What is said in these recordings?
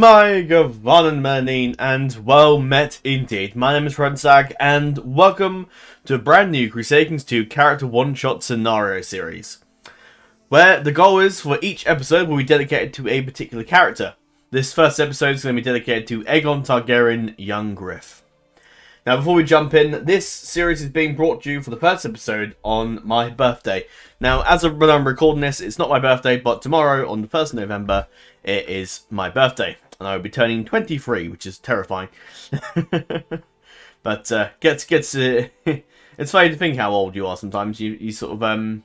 My Gavanan Mernin, and well met indeed. My name is FrozenStag, and welcome to a brand new Crusader Kings 2 character one-shot scenario series, where the goal is for each episode will be dedicated to a particular character. This first episode is going to be dedicated to Aegon Targaryen, young Griff. Now, before we jump in, this series is being brought to you for the first episode on my birthday. Now, as when I'm recording this, it's not my birthday, but tomorrow, on the 1st of November, it is my birthday. And I will be turning 23, which is terrifying. But, it's funny to think how old you are sometimes. You sort of,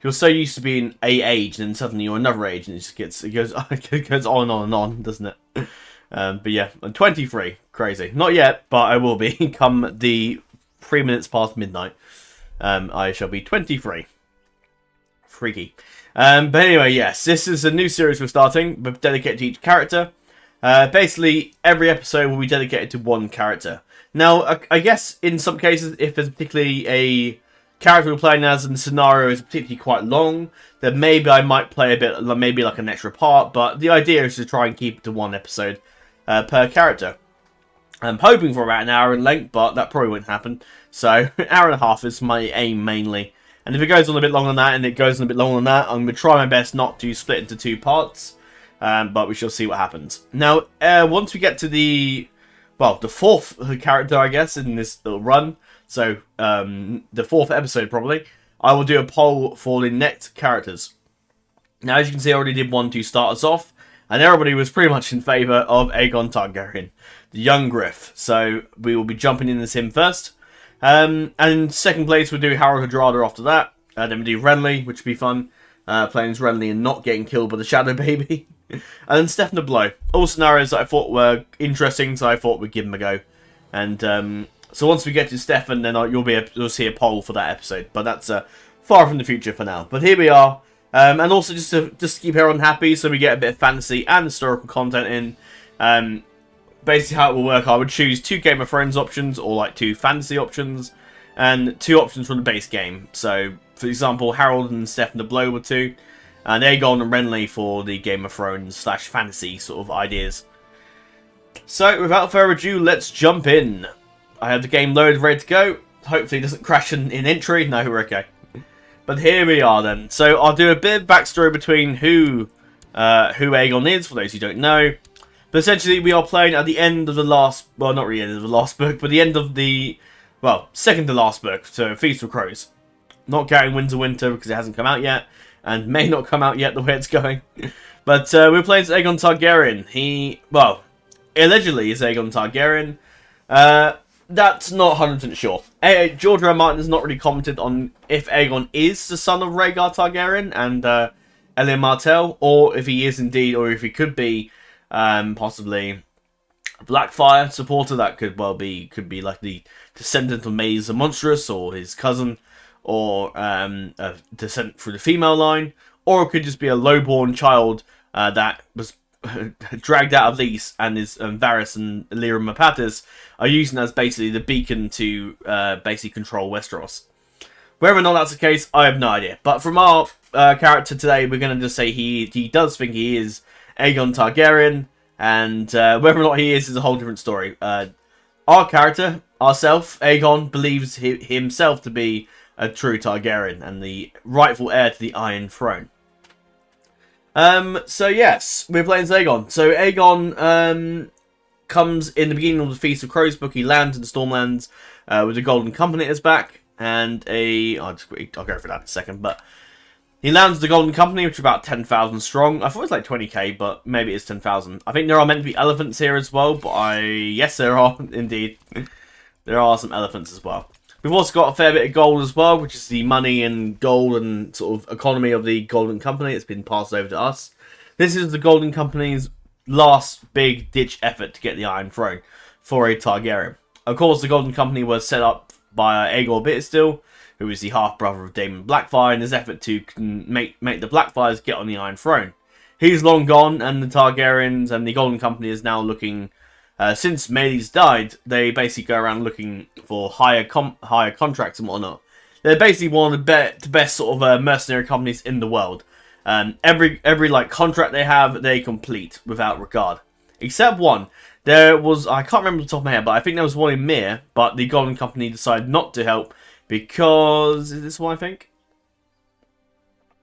you're so used to being a age, and then suddenly you're another age, and it goes on and on and on, doesn't it? But yeah, I'm 23. Crazy. Not yet, but I will be come the 3 minutes past midnight. I shall be 23. Freaky. But anyway, yes, this is a new series we're starting, but dedicated to each character. Basically, every episode will be dedicated to one character. Now, I guess in some cases, if there's particularly a character we're playing as and the scenario is particularly quite long, then maybe I might play a bit, maybe like an extra part, but the idea is to try and keep it to one episode per character. I'm hoping for about an hour in length, but that probably won't happen. So, an hour and a half is my aim mainly. And if it goes on a bit longer than that, and it goes on a bit longer than that, I'm going to try my best not to split into two parts. But we shall see what happens. Now, once we get to the fourth character, I guess, in this little run, so the fourth episode probably, I will do a poll for the next characters. Now, as you can see, I already did one to start us off, and everybody was pretty much in favour of Aegon Targaryen, the young Griff. So we will be jumping in as him first. And in second place, we'll do Harold Hadrada after that. Then we do Renly, which will be fun. Playing as Renly and not getting killed by the Shadow Baby. And then Stefan the Blow. All scenarios that I thought were interesting, so I thought we'd give them a go. And so once we get to Stefan, then you'll see a poll for that episode. But that's far from the future for now. But here we are. And also just to keep everyone happy, so we get a bit of fantasy and historical content in. Basically how it will work, I would choose 2 Game of Thrones options, or like 2 fantasy options, and 2 options from the base game. So, for example, Harold and Stefan the Blow were 2, and Aegon and Renly for the Game of Thrones / fantasy sort of ideas. So, without further ado, let's jump in. I have the game loaded, ready to go. Hopefully it doesn't crash in entry. No, we're okay. But here we are then. So, I'll do a bit of backstory between who Aegon is, for those who don't know. But essentially, we are playing at the end of the last... Well, not really the end of the last book, but the end of the... Well, second to last book, so Feast for Crows. Not counting Winds of Winter, because it hasn't come out yet, and may not come out yet the way it's going. But we're playing as Aegon Targaryen. He, well, allegedly is Aegon Targaryen. That's not 100% sure. George R. R. Martin has not really commented on if Aegon is the son of Rhaegar Targaryen and Elia Martell, or if he is indeed, or if he could be... possibly a Blackfire supporter. That could be like the descendant of Maester the Monstrous, or his cousin, or a descent through the female line, or it could just be a lowborn child that was dragged out of these, and is Varys and Lyra Mapatis are using as basically the beacon to basically control Westeros. Whether or not that's the case, I have no idea. But from our character today, we're going to just say he does think he is Aegon Targaryen, and whether or not he is a whole different story. Our character, ourself, Aegon, believes himself to be a true Targaryen and the rightful heir to the Iron Throne. So yes, we're playing as Aegon. So Aegon comes in the beginning of the Feast of Crows book. He lands in the Stormlands with the Golden Company at his back, and I'll go for that in a second, but... He lands the Golden Company, which is about 10,000 strong. I thought it was like 20k, but maybe it's 10,000. I think there are meant to be elephants here as well, but yes, there are, indeed. There are some elephants as well. We've also got a fair bit of gold as well, which is the money and gold and sort of economy of the Golden Company. It's been passed over to us. This is the Golden Company's last big-ditch effort to get the Iron Throne for a Targaryen. Of course, the Golden Company was set up by Aegor Bittersteel, who is the half-brother of Daemon Blackfire, in his effort to make the Blackfires get on the Iron Throne. He's long gone, and the Targaryens and the Golden Company is now looking... since Maely's died, they basically go around looking for higher contracts and whatnot. They're basically one of the best sort of mercenary companies in the world. Every like contract they have, they complete without regard. Except one. There was, I can't remember off the top of my head, but I think there was one in Mir, but the Golden Company decided not to help because, is this one I think?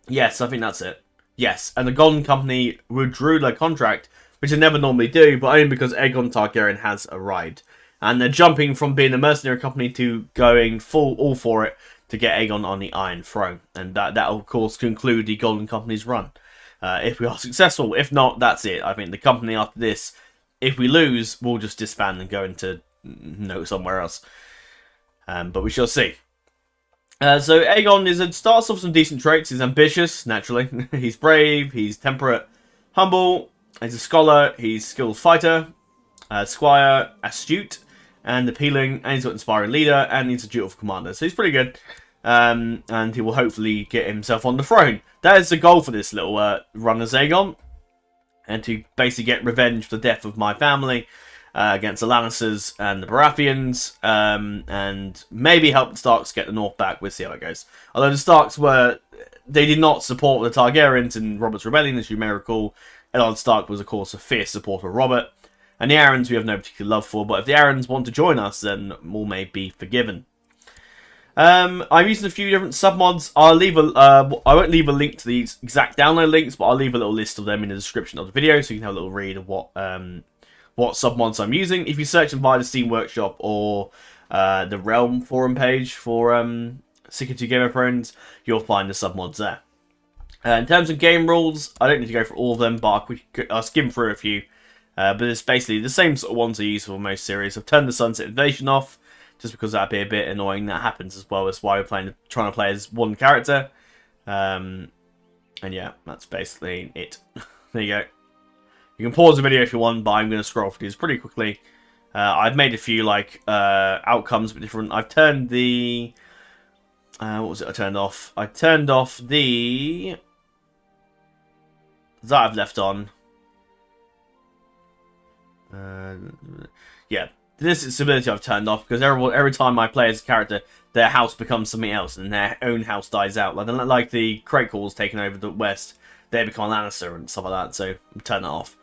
Yes, I think that's it. Yes, and the Golden Company withdrew their contract, which they never normally do, but only because Aegon Targaryen has arrived. And they're jumping from being a mercenary company to going all for it to get Aegon on the Iron Throne. And that will, of course, conclude the Golden Company's run. If we are successful. If not, that's it. I think the company after this, if we lose, we'll just disband and go into somewhere else. But we shall see. So Aegon starts off with some decent traits. He's ambitious, naturally. He's brave, he's temperate, humble, he's a scholar, he's skilled fighter, squire, astute, and appealing, and he's got inspiring leader, and he's a dutiful commander. So he's pretty good. And he will hopefully get himself on the throne. That is the goal for this little run as Aegon. And to basically get revenge for the death of my family against the Lannisters and the Baratheons. And maybe help the Starks get the North back. We'll see how it goes. Although the Starks they did not support the Targaryens in Robert's rebellion, as you may recall. Eddard Stark was, of course, a fierce supporter of Robert. And the Arryns we have no particular love for. But if the Arryns want to join us, then all may be forgiven. I'm using a few different submods. I won't leave a link to the exact download links, but I'll leave a little list of them in the description of the video, so you can have a little read of what submods I'm using. If you search them via the Steam Workshop or the Realm forum page for Secret Game of Thrones, you'll find the submods there. In terms of game rules, I don't need to go for all of them, but I'll skim through a few. But it's basically the same sort of ones I use for most series. I've turned the Sunset Invasion off, just because that'd be a bit annoying. That happens as well. That's why we're trying to play as one character. And yeah, that's basically it. There you go. You can pause the video if you want, but I'm going to scroll through these pretty quickly. I've made a few outcomes a bit different. I've turned the... what was it I turned off? I turned off the... that I've left on. Yeah. This instability I've turned off because every time I play as a character, their house becomes something else and their own house dies out. Like the Crate Calls taking over the West, they become Lannister and stuff like that. So I'm turning it off.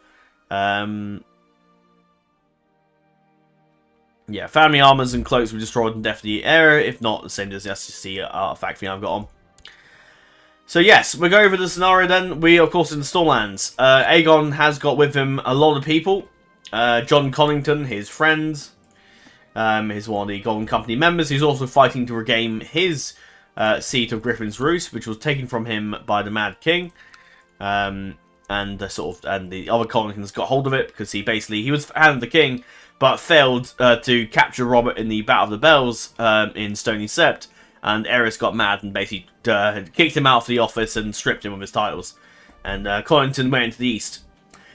Yeah, family armors and cloaks were destroyed in Death of the Era. If not, the same as the SCC artifact thing I've got on. So yes, we'll go over the scenario then. We of course in the Stormlands. Aegon has got with him a lot of people. John Connington, his friends, is one of the Golden Company members. He's also fighting to regain his seat of Griffin's Roost, which was taken from him by the Mad King. And the other Conningtons got hold of it because he was hand of the king, but failed to capture Robert in the Battle of the Bells in Stony Sept. And Aerys got mad and basically kicked him out of the office and stripped him of his titles. And Connington went into the east.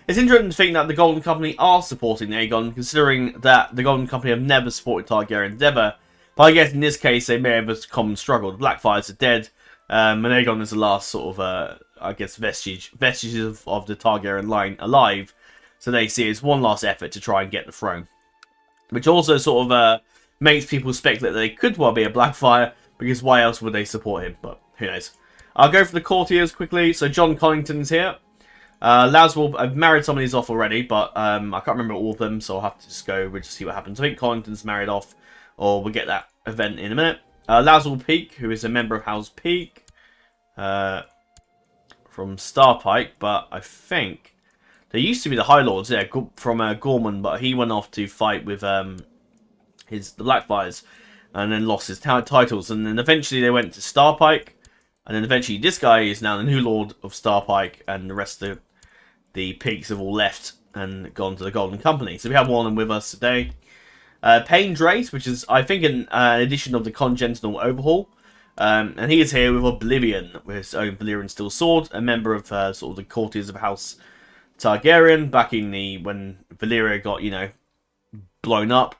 It's interesting to think that the Golden Company are supporting Aegon, considering that the Golden Company have never supported Targaryens ever. But I guess in this case, they may have a common struggle. The Blackfires are dead, and Aegon is the last sort of, vestiges of the Targaryen line alive. So they see it as one last effort to try and get the throne. Which also sort of makes people speculate that they could well be a Blackfire, because why else would they support him? But who knows. I'll go for the courtiers quickly. So John Connington's here. I've married some of these off already, but I can't remember all of them, so I'll have to just go and see what happens. I think Connington's married off, or we'll get that event in a minute. Laswell Peak, who is a member of House Peak, from Starpike, but I think they used to be the High Lords, yeah, from Gorman, but he went off to fight with the Blackfires, and then lost his titles, and then eventually they went to Starpike. And then eventually this guy is now the new Lord of Starpike, and the rest of the pigs have all left and gone to the Golden Company. So we have one of them with us today. Payne Drace, which is, I think, an edition of the Congentinal Overhaul. And he is here with Oblivion, with his own Valyrian Steel Sword, a member of sort of the courtiers of House Targaryen, back in when Valyria got, blown up.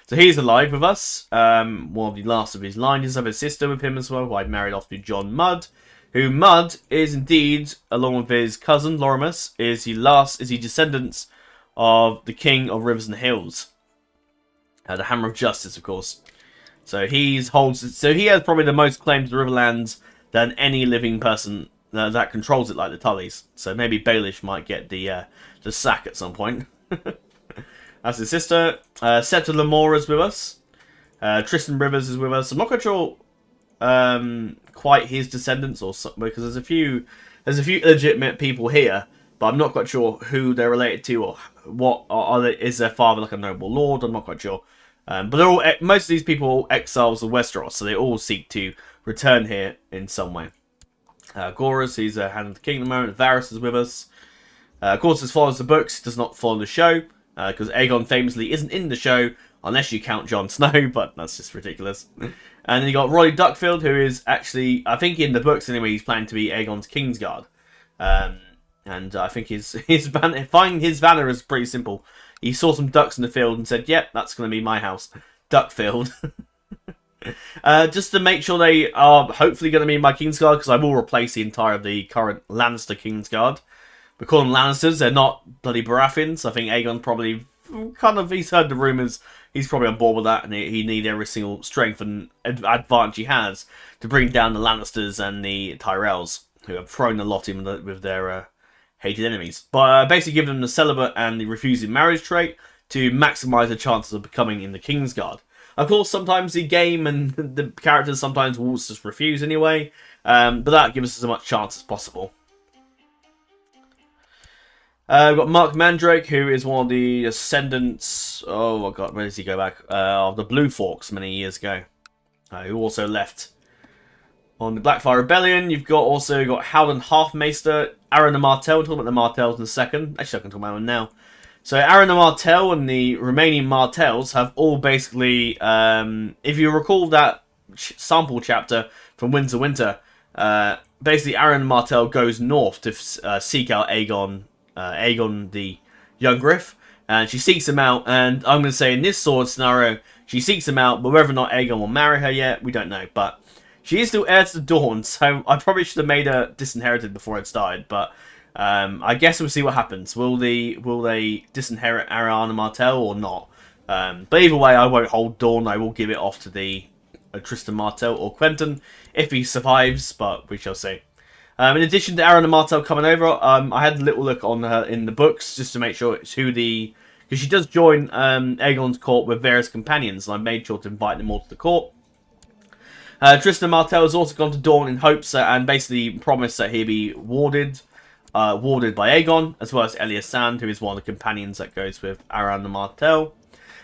So he's alive with us. One of the last of his line. He does have a sister with him as well, who I'd married off to John Mudd. Who Mudd is indeed, along with his cousin Lorimus, is the descendants of the King of Rivers and Hills. The Hammer of Justice, of course. So he has probably the most claim to the Riverlands than any living person that controls it like the Tullys. So maybe Baelish might get the sack at some point. That's his sister. Seta Lamora is with us. Tristan Rivers is with us. I'm not quite sure quite his descendants or something, because there's a few legitimate people here, but I'm not quite sure who they're related to or what is their father like a noble lord. I'm not quite sure. But they're all most of these people are all exiles of Westeros, so they all seek to return here in some way. Goras, he's a hand of the king at the moment. Varys is with us. Of course, as follows the books, does not follow the show, because Aegon famously isn't in the show, unless you count Jon Snow, but that's just ridiculous. And then you got Rolly Duckfield, who is actually, I think in the books anyway, he's planning to be Aegon's Kingsguard. And I think his banner is pretty simple. He saw some ducks in the field and said, yep, that's going to be my house. Duckfield. Just to make sure they are hopefully going to be my Kingsguard, because I will replace the entire of the current Lannister Kingsguard. We call them Lannisters, they're not bloody Baratheons. I think Aegon probably he's heard the rumours, he's probably on board with that, and he needs every single strength and advantage he has to bring down the Lannisters and the Tyrells, who have thrown a lot in with their hated enemies. But basically give them the celibate and the refusing marriage trait to maximise the chances of becoming in the Kingsguard. Of course, sometimes the game and the characters sometimes will just refuse anyway, but that gives us as much chance as possible. We've got Mark Mandrake, who is one of the ascendants, oh my god, where does he go back? Of the Blue Forks many years ago, who also left on the Blackfire Rebellion. You've also got Howland Halfmaester, Aaron the Martell. We'll talk about the Martells in a second. Actually, I can talk about them now. So Aaron the Martell and the remaining Martells have all basically, if you recall that sample chapter from Winds of Winter, basically Aaron the Martell goes north to seek out Aegon the young Griff, and she seeks him out, and I'm going to say in this sword scenario, she seeks him out, but whether or not Aegon will marry her yet, we don't know, but she is still heir to the Dawn, so I probably should have made her disinherited before it started, but I guess we'll see what happens. Will they disinherit Ariana Martell or not? But either way, I won't hold Dawn, I will give it off to the Tristan Martell or Quentin, if he survives, but we shall see. In addition to Aaron and Martell coming over, I had a little look on her in the books just to make sure it's because she does join Aegon's court with various companions, and I made sure to invite them all to the court. Tristan Martell has also gone to Dawn in hopes and basically promised that he'll be warded by Aegon, as well as Elias Sand, who is one of the companions that goes with Aaron and Martell.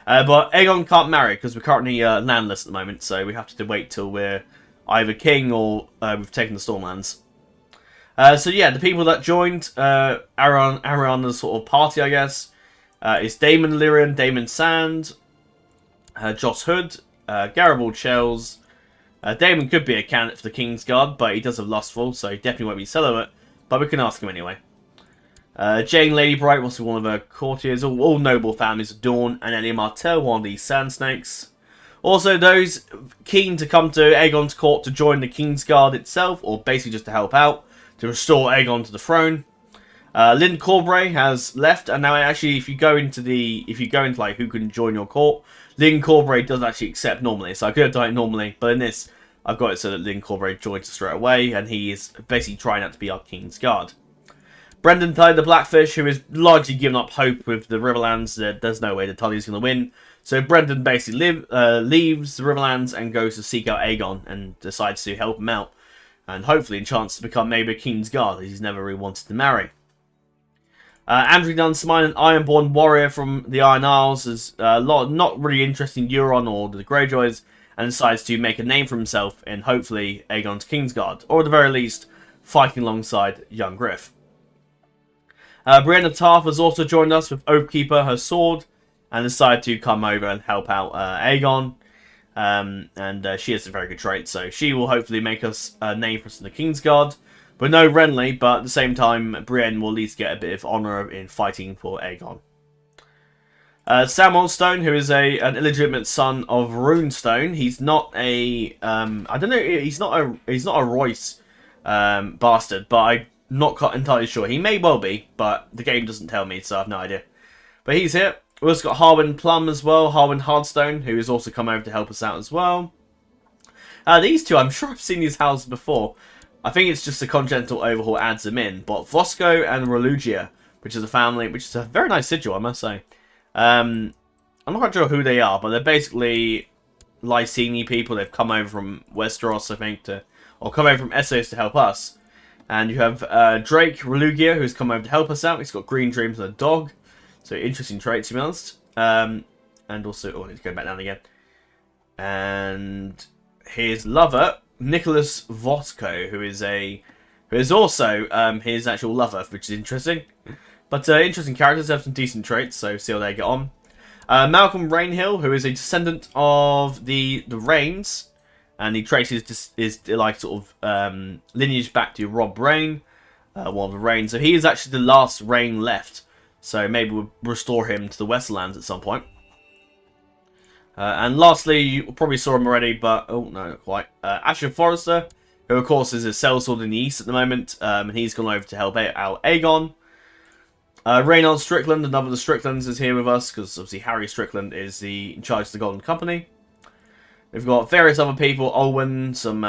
But Aegon can't marry because we're currently landless at the moment, so we have to wait till we're either king or we've taken the Stormlands. So yeah, the people that joined Ariana's sort of party, I guess, is Daemon Lyrian, Daemon Sand, Joss Hood, Garibald Shells. Daemon could be a candidate for the Kingsguard, but he does have Lustful, so he definitely won't be celibate, but we can ask him anyway. Jane Lady Bright wants to be one of her courtiers, all noble families of Dawn, and Elia Martell, one of these Sand Snakes. Also, those keen to come to Aegon's court to join the Kingsguard itself, or basically just to help out, to restore Aegon to the throne. Lynn Corbray has left, and now actually, if you go into like who can join your court, Lynn Corbray does actually accept normally. So I could have done it normally, but in this, I've got it so that Lynn Corbray joins us straight away, and he is basically trying out to be our Kingsguard. Brendan Tully the Blackfish, who has largely given up hope with the Riverlands, there's no way the Tully's going to win. So Brendan basically leaves the Riverlands and goes to seek out Aegon and decides to help him out. And hopefully a chance to become maybe a Kingsguard, as he's never really wanted to marry. Andrew Dunsmine, an Ironborn warrior from the Iron Isles, is not really interested in Euron or the Greyjoys, and decides to make a name for himself in hopefully Aegon's Kingsguard, or at the very least, fighting alongside young Griff. Brienne of Tarth has also joined us with Oathkeeper, her sword, and decided to come over and help out Aegon. She has a very good trait, so she will hopefully make us a name for us in the Kingsguard. But no Renly, but at the same time, Brienne will at least get a bit of honour in fighting for Aegon. Sam Stone, who is an illegitimate son of Runestone. He's not a I don't know. He's not a Royce bastard, but I'm not entirely sure. He may well be, but the game doesn't tell me, so I have no idea. But he's here. We've also got Harwin Plum as well, Harwin Hardstone, who has also come over to help us out as well. These two, I'm sure I've seen these houses before. I think it's just the Congentinal Overhaul adds them in. But Vosco and Relugia, which is a family, which is a very nice sigil, I must say. I'm not quite sure who they are, but they're basically Lysini people. They've come over from Westeros, I think, or come over from Essos to help us. And you have Drake Relugia, who's come over to help us out. He's got green dreams and a dog. So interesting traits, to be honest. And also, oh, I need to go back down again. And his lover, Nicholas Vosco, who is also his actual lover, which is interesting. But interesting characters, have some decent traits, so see how they get on. Malcolm Rainhill, who is a descendant of the Rains, and he traces his like sort of lineage back to Rob Rain, one of the Rains. So he is actually the last Rain left. So maybe we'll restore him to the Westerlands at some point. And lastly, you probably saw him already, but oh no, not quite. Asher Forrester, who of course is a sellsword in the east at the moment, and he's gone over to help out Aegon. Reynold Strickland, another of the Stricklands, is here with us, because obviously Harry Strickland is in charge of the Golden Company. We've got various other people, Olwen, some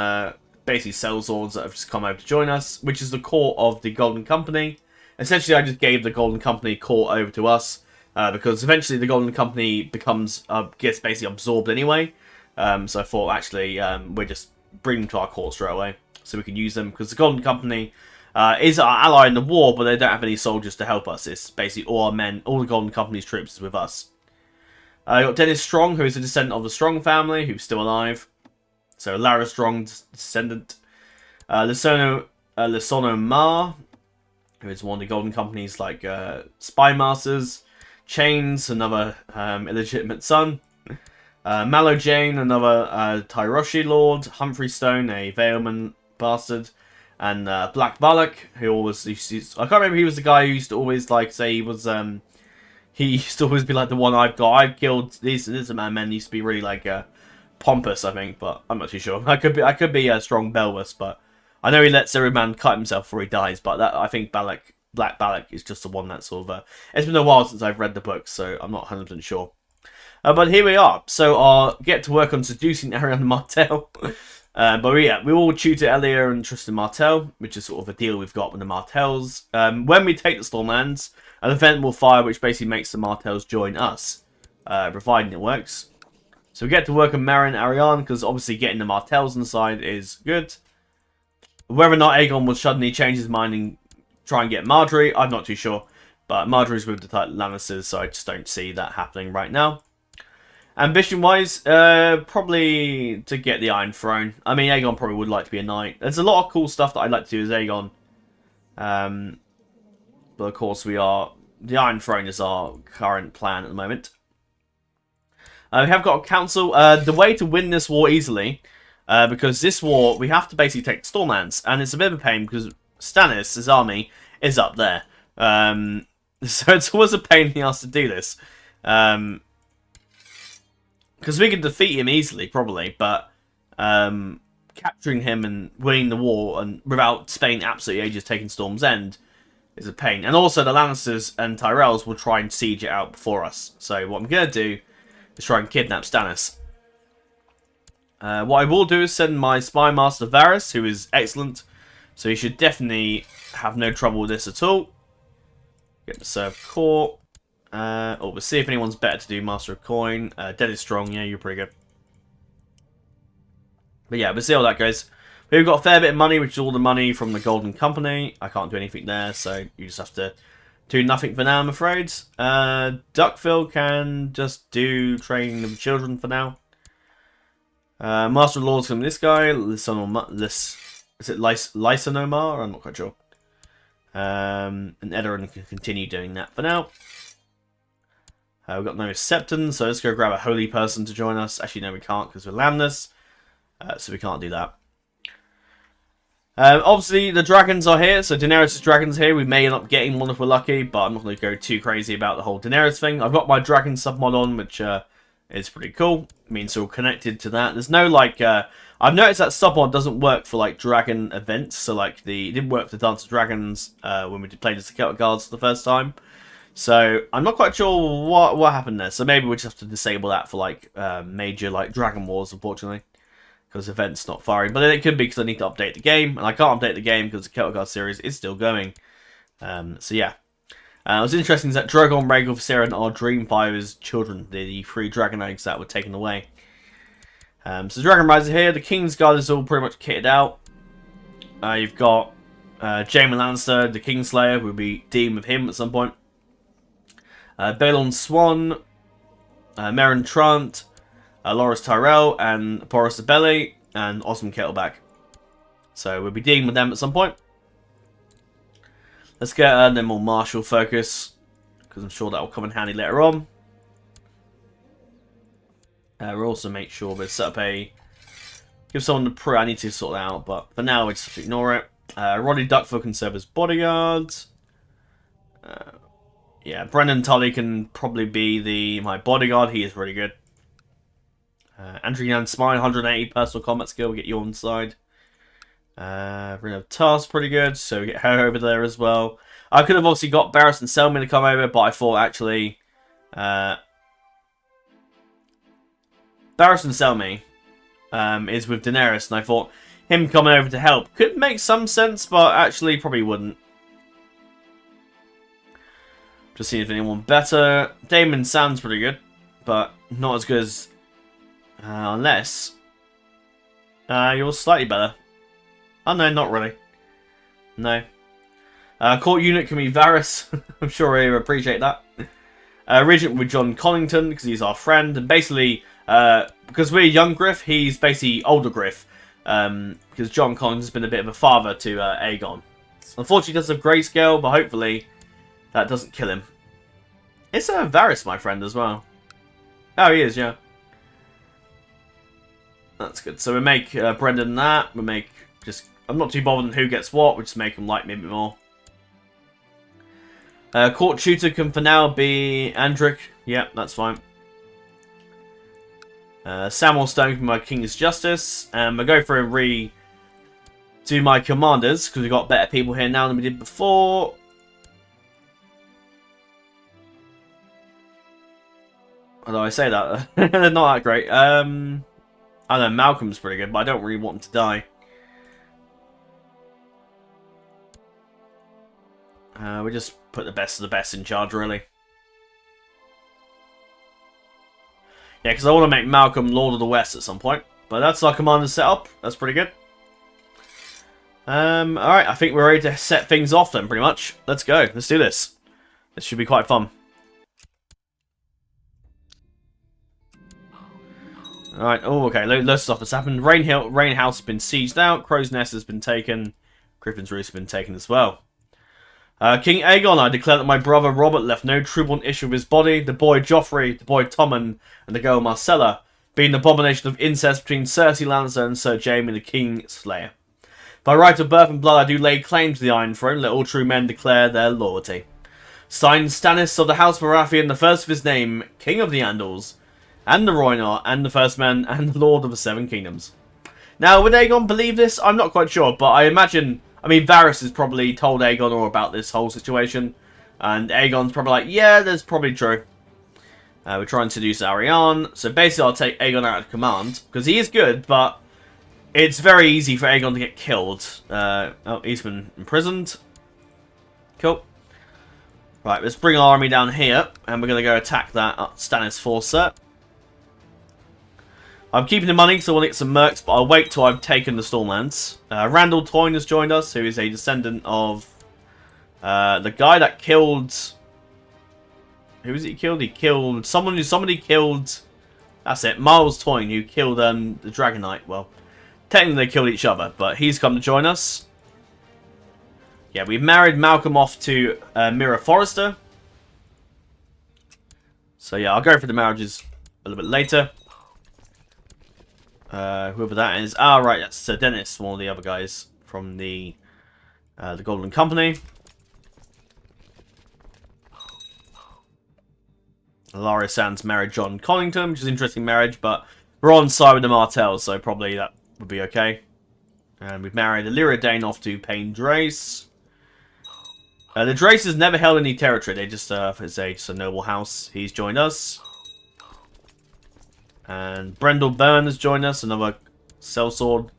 basically sellswords that have just come over to join us, which is the core of the Golden Company. Essentially, I just gave the Golden Company core over to us, because eventually the Golden Company gets basically absorbed anyway. So I thought, actually, we'll just bring them to our court straight away, so we can use them, because the Golden Company is our ally in the war, but they don't have any soldiers to help us. It's basically all our men, all the Golden Company's troops is with us. You've got Dennis Strong, who is a descendant of the Strong family, who's still alive. So Lara Strong, descendant. Lisono Ma, who is one of the Golden Company's like spy masters. Chains, another illegitimate son. Mallow Jane, another Tyroshi Lord. Humphrey Stone, a Valeman bastard. And Black Balak, who always I can't remember, he was the guy who used to always like say he was he used to always be like the one I've killed this man used to be really like pompous, I think, but I'm not too sure. I could be a strong Belwas, but I know he lets every man cut himself before he dies, but that I think Black Balak is just the one that sort of it's been a while since I've read the book, so I'm not 100% sure. But here we are. So I'll get to work on seducing Arianne Martell. But yeah, we will tutor Elia and Tristan Martell, which is sort of a deal we've got with the Martells. When we take the Stormlands, an event will fire which basically makes the Martells join us, providing it works. So we get to work on Marin and Arianne, because obviously getting the Martells inside is good. Whether or not Aegon will suddenly change his mind and try and get Marjorie, I'm not too sure. But Marjorie's with the Lannisters, so I just don't see that happening right now. Ambition-wise, probably to get the Iron Throne. I mean, Aegon probably would like to be a knight. There's a lot of cool stuff that I'd like to do as Aegon. But of course, the Iron Throne is our current plan at the moment. We have got a council. The way to win this war easily, because this war, we have to basically take Stormlands. And it's a bit of a pain, because Stannis, his army, is up there. So it's always a pain in the ass to do this. Because we can defeat him easily, probably, but capturing him and winning the war and without spending absolutely ages taking Storm's End is a pain. And also the Lannisters and Tyrells will try and siege it out before us. So what I'm going to do is try and kidnap Stannis. What I will do is send my Spy Master Varys, who is excellent. So he should definitely have no trouble with this at all. Get to serve court. We'll see if anyone's better to do Master of Coin. Dennis Strong, yeah, you're pretty good. But yeah, we'll see how that goes. We've got a fair bit of money, which is all the money from the Golden Company. I can't do anything there, so you just have to do nothing for now, I'm afraid. Duckville can just do training of children for now. Master of Lords from this guy. Is it Lysanomar? I'm not quite sure. And Edarin can continue doing that for now. We've got no Septon, so let's go grab a holy person to join us. Actually, no, we can't because we're landless. So we can't do that. Obviously, the dragons are here. So Daenerys' dragons here. We may end up getting one if we're lucky, but I'm not going to go too crazy about the whole Daenerys thing. I've got my dragon submod on, which is pretty cool. It means we're all connected to that. There's no, like... I've noticed that submod doesn't work for, like, dragon events. So, like, it didn't work for Dance of Dragons when we played as the Celtic Guards for the first time. So, I'm not quite sure what happened there. So, maybe we just have to disable that for, like, major, like, Dragon Wars, unfortunately. because events not firing. But then it could be because I need to update the game, and I can't update the game because the Celtic Guard series is still going. So yeah. What's interesting is that Drogon, Rhaegal, Viserion are Dreamfire's children. They're the 3 dragon eggs that were taken away. So Dragon Riser here. The King's Guard is all pretty much kitted out. You've got Jaime Lannister, the Kingslayer. We'll be dealing with him at some point. Balon Swan, Meryn Trant, Loras Tyrell, and Boris the Belly, and Osmond Kettleback. So we'll be dealing with them at some point. Let's get them more martial focus, because I'm sure that will come in handy later on. We'll also make sure we set up a... Give someone the pre... I need to sort that out, but for now we just ignore it. Roddy Duckfoot can serve as bodyguard. Yeah, Brendan Tully can probably be my bodyguard. He is really good. Andrew Smile, 180 personal combat skill. We'll get you on side. Reno Tar's pretty good, so we get her over there as well. I could have obviously got Barris and Selmy to come over, but I thought actually Barris and Selmy is with Daenerys, and I thought him coming over to help could make some sense, but actually probably wouldn't. Just seeing if anyone better. Damon sounds pretty good, but not as good as unless you're slightly better. Oh no, not really. No. Court unit can be Varys. I'm sure he'll appreciate that. Regent with John Connington, because he's our friend. And basically, because we're young Griff, he's basically older Griff. Because John Connington's been a bit of a father to Aegon. Unfortunately, he does have grayscale, but hopefully that doesn't kill him. It's Varys, my friend, as well. Oh, he is, yeah. That's good. So we make Brendan that. We make just... I'm not too bothered on who gets what. We just make them like me a bit more. Court tutor can for now be Andric. Yep, that's fine. Samuel Stone can be my King's Justice. And we'll go through and redo my commanders, because we've got better people here now than we did before. How do I say that? They're not that great. I don't know, Malcolm's pretty good, but I don't really want him to die. We just put the best of the best in charge, really. Yeah, because I want to make Malcolm Lord of the West at some point. But that's our commander set up. That's pretty good. Alright, I think we're ready to set things off then, pretty much. Let's go. Let's do this. This should be quite fun. Alright, oh, okay, loads of stuff has happened. Rain House has been sieged out. Crow's Nest has been taken. Griffin's Roost has been taken as well. King Aegon, I declare that my brother Robert left no true-born issue of his body, the boy Joffrey, the boy Tommen, and the girl Marcella, being the abomination of incest between Cersei Lannister and Sir Jaime the Kingslayer. By right of birth and blood I do lay claim to the Iron Throne, let all true men declare their loyalty. Signed, Stannis of the House Baratheon, the first of his name, King of the Andals, and the Rhoynar, and the First Man, and the Lord of the Seven Kingdoms. Now, would Aegon believe this? I'm not quite sure, but I imagine... I mean, Varys has probably told Aegon all about this whole situation. And Aegon's probably like, yeah, that's probably true. We're trying to seduce Arianne. So basically, I'll take Aegon out of command. Because he is good, but it's very easy for Aegon to get killed. Oh, he's been imprisoned. Cool. Right, let's bring our army down here. And we're going to go attack that Stannis force set. I'm keeping the money because I want to get some mercs, but I'll wait till I've taken the Stormlands. Randall Toyne has joined us, who is a descendant of the guy that killed... Who was it he killed? He killed somebody killed... That's it, Miles Toyne, who killed the Dragon Knight. Well, technically they killed each other, but he's come to join us. Yeah, we've married Malcolm off to Mira Forrester. So yeah, I'll go for the marriages a little bit later. Whoever that is. Ah, right, that's Sir Dennis, one of the other guys from the Golden Company. Laria Sands married John Connington, which is an interesting marriage, but we're on side with the Martells, so probably that would be okay. And we've married Illyria Dane off to Payne Drace. The Drace has never held any territory, they just, it's just a noble house. He's joined us. And Brendel Byrne has joined us, another Sellsword.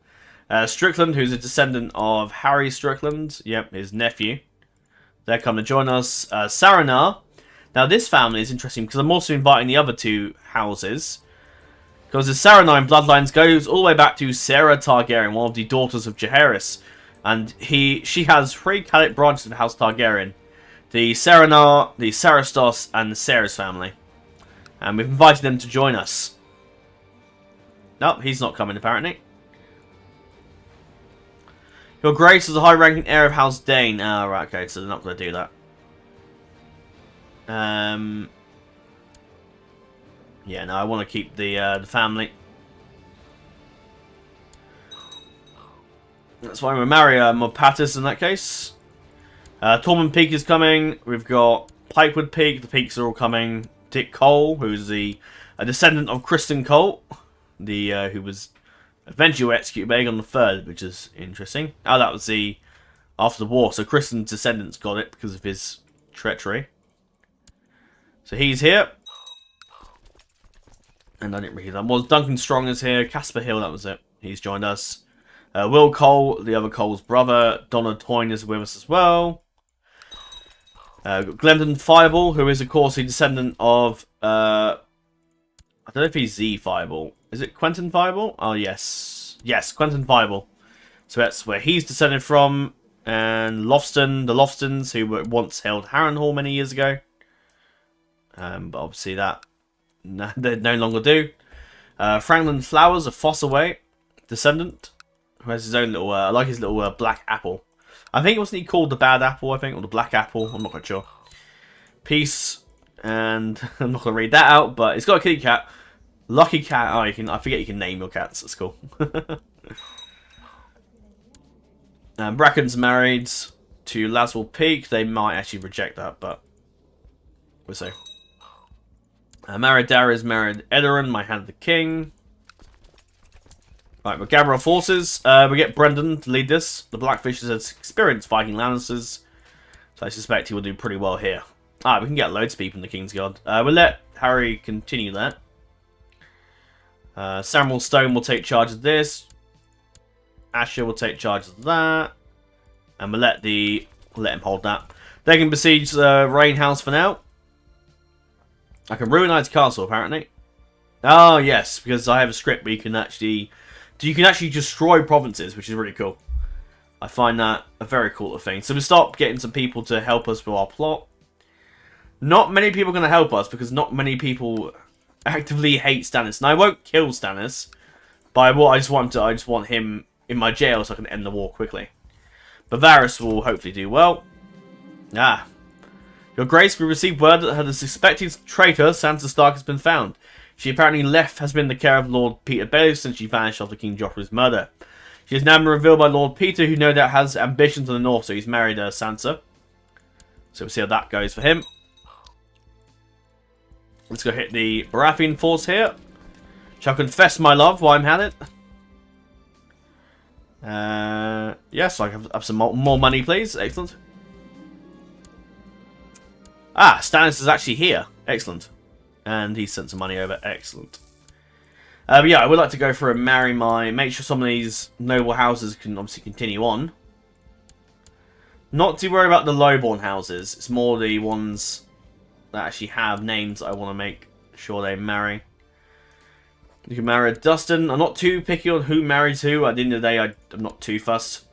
Strickland, who's a descendant of Harry Strickland. Yep, his nephew. They're coming to join us. Saranar. Now, this family is interesting because I'm also inviting the other two houses. Because the Saranar Bloodlines goes all the way back to Sarah Targaryen, one of the daughters of Jaehaerys. And she has 3 Catholic branches of House Targaryen. The Saranar, the Sarastos, and the Sarah's family. And we've invited them to join us. Nope, he's not coming apparently. Your Grace is a high-ranking heir of House Dane. Ah, right, okay, so they're not going to do that. Yeah, no, I want to keep the family. That's why I'm going to marry Mopatis in that case. Tormund Peak is coming. We've got Pikewood Peak. The Peaks are all coming. Dick Cole, who's a descendant of Kristen Cole, who was eventually executed by Aegon the Third, which is interesting. Oh, that was after the war, so Kristen's descendants got it because of his treachery. So he's here. And I didn't read that. Was Duncan Strong is here. Casper Hill, that was it. He's joined us. Will Cole, the other Cole's brother. Donna Toyne is with us as well. Glendon Fireball, who is of course a descendant of I don't know if he's the Fireball. Is it Quentin Fireball? Oh yes. Yes, Quentin Fireball. So that's where he's descended from. And Lofston, the Lofstons, who were once held Harrenhal many years ago. But obviously that they no longer do. Franklin Flowers, a Fossaway descendant, who has his own little I like his little black apple. I think wasn't he called the Bad Apple, I think, or the Black Apple, I'm not quite sure. Peace, and I'm not going to read that out, but it's got a kitty cat. Lucky Cat, oh, I forget you can name your cats, that's cool. Bracken's married to Laswell Peak, they might actually reject that, but we'll see. Maridara is married Edarin, my Hand of the King. Right, we'll gather our forces. We get Brendan to lead this. The Blackfish has experienced Viking Lannisters, so I suspect he will do pretty well here. We can get loads of people in the Kingsguard. We'll let Harry continue that. Samuel Stone will take charge of this. Asher will take charge of that. And we'll let him hold that. They can besiege Rain House for now. I can Dragonize Castle, apparently. Oh, yes, because I have a script where you can actually destroy provinces, which is really cool. I find that a very cool thing. So we start getting some people to help us with our plot. Not many people are going to help us because not many people actively hate Stannis. Now I won't kill Stannis, but I just want him in my jail so I can end the war quickly. But Varys will hopefully do well. Your Grace, we received word that the suspected traitor Sansa Stark has been found. She apparently has been in the care of Lord Peter Baelish since she vanished after King Joffrey's murder. She has now been revealed by Lord Peter, who no doubt has ambitions in the north, so he's married Sansa. So we'll see how that goes for him. Let's go hit the Baratheon force here. Shall confess my love while I'm at it. Yes, I have some more money, please. Excellent. Stannis is actually here. Excellent. And he sent some money over. Excellent. But yeah, I would like to go for and make sure some of these noble houses can obviously continue on. Not to worry about the lowborn houses. It's more the ones that actually have names I want to make sure they marry. You can marry Dustin. I'm not too picky on who marries who. At the end of the day, I'm not too fussed.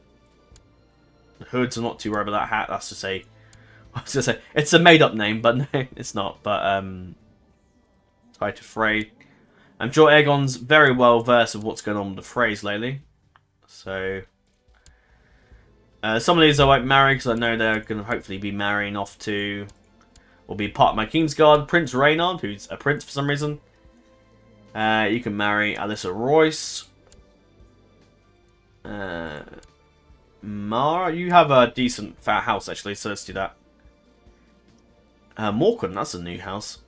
The Hoods, I'm not too worried about that hat. That's to say, I was going to say, it's a made-up name, but no, it's not. But, tied to Frey. I'm sure Aegon's very well versed of what's going on with the Freys lately. So, some of these I won't marry because I know they're going to hopefully be marrying off to, will be part of my Kingsguard, Prince Reynard, who's a prince for some reason. You can marry Alyssa Royce. Mara, you have a decent fat house actually, so let's do that. Morkan, that's a new house.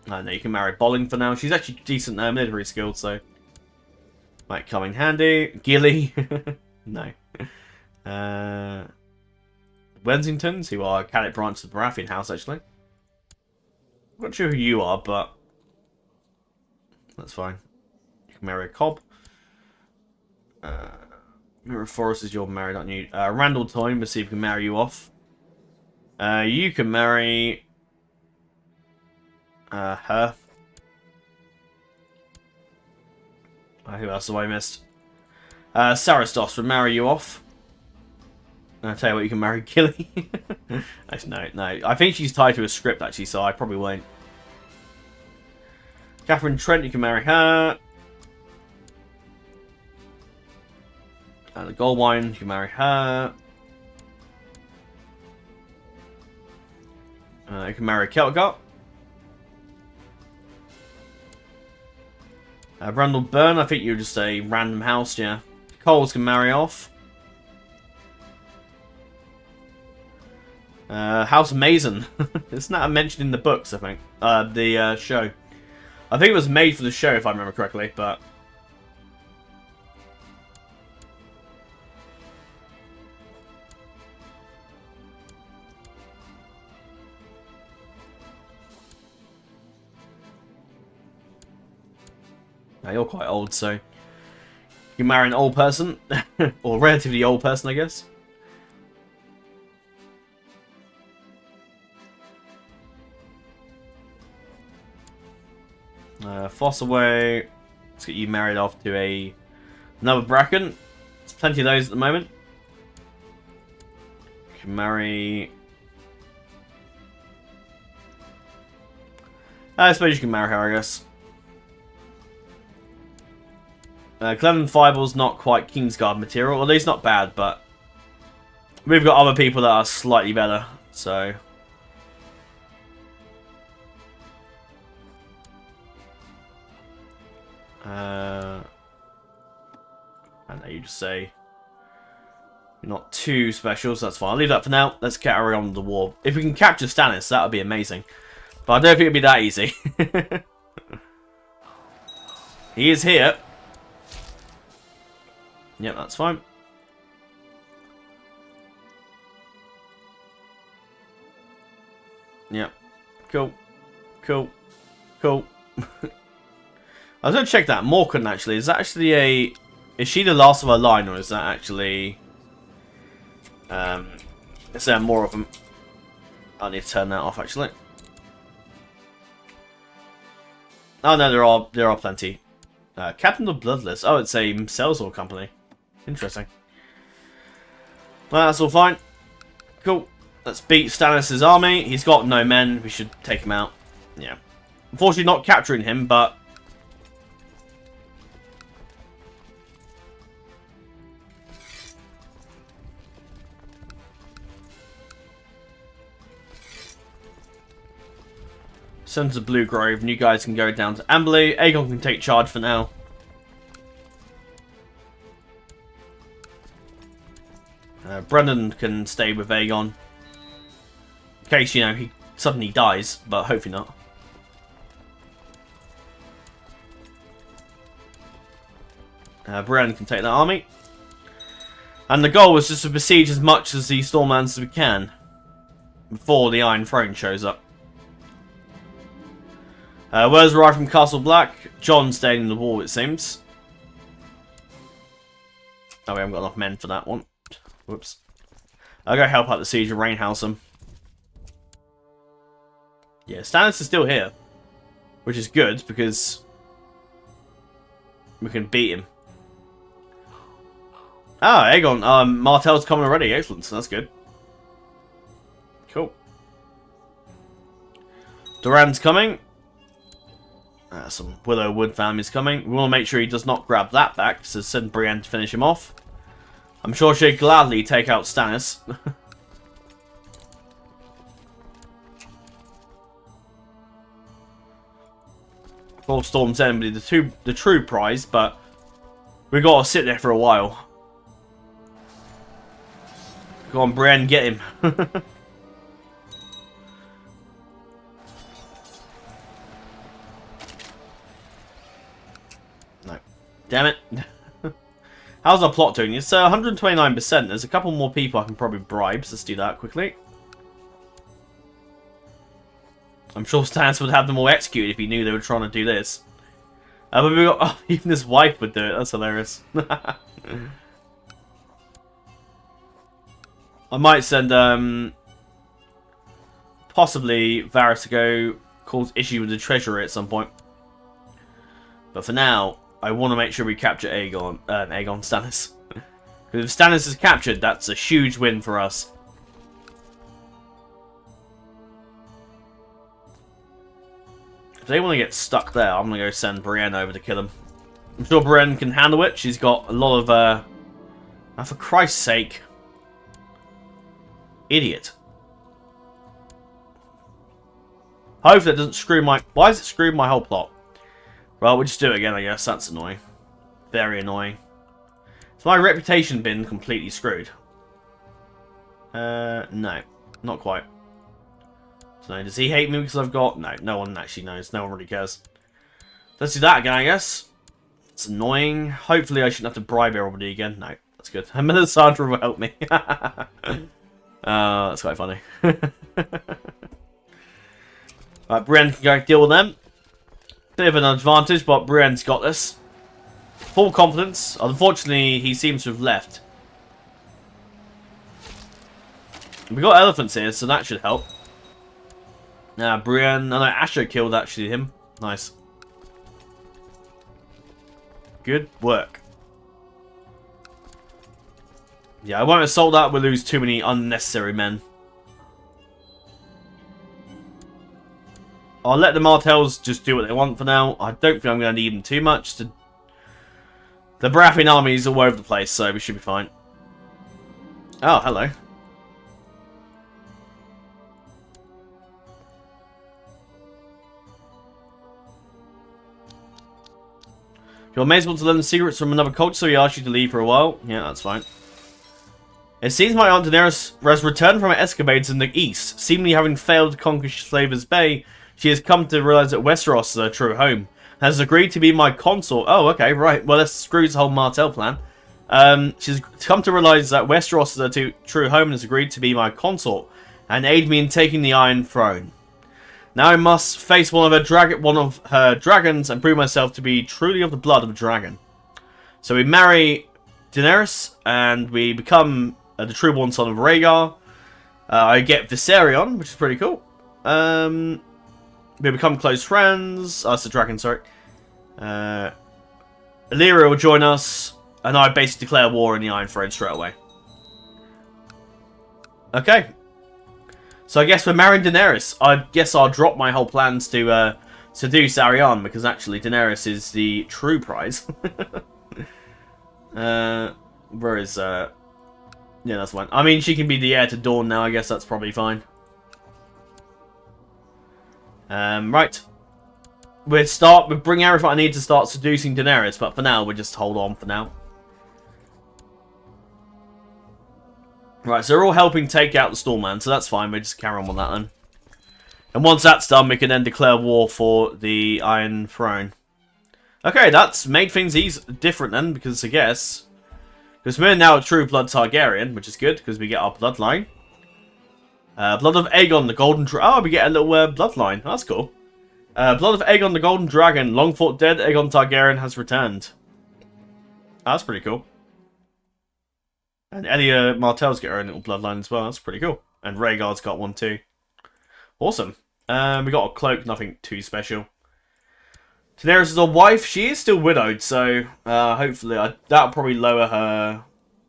No, you can marry Bolling for now. She's actually decent military skilled, so might come in handy. Gilly, no. Wensingtons, who are a Catholic branch of the Baratheon house, actually. I'm not sure who you are, but that's fine. You can marry a Cobb. Mirror Forest is your married, aren't you? Randall Toyne, let's see if we can marry you off. You can marry... her. Who else have I missed? Sarastos would marry you off. I'll tell you what, you can marry Gilly. Actually, no. I think she's tied to a script, actually, so I probably won't. Catherine Trent, you can marry her. The Goldwine, you can marry her. You can marry Keltgott. Brandel Byrne, I think you're just a random house, yeah. Coles can marry off. House Mason. Isn't that mentioned in the books, I think? The show. I think it was made for the show, if I remember correctly, but... Now, you're quite old, so... You can marry an old person. Or relatively old person, I guess. Fossaway. Let's get you married off to another Bracken. There's plenty of those at the moment. You can marry... I suppose you can marry her, I guess. Glenn Fible's not quite Kingsguard material. At least not bad, but... We've got other people that are slightly better, so... I know you just say you're not too special, so that's fine. I'll leave that for now. Let's carry on with the war. If we can capture Stannis, that would be amazing. But I don't think it'll be that easy. He is here. Yep, that's fine. Yep. Cool. Cool. Cool. I was going to check that. Morkan, actually. Is that actually a... Is she the last of her line, or is that actually... is there more of them? I need to turn that off, actually. Oh, no, there are plenty. Captain of Bloodless. Oh, it's a sellsword company. Interesting. Well, that's all fine. Cool. Let's beat Stannis' army. He's got no men. We should take him out. Yeah. Unfortunately, not capturing him, but... Send to Blue Grove, and you guys can go down to Amberley. Aegon can take charge for now. Brendan can stay with Aegon. In case, you know, he suddenly dies, but hopefully not. Brendan can take that army. And the goal is just to besiege as much as the Stormlands as we can before the Iron Throne shows up. Where's arrived from Castle Black? John staying in the wall, it seems. Oh, we haven't got enough men for that one. Whoops. I'll go help out the siege of Rainhousem. Yeah, Stannis is still here. Which is good, because we can beat him. Ah, Aegon. Martell's coming already. Excellent, so that's good. Cool. Duran's coming. Some Willow Wood family's coming. We want to make sure he does not grab that back, so send Brienne to finish him off. I'm sure she'd gladly take out Stannis. Full Storm's Enemy, the true prize, but we got to sit there for a while. Go on, Brienne, get him. Damn it. How's our plot doing? It's 129%. There's a couple more people I can probably bribe, so let's do that quickly. I'm sure Stannis would have them all executed if he knew they were trying to do this. But we got... Oh, even his wife would do it. That's hilarious. I might send possibly Varys to go cause issue with the treasury at some point. But for now, I want to make sure we capture Aegon Stannis. Because if Stannis is captured, that's a huge win for us. If they want to get stuck there, I'm going to go send Brienne over to kill him. I'm sure Brienne can handle it. She's got a lot of... for Christ's sake. Idiot. Hopefully that doesn't screw my... Why is it screwing my whole plot? Well, we'll just do it again, I guess. That's annoying. Very annoying. Has my reputation been completely screwed? No. Not quite. So, does he hate me because I've got... No, no one actually knows. No one really cares. Let's do that again, I guess. It's annoying. Hopefully I shouldn't have to bribe everybody again. No, that's good. Melisandre will help me. That's quite funny. Right, Brienne can go deal with them. Bit of an advantage, but Brienne's got this. Full confidence. Unfortunately, he seems to have left. We got elephants here, so that should help. Now, Brienne... No, Asher killed actually him. Nice. Good work. Yeah, I won't assault that. We'll lose too many unnecessary men. I'll let the Martells just do what they want for now. I don't think I'm going to need them too much. The Baratheon army is all over the place, so we should be fine. Oh, hello. You're amazable to learn the secrets from another culture, so he asked you to leave for a while. Yeah, that's fine. It seems my Aunt Daenerys has returned from her escapades in the east. Seemingly having failed to conquer Slaver's Bay, she has come to realize that Westeros is her true home. Has agreed to be my consort. Oh, okay, right. Well, that screws the whole Martell plan. She's come to realize that Westeros is her true home and has agreed to be my consort and aid me in taking the Iron Throne. Now I must face one of her dragons and prove myself to be truly of the blood of a dragon. So we marry Daenerys and we become the true-born son of Rhaegar. I get Viserion, which is pretty cool. We become close friends. Oh, it's the dragon, sorry. Illyria will join us, and I basically declare war in the Iron Throne straight away. Okay. So I guess we're marrying Daenerys. I guess I'll drop my whole plans to seduce Arianne, because actually Daenerys is the true prize. Where is... Yeah, that's fine. I mean, she can be the heir to Dawn now. I guess that's probably fine. Right. We'll bring everything I need to start seducing Daenerys, but for now, we'll just hold on for now. Right, so they're all helping take out the Stormlands, so that's fine. We'll just carry on with that then. And once that's done, we can then declare war for the Iron Throne. Okay, that's made things different then, because I guess... Because we're now a true blood Targaryen, which is good, because we get our bloodline. Blood of Aegon, the Golden Dragon. Oh, we get a little bloodline. That's cool. Blood of Aegon, the Golden Dragon. Long thought dead, Aegon Targaryen has returned. That's pretty cool. And Elia Martell's get her own little bloodline as well. That's pretty cool. And Rhaegar's got one too. Awesome. We got a cloak, nothing too special. Daenerys is a wife. She is still widowed, so hopefully that'll probably lower her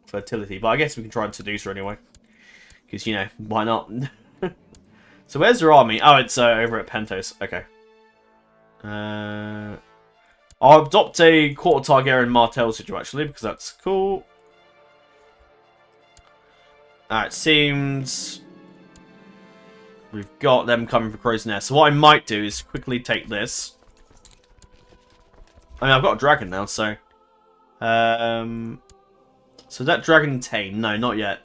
fertility. But I guess we can try and seduce her anyway. Because, you know, why not? So where's her army? Oh, it's over at Pentos. Okay. I'll adopt a Court Targaryen Martell situation, actually, because that's cool. It seems we've got them coming for Crow's Nest. So what I might do is quickly take this. I mean, I've got a dragon now, so... So that dragon tame? No, not yet.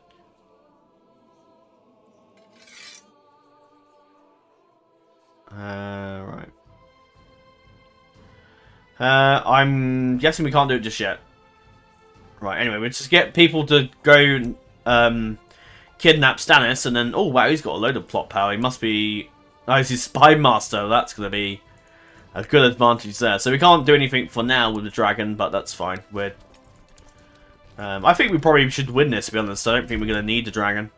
Right. I'm guessing we can't do it just yet. Right, anyway, we'll just get people to go kidnap Stannis, and then... Oh, wow, he's got a load of plot power. He must be... Oh, he's his spy master. That's going to be a good advantage there. So we can't do anything for now with the dragon, but that's fine. We're I think we probably should win this, to be honest. I don't think we're going to need the dragon.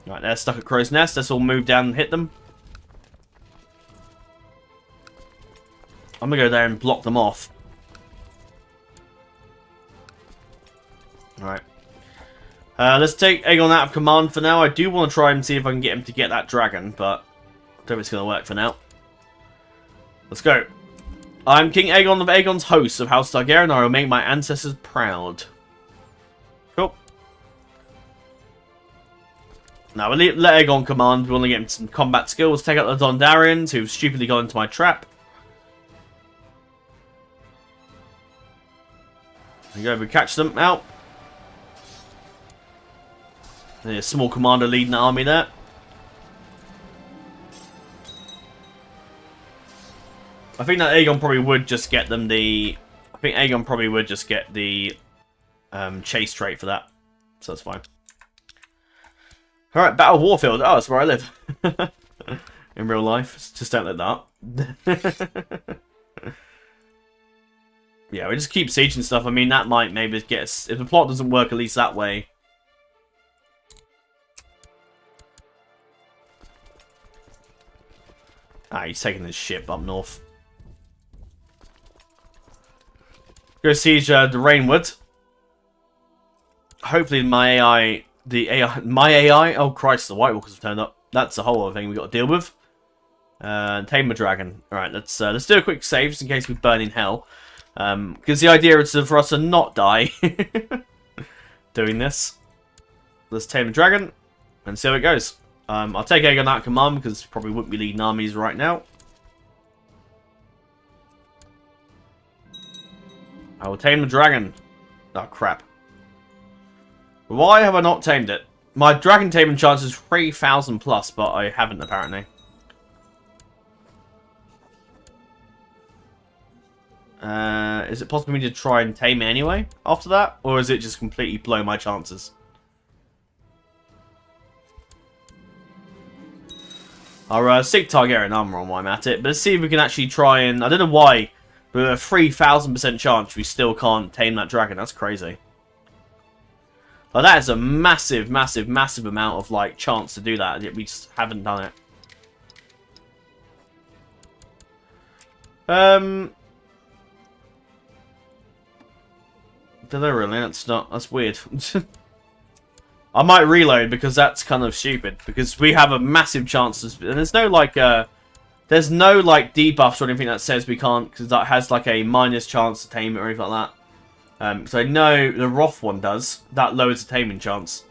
Right, they're stuck at Crow's Nest. Let's all move down and hit them. I'm going to go there and block them off. Alright. Let's take Aegon out of command for now. I do want to try and see if I can get him to get that dragon, but I don't think it's going to work for now. Let's go. I'm King Aegon of Aegon's host of House Targaryen, and I will make my ancestors proud. Cool. Now, we'll let Aegon command. We want to get him some combat skills. Take out the Dondarrions, who've stupidly got into my trap. There you go, we catch them out. There's a small commander leading the army there. I think that Aegon probably would just get them the... I think Aegon probably would just get the chase trait for that. So that's fine. Alright, Battle Warfield. Oh, that's where I live. In real life. Just don't let that. Yeah, we just keep sieging stuff. I mean, that might maybe get us... If the plot doesn't work, at least that way. Ah, he's taking his ship up north. Go siege the Rainwood. Hopefully my AI... My AI? Oh Christ, the White Walkers have turned up. That's a whole other thing we've got to deal with. Tame the dragon. Alright, let's do a quick save just in case we burn in hell. Because the idea is for us to not die doing this. Let's tame the dragon and see how it goes. I'll take Aegon out of command because probably wouldn't be leading armies right now. I will tame the dragon. Oh crap. Why have I not tamed it? My dragon taming chance is 3,000 plus, but I haven't apparently. Is it possible for me to try and tame it anyway after that? Or is it just completely blow my chances? Our sick Targaryen armor on while I'm at it. But let's see if we can actually try and... I don't know why, but with a 3,000% chance we still can't tame that dragon. That's crazy. Like, that is a massive, massive, massive amount of like chance to do that. Yet we just haven't done it. Did they really? That's weird. I might reload because that's kind of stupid. Because we have a massive chance to, and there's no like debuffs or anything that says we can't, because that has like a minus chance to tame it or anything like that. So I know the Wrath one does. That lowers the taming chance.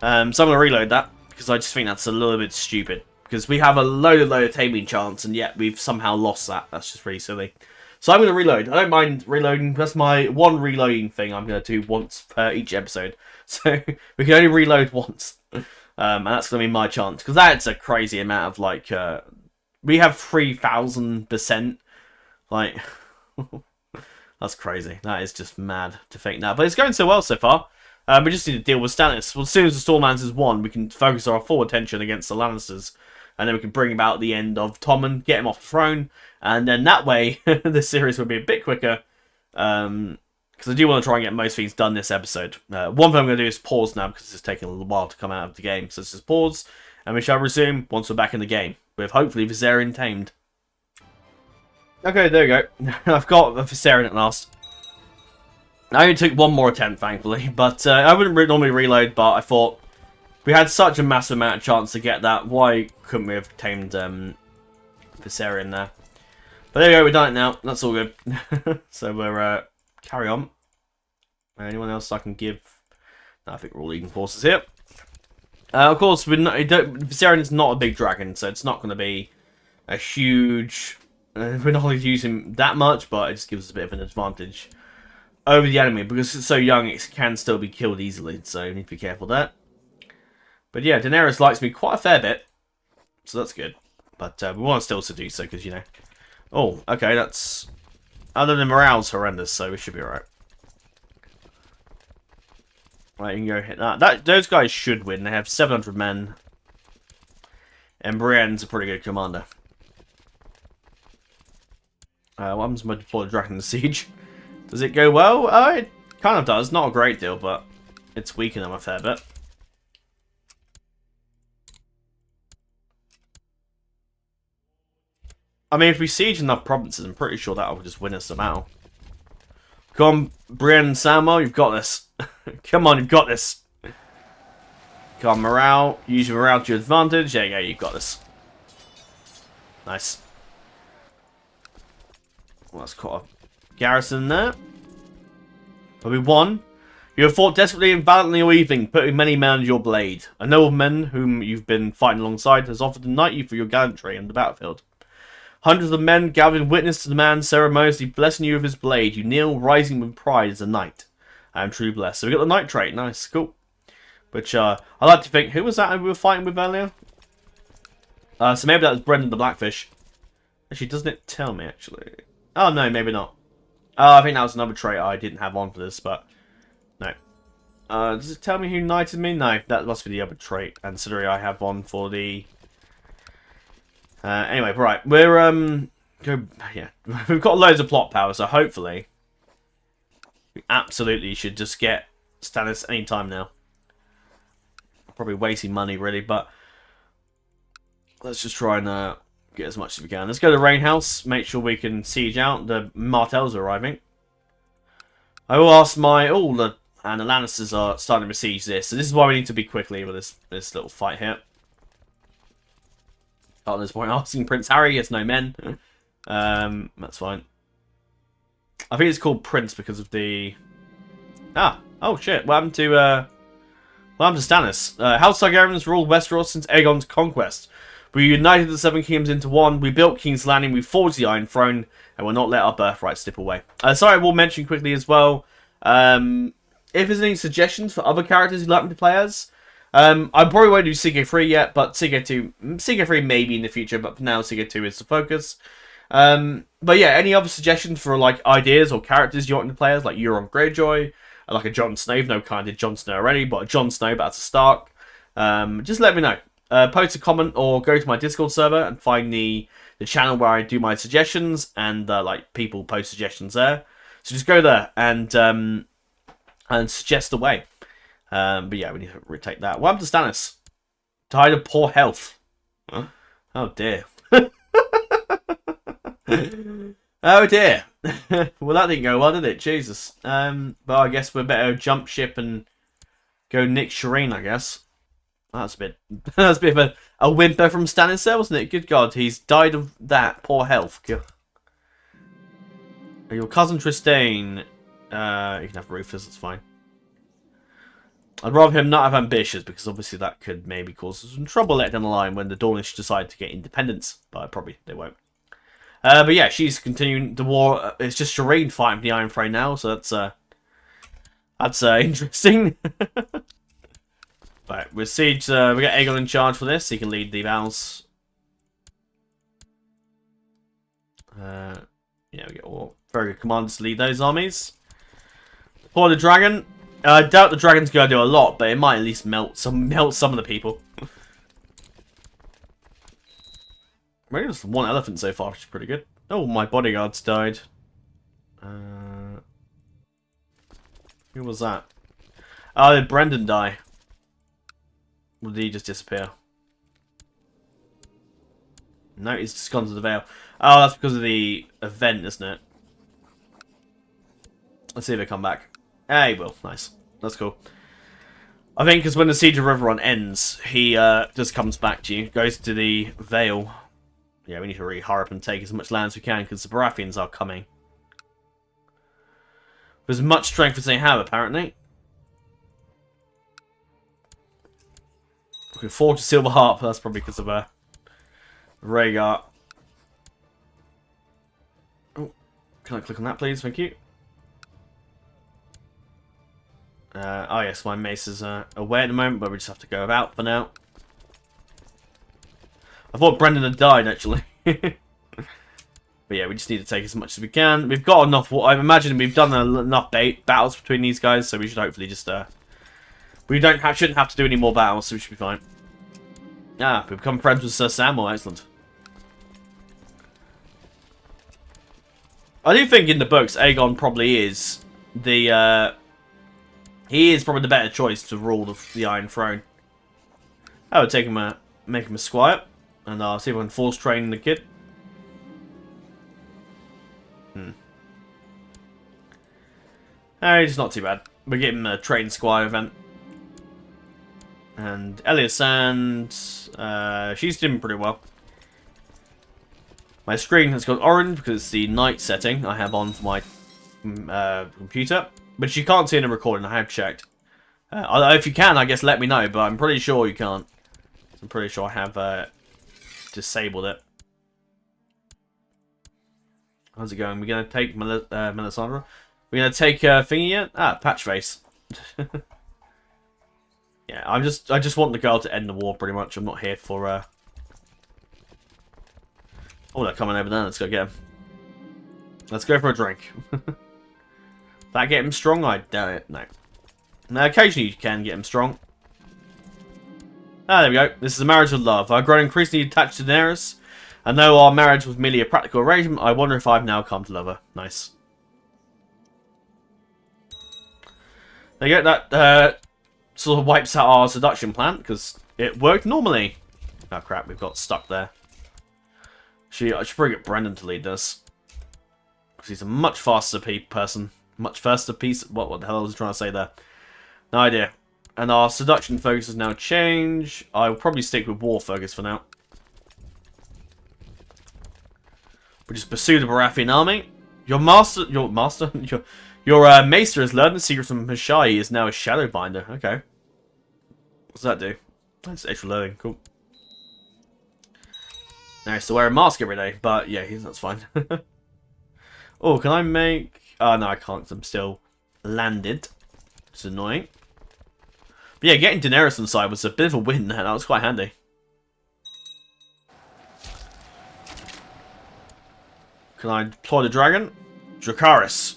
So I'm going to reload that because I just think that's a little bit stupid. Because we have a load of taming chance and yet we've somehow lost that. That's just really silly. So I'm going to reload. I don't mind reloading. That's my one reloading thing I'm going to do once per each episode. So we can only reload once. And that's going to be my chance. Because that's a crazy amount of like... we have 3,000%. Like... That's crazy. That is just mad to think that. But it's going so well so far. We just need to deal with Stannis. Well, as soon as the Stormlands is won, we can focus our full attention against the Lannisters. And then we can bring about the end of Tommen, get him off the throne. And then that way, the series will be a bit quicker. Because I do want to try and get most things done this episode. One thing I'm going to do is pause now, because it's taking a little while to come out of the game. So let's just pause. And we shall resume once we're back in the game. With hopefully Viserion tamed. Okay, there we go. I've got a Viserion at last. I only took one more attempt, thankfully. But I wouldn't normally reload, but I thought... We had such a massive amount of chance to get that. Why couldn't we have tamed Viserion there? But there we go, we've done it now. That's all good. So we're carry on. Anyone else I can give? No, I think we're all leading forces here. Of course, Viserion is not a big dragon, so it's not going to be a huge... we're not going to use him that much, but it just gives us a bit of an advantage over the enemy. Because it's so young, it can still be killed easily, so you need to be careful there. But yeah, Daenerys likes me quite a fair bit, so that's good. But we want to still seduce her, because, you know... Oh, okay, that's... Other than morale's horrendous, so we should be alright. Right, you can go hit that. Those guys should win. They have 700 men. And Brienne's a pretty good commander. What happens when I deploy the Dragon in the Siege? Does it go well? It kind of does. Not a great deal, but it's weakening them a fair bit. I mean, if we siege enough provinces, I'm pretty sure that will just win us some out. Come on, Brienne and Samuel, you've got this. Come on, you've got this. Come on, morale. Use your morale to your advantage. There you go, you've got this. Nice. Well, that's quite a garrison there. But we won. You have fought desperately and valiantly all evening, putting many men under your blade. A nobleman whom you've been fighting alongside has offered to knight you for your gallantry on the battlefield. Hundreds of men gathered in witness to the man ceremoniously blessing you with his blade. You kneel, rising with pride as a knight. I am truly blessed. So we got the knight trait. Nice, cool. Which I like to think, who was that we were fighting with earlier? So maybe that was Brendan the Blackfish. Actually, doesn't it tell me, actually? Oh, no, maybe not. I think that was another trait I didn't have on for this, but no. Does it tell me who knighted me? No, that must be the other trait, ancillary I have on for the... anyway, right, we're, yeah, we've got loads of plot power, so hopefully we absolutely should just get Stannis any time now. Probably wasting money, really, but let's just try and get as much as we can. Let's go to Rain House, make sure we can siege out. The Martells are arriving. I will ask my... Oh, the Lannisters are starting to besiege this, so this is why we need to be quickly with this little fight here. At this point, asking Prince Harry, he has no men. That's fine. I think it's called Prince because of the... Oh shit, what happened to Stannis? House Targaryens ruled Westeros since Aegon's conquest. We united the Seven Kingdoms into one, we built King's Landing, we forged the Iron Throne, and we'll not let our birthright slip away. Sorry, I will mention quickly as well, if there's any suggestions for other characters you'd like me to play as, I probably won't do CK3 yet, but CK3 maybe in the future, but for now CK2 is the focus. But yeah, any other suggestions for like ideas or characters you want me to play as, like Euron Greyjoy, like a Jon Snow? No, kind of did Jon Snow already, but a Jon Snow, but as a Stark. Just let me know. Post a comment or go to my Discord server and find the channel where I do my suggestions and like people post suggestions there. So just go there and suggest away. But yeah, we need to retake that. What happened to Stannis? Died of poor health. Huh? Oh dear. Oh dear. Well, that didn't go well, did it? Jesus. But I guess we better jump ship and go Nick Shireen, I guess. That's a bit of a whimper from Stannis there, wasn't it? Good God, he's died of that poor health. Your cousin Tristane. You can have Rufus, that's fine. I'd rather him not have ambitious, because obviously that could maybe cause some trouble later down the line when the Dornish decide to get independence. But probably they won't. But yeah, she's continuing the war. It's just Shireen fighting the Iron Throne now, so that's interesting. Right, we're siege. We got Aegon in charge for this. He can lead the battles. Yeah, we get all very good commanders to lead those armies. For the dragon, I doubt the dragon's going to do a lot, but it might at least melt some of the people. Maybe just one elephant so far, which is pretty good. Oh, my bodyguards died. Who was that? Oh, did Brendan die? Or did he just disappear? No, he's just gone to the Vale. Oh, that's because of the event, isn't it? Let's see if they come back. He will. Nice. That's cool. I think because when the Siege of Riverrun ends, he just comes back to you. Goes to the Vale. Yeah, we need to really hurry up and take as much land as we can because the Baratheons are coming. With as much strength as they have, apparently. We can forge a Silver Harp. That's probably because of Rhaegar. Oh, can I click on that, please? Thank you. Oh yes, my mace is away at the moment, but we just have to go about for now. I thought Brendan had died, actually. But yeah, we just need to take as much as we can. We've got enough. I imagine we've done enough battles between these guys, so we should hopefully just we shouldn't have to do any more battles, so we should be fine. We've become friends with Sir Samuel. Excellent. I do think in the books, Aegon probably is the, he is probably the better choice to rule the Iron Throne. I would take him make him a squire, and I'll see if I can force train the kid. It's not too bad. We give him a train squire event. And Elia she's doing pretty well. My screen has got orange because it's the night setting I have on for my computer. But you can't see in the recording, I have checked. If you can, I guess let me know, but I'm pretty sure you can't. I'm pretty sure I have disabled it. How's it going? We're going to take Melisandre. We're going to take thingy yet? Ah, patch face. Yeah, I just want the girl to end the war, pretty much. I'm not here for... Oh, they're coming over there. Let's go get him. Let's go for a drink. That get him strong? I doubt it. No. Now, occasionally you can get him strong. Ah, there we go. This is a marriage of love. I've grown increasingly attached to Daenerys. And though our marriage was merely a practical arrangement, I wonder if I've now come to love her. Nice. There you go. That sort of wipes out our seduction plan, because it worked normally. Oh crap, we've got stuck there. I should probably get Brendan to lead this. Because he's a much faster person. Much faster piece. What the hell was I trying to say there? No idea. And our seduction focus has now changed. I will probably stick with war focus for now. We just pursue the Baratheon army. Your master, your Maester has learned the secret from Hashai. He is now a Shadowbinder. Okay. What's that do? That's extra learning. Cool. Now I have to wear a mask every day, but yeah, that's fine. Oh, can I make... Oh, no, I can't because I'm still landed. It's annoying. But yeah, getting Daenerys on the side was a bit of a win there. That was quite handy. Can I deploy the dragon? Dracarys.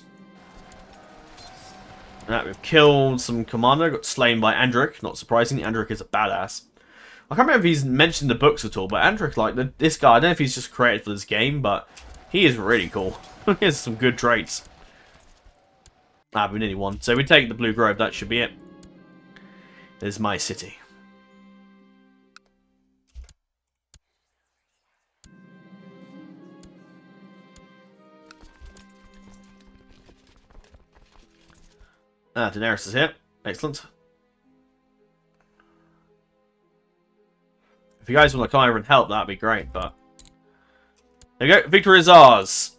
Right, we've killed some commander. Got slain by Andric. Not surprising. Andric is a badass. I can't remember if he's mentioned the books at all, but Andric, like, this guy, I don't know if he's just created for this game, but he is really cool. He has some good traits. Ah, we nearly won. So we take the Blue Grove. That should be it. There's my city. Ah, Daenerys is here. Excellent. If you guys want to come over and help, that'd be great, but... There you go. Victory is ours.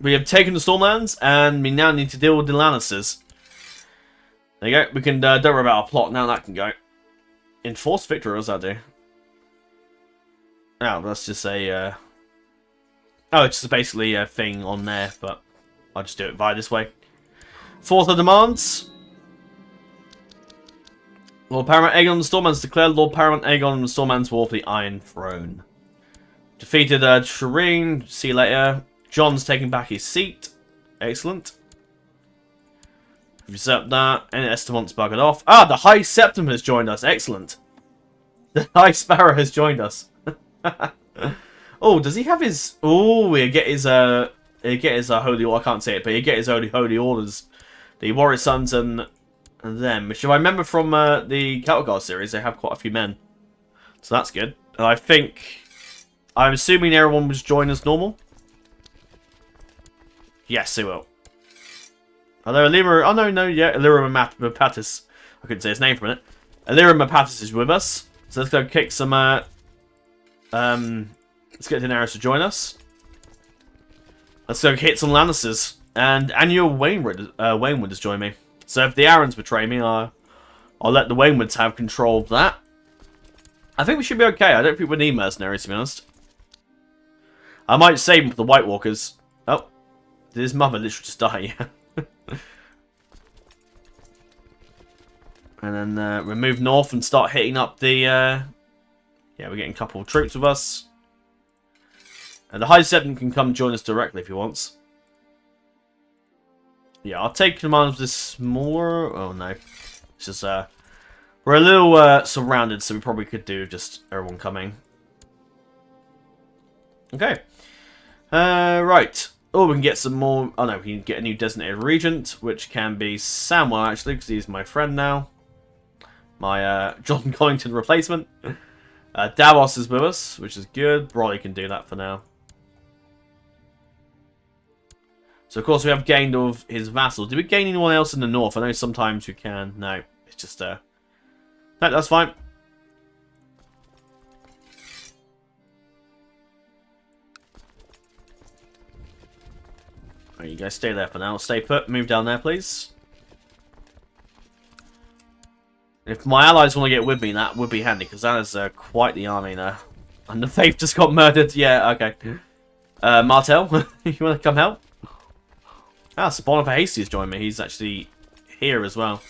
We have taken the Stormlands, and we now need to deal with the Lannisters. There you go. We can, don't worry about our plot. Now that can go. Enforced victory, what does that do? Oh, that's just a, Oh, it's just basically a thing on there, but I'll just do it via this way. Fourth of demands. Lord Paramount Aegon and the Stormlands declared Lord Paramount Aegon and the Stormlands war for the Iron Throne. Defeated Shireen. See you later. John's taking back his seat. Excellent. Usurped that. And Estemont's buggered off. Ah, the High Septim has joined us. Excellent. The High Sparrow has joined us. Oh, does he have his... Oh, he'll get his holy... I can't say it, but he'll get his holy orders. The Warrior Sons and them. Which, if I remember from the Celtic series, they have quite a few men. So that's good. And I think... I'm assuming everyone was joined as normal. Yes, they will. Although Illyra... Oh, no, yeah. Illyra Mapatis. I couldn't say his name for a minute. Illyra Mapatis is with us. So let's go kick some... let's get Daenerys to join us. Let's go hit some Lannisters. And Annual Waynwood has joined me. So if the Arryns betray me, I'll let the Waynwoods have control of that. I think we should be okay. I don't think we need mercenaries, to be honest. I might save them for the White Walkers. Oh. Did his mother literally just die? And then we move north and start hitting up the... Yeah, we're getting a couple of troops with us. And the High Septim can come join us directly if he wants. Yeah, I'll take command of this smaller... Oh, no. It's just, we're a little surrounded, so we probably could do just everyone coming. Okay. Right. Or we can get some more... Oh no, we can get a new designated regent, which can be Samuel, actually, because he's my friend now. My John Collington replacement. Davos is with us, which is good. Broly can do that for now. So, of course, we have gained all of his vassals. Did we gain anyone else in the north? I know sometimes we can. No, it's just... No, that's fine. There you go, stay there for now. Stay put. Move down there, please. If my allies want to get with me, that would be handy, because that is quite the army there. And the Faith just got murdered. Yeah, okay. Martel, you want to come help? Ah, Spawn for Hasty's joined me. He's actually here as well.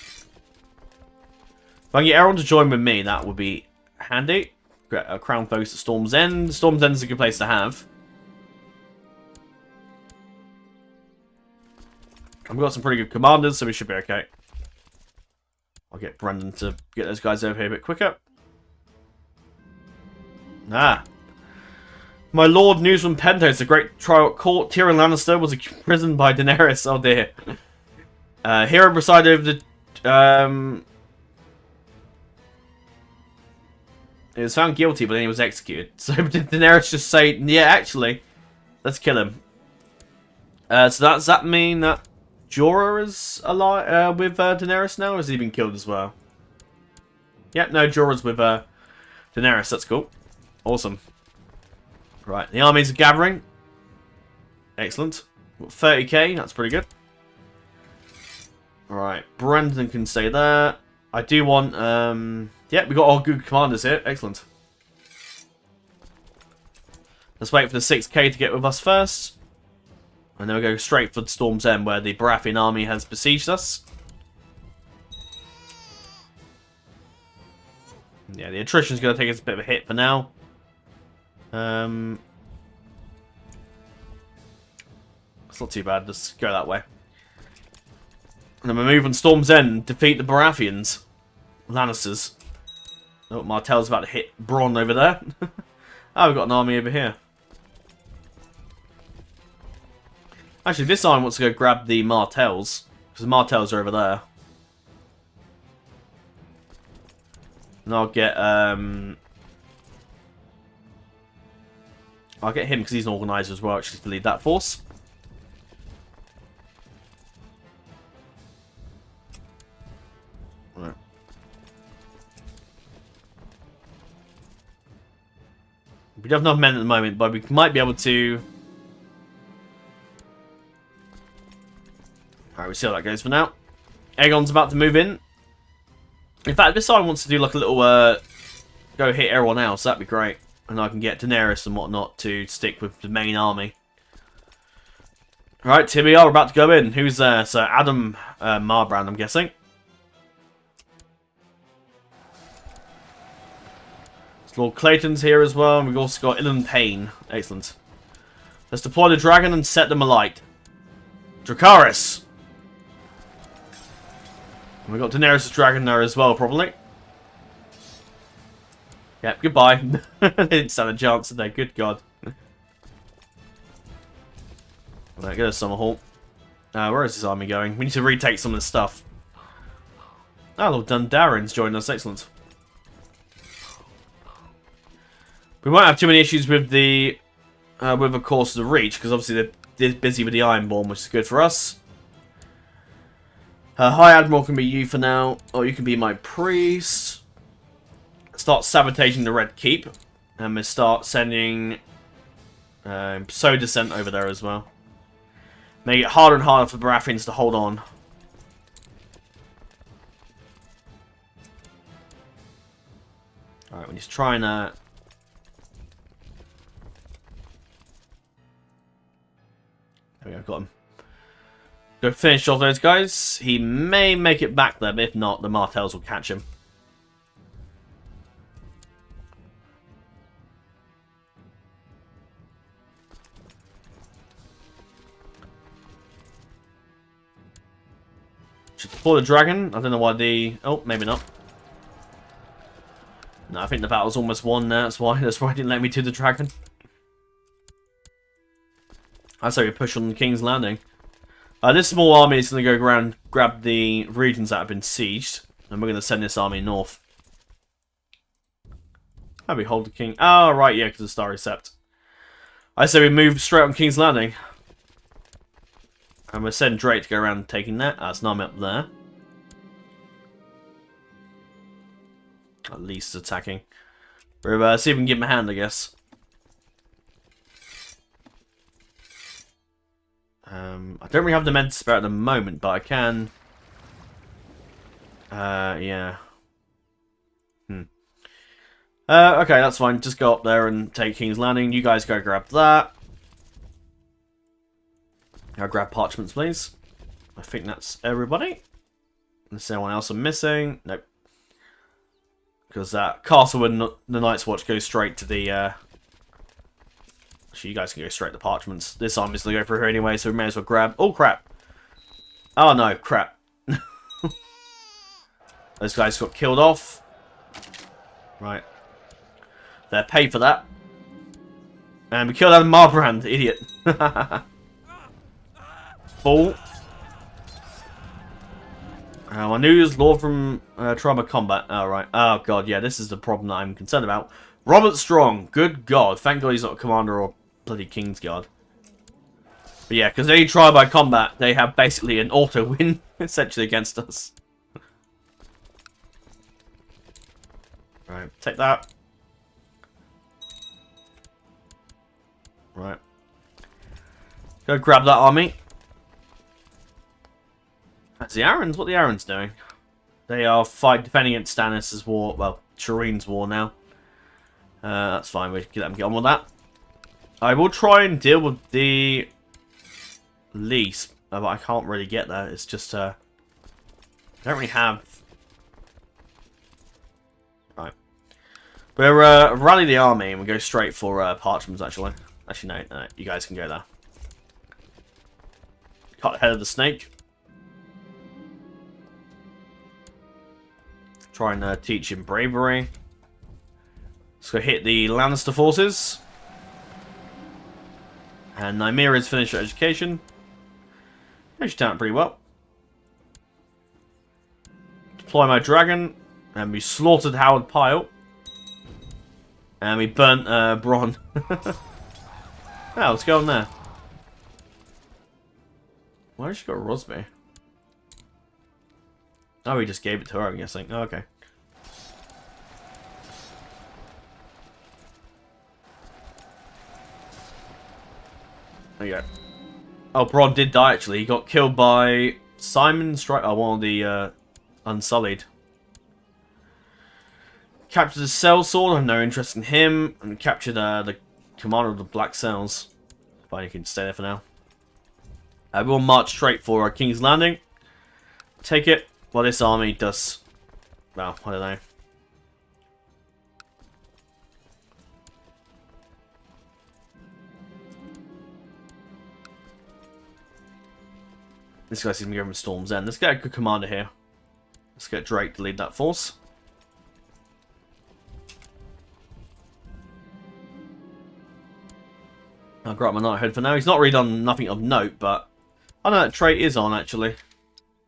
If I can get everyone to join with me, that would be handy. Crown Focus at Storm's End. Storm's End is a good place to have. I've got some pretty good commanders, so we should be okay. I'll get Brendan to get those guys over here a bit quicker. Ah. My Lord News from Pentos, the great trial at court. Tyrion Lannister was imprisoned by Daenerys. Oh dear. Hero presided over the... he was found guilty, but then he was executed. So did Daenerys just say, yeah, actually, let's kill him. So does that mean that Jorah is alive with Daenerys now, or has he been killed as well? Yep, no, Jorah's with Daenerys. That's cool. Awesome. Right, the armies are gathering. Excellent. Got 30k, that's pretty good. Alright, Brendan can stay there. I do want... yeah, we got all good commanders here. Excellent. Let's wait for the 6k to get with us first. And then we'll go straight for Storm's End, where the Baratheon army has besieged us. Yeah, the attrition's going to take us a bit of a hit for now. It's not too bad, just go that way. And then we move on Storm's End and defeat the Baratheons. Lannisters. Oh, Martell's about to hit Bronn over there. Oh, we've got an army over here. Actually, this army wants to go grab the Martells, because the Martells are over there. And I'll get him because he's an organizer as well, actually, to lead that force. Right. We don't have enough men at the moment, but we might be able to... Alright, we'll see how that goes for now. Aegon's about to move in. In fact, this side wants to do like a little, go hit everyone else. That'd be great. And I can get Daenerys and whatnot to stick with the main army. Alright, here we are, we're about to go in. Who's there? So, Adam Marbrand, I'm guessing. So Lord Clayton's here as well, and we've also got Ilan Payne. Excellent. Let's deploy the dragon and set them alight. Dracarys! And we've got Daenerys' dragon there as well, probably. Yep, goodbye. They didn't stand a chance, did they? Good God. Right, go to Summerhall. Where is this army going? We need to retake some of this stuff. Ah, Lord Dundarin's joined us. Excellent. We won't have too many issues with the, of course, the Reach, because obviously they're busy with the Ironborn, which is good for us. High Admiral can be you for now, or you can be my priest. Start sabotaging the Red Keep, and we'll start sending Sow Descent over there as well. Make it harder and harder for the Baratheons to hold on. Alright, we're just trying to... There we go, got him. Go finish off those guys. He may make it back there, but if not, the Martells will catch him. Should deploy the dragon. I don't know why the... Oh, maybe not. No, I think the battle's almost won now. That's why it didn't let me do the dragon. I say we push on the King's Landing. This small army is going to go around, grab the regions that have been sieged, and we're going to send this army north. How do we hold the king? Oh, right, yeah, because of Starry Sept. I say we move straight on King's Landing. And we'll send Drake to go around taking that. That's an army up there. At least attacking. We'll see if we can give him a hand, I guess. I don't really have the men to spare at the moment, but I can... yeah. Okay, that's fine. Just go up there and take King's Landing. You guys go grab that. I'll grab parchments, please. I think that's everybody. Unless anyone else I'm missing. Nope. Because that castle and the Night's Watch goes straight to the... Actually, you guys can go straight to parchments. This army's going to go through here anyway, so we may as well grab... Oh, crap. Oh, no. Crap. Those guys got killed off. Right. They're paid for that. And we killed Adam Marbrand, idiot. Fool. I knew he was Lord from Trauma Combat. Alright. Oh, God, yeah, this is the problem that I'm concerned about. Robert Strong. Good God. Thank God he's not a commander or bloody Kingsguard. But yeah, because any trial by combat, they have basically an auto win, essentially, against us. Right, take that. Right. Go grab that army. That's the Arryns. What are the Arryns doing? They are defending against Stannis' war. Well, Shireen's war now. That's fine. We can let them get on with that. I will try and deal with the lease, but I can't really get there. It's just I don't really have. Right. We'll rally the army and we go straight for parchments. Actually, no. You guys can go there. Cut the head of the snake. Try and teach him bravery. Let's go hit the Lannister forces. And Nymeera's finished her education. She's done it pretty well. Deploy my dragon. And we slaughtered Howard Pyle. And we burnt Bronn. Oh, let's go on there. Why did she got Rosby? Oh, we just gave it to her, I'm guessing. Oh, okay. There you go. Oh, Bronn did die, actually. He got killed by Simon Striker, one of the Unsullied. Captured the Cell Sword, I have no interest in him. And captured the commander of the Black Cells. Fine, you can stay there for now. We'll march straight for King's Landing. Take it. Well, this army does... Well, I don't know. This guy's even going from Storm's End. Let's get a good commander here. Let's get Drake to lead that force. I'll grab my Knighthood for now. He's not really done nothing of note, but... I know that trait is on, actually.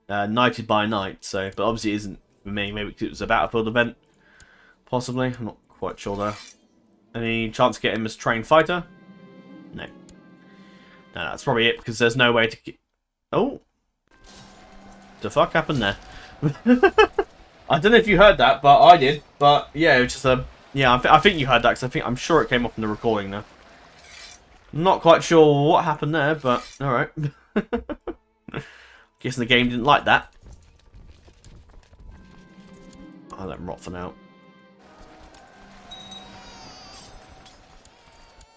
Knighted by Night, so... But obviously it isn't for me. Maybe because it was a Battlefield event. Possibly. I'm not quite sure there. Any chance to get him as trained fighter? No. No, that's probably it, because there's no way to... Oh! The fuck happened there? I don't know if you heard that, but I did. But yeah, it was just a... Yeah, I think you heard that, because I'm sure it came up in the recording now. Not quite sure what happened there, but alright. Guessing the game didn't like that. I'll let him rot for now.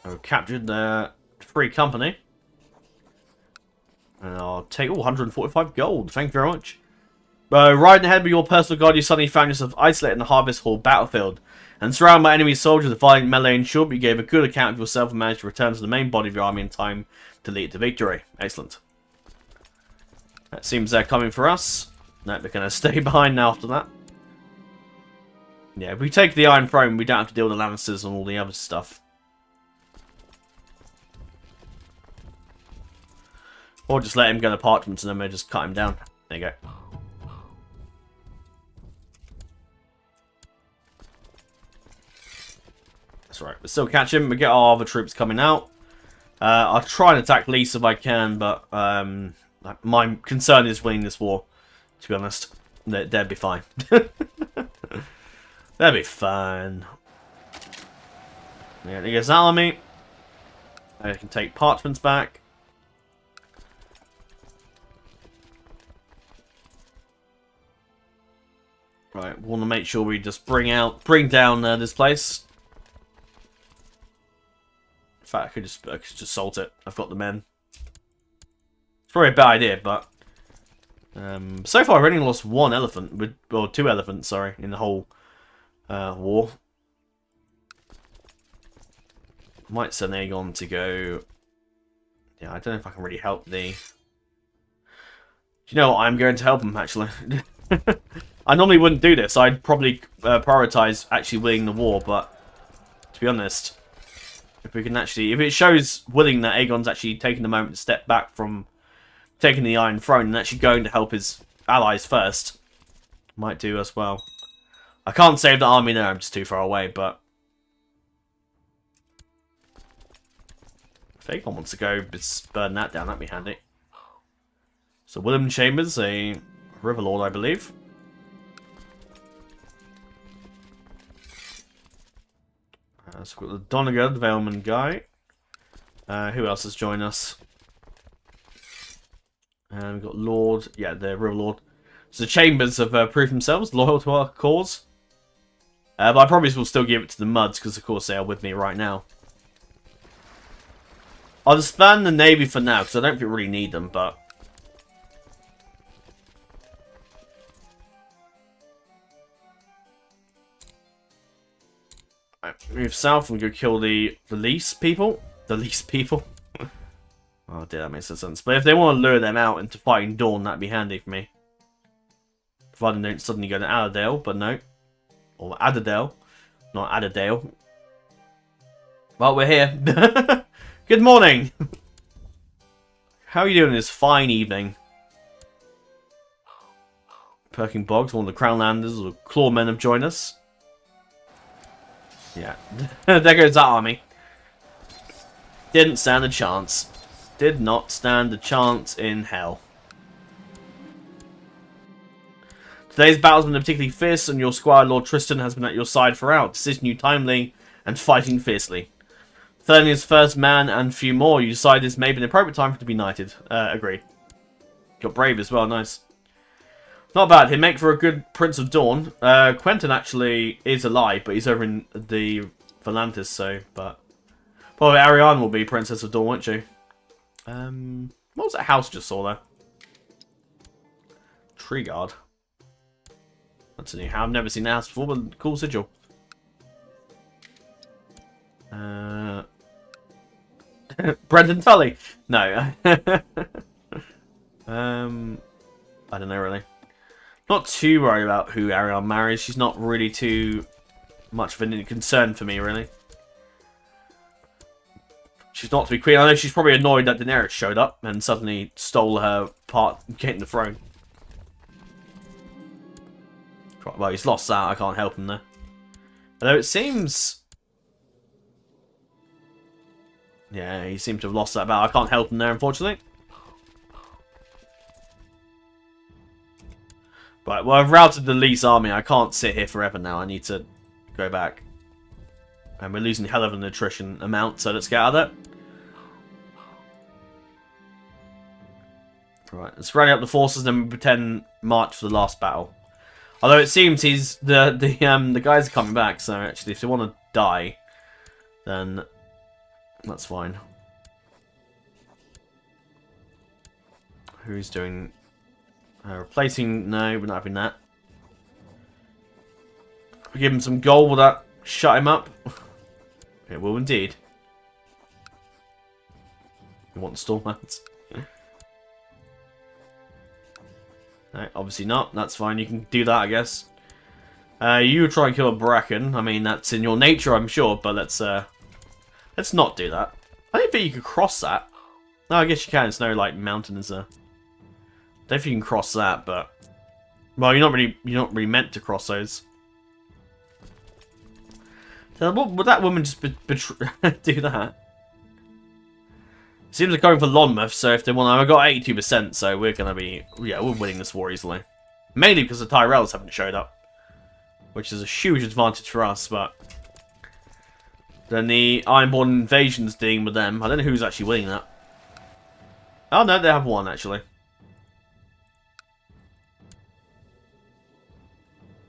I've captured the free company. And I'll take 145 gold. Thank you very much. Riding ahead with your personal guard, you suddenly found yourself isolated in the Harvest Hall battlefield. And surrounded by enemy soldiers, the violent melee ensured, but you gave a good account of yourself and managed to return to the main body of your army in time to lead to victory. Excellent. That seems they're coming for us. No, they're going to stay behind now after that. Yeah, if we take the Iron Throne, we don't have to deal with the Lannisters and all the other stuff. Or just let him go to parchments and then we'll just cut him down. There you go. That's right. We'll still catch him. We get our other troops coming out. I'll try and attack Lys if I can, but my concern is winning this war, to be honest. They'll be fine. They'll be fine. Yeah, there goes that army. I can take parchments back. Right, we want to make sure we just bring down this place. In fact, I could just salt it. I've got the men. It's probably a bad idea, but so far I've only lost one elephant, or 2 elephants, sorry, in the whole war. Might send Aegon to go. Yeah, I don't know if I can really help the. Do you know what? I'm going to help him actually. I normally wouldn't do this. I'd probably prioritize actually winning the war, but to be honest, if we can actually, if it shows willing that Aegon's actually taking the moment to step back from taking the Iron Throne and actually going to help his allies first, might do as well. I can't save the army there, I'm just too far away, but if Aegon wants to go burn that down, that'd be handy. So William Chambers, a Riverlord, I believe. So we've got the Donegal, the Valeman guy. Who else has joined us? And we've got Lord, yeah, the Riverlord. So the Chambers have proved themselves loyal to our cause. But I probably will still give it to the Muds, because of course they are with me right now. I'll disband the Navy for now, because I don't think we really need them, but... Right, move south and go kill the Lys people. The Lys people. Oh dear, that makes no sense. But if they want to lure them out into fighting Dawn, that'd be handy for me. Provided they don't suddenly go to Aderdale, but no. Or Aderdale, not Aderdale. Well, we're here. Good morning! How are you doing this fine evening? Perking Boggs, one of the Crownlanders or Clawmen have joined us. Yeah, there goes that army. Didn't stand a chance. Did not stand a chance in hell. Today's battle's been particularly fierce, and your Squire Lord Tristan has been at your side throughout, assisting you timely and fighting fiercely. Thirning his first man and few more, you decide this may be an appropriate time for to be knighted. Agree. Got brave as well, nice. Not bad, he'd make for a good Prince of Dawn. Quentin actually is alive, but he's over in the Volantis, so, but... Probably Ariane will be Princess of Dawn, won't she? What was that house just saw there? Tree Guard. That's a new house. I've never seen that house before, but cool sigil. Brendan Tully. No. I don't know really. Not too worried about who Ariane marries. She's not really too much of a concern for me, really. She's not to be queen. I know she's probably annoyed that Daenerys showed up and suddenly stole her part getting the throne. Well, he's lost that. I can't help him there. Although it seems... Yeah, he seems to have lost that battle. I can't help him there, unfortunately. Right, well, I've routed the Lys army. I can't sit here forever now. I need to go back. And we're losing hell of an attrition amount, so let's get out of that. Right, let's rally up the forces and pretend march for the last battle. Although it seems he's the guys are coming back, so actually if they want to die, then that's fine. Who's doing replacing? No, we're not having that. We give him some gold, will that shut him up? It will indeed. You want Stormlands? No, obviously not. That's fine. You can do that, I guess. You try and kill a Bracken. I mean, that's in your nature, I'm sure. But let's not do that. I don't think you could cross that. No, I guess you can. It's no like mountain, is there? Don't think you can cross that, but well, you're not really meant to cross those. So would that woman just do that? It seems they're going for Lonmouth, so if they want, I've got 82%, so we're gonna be, yeah, we're winning this war easily. Mainly because the Tyrells haven't showed up, which is a huge advantage for us. But then the Ironborn invasion's dealing with them. I don't know who's actually winning that. Oh no, they have one actually.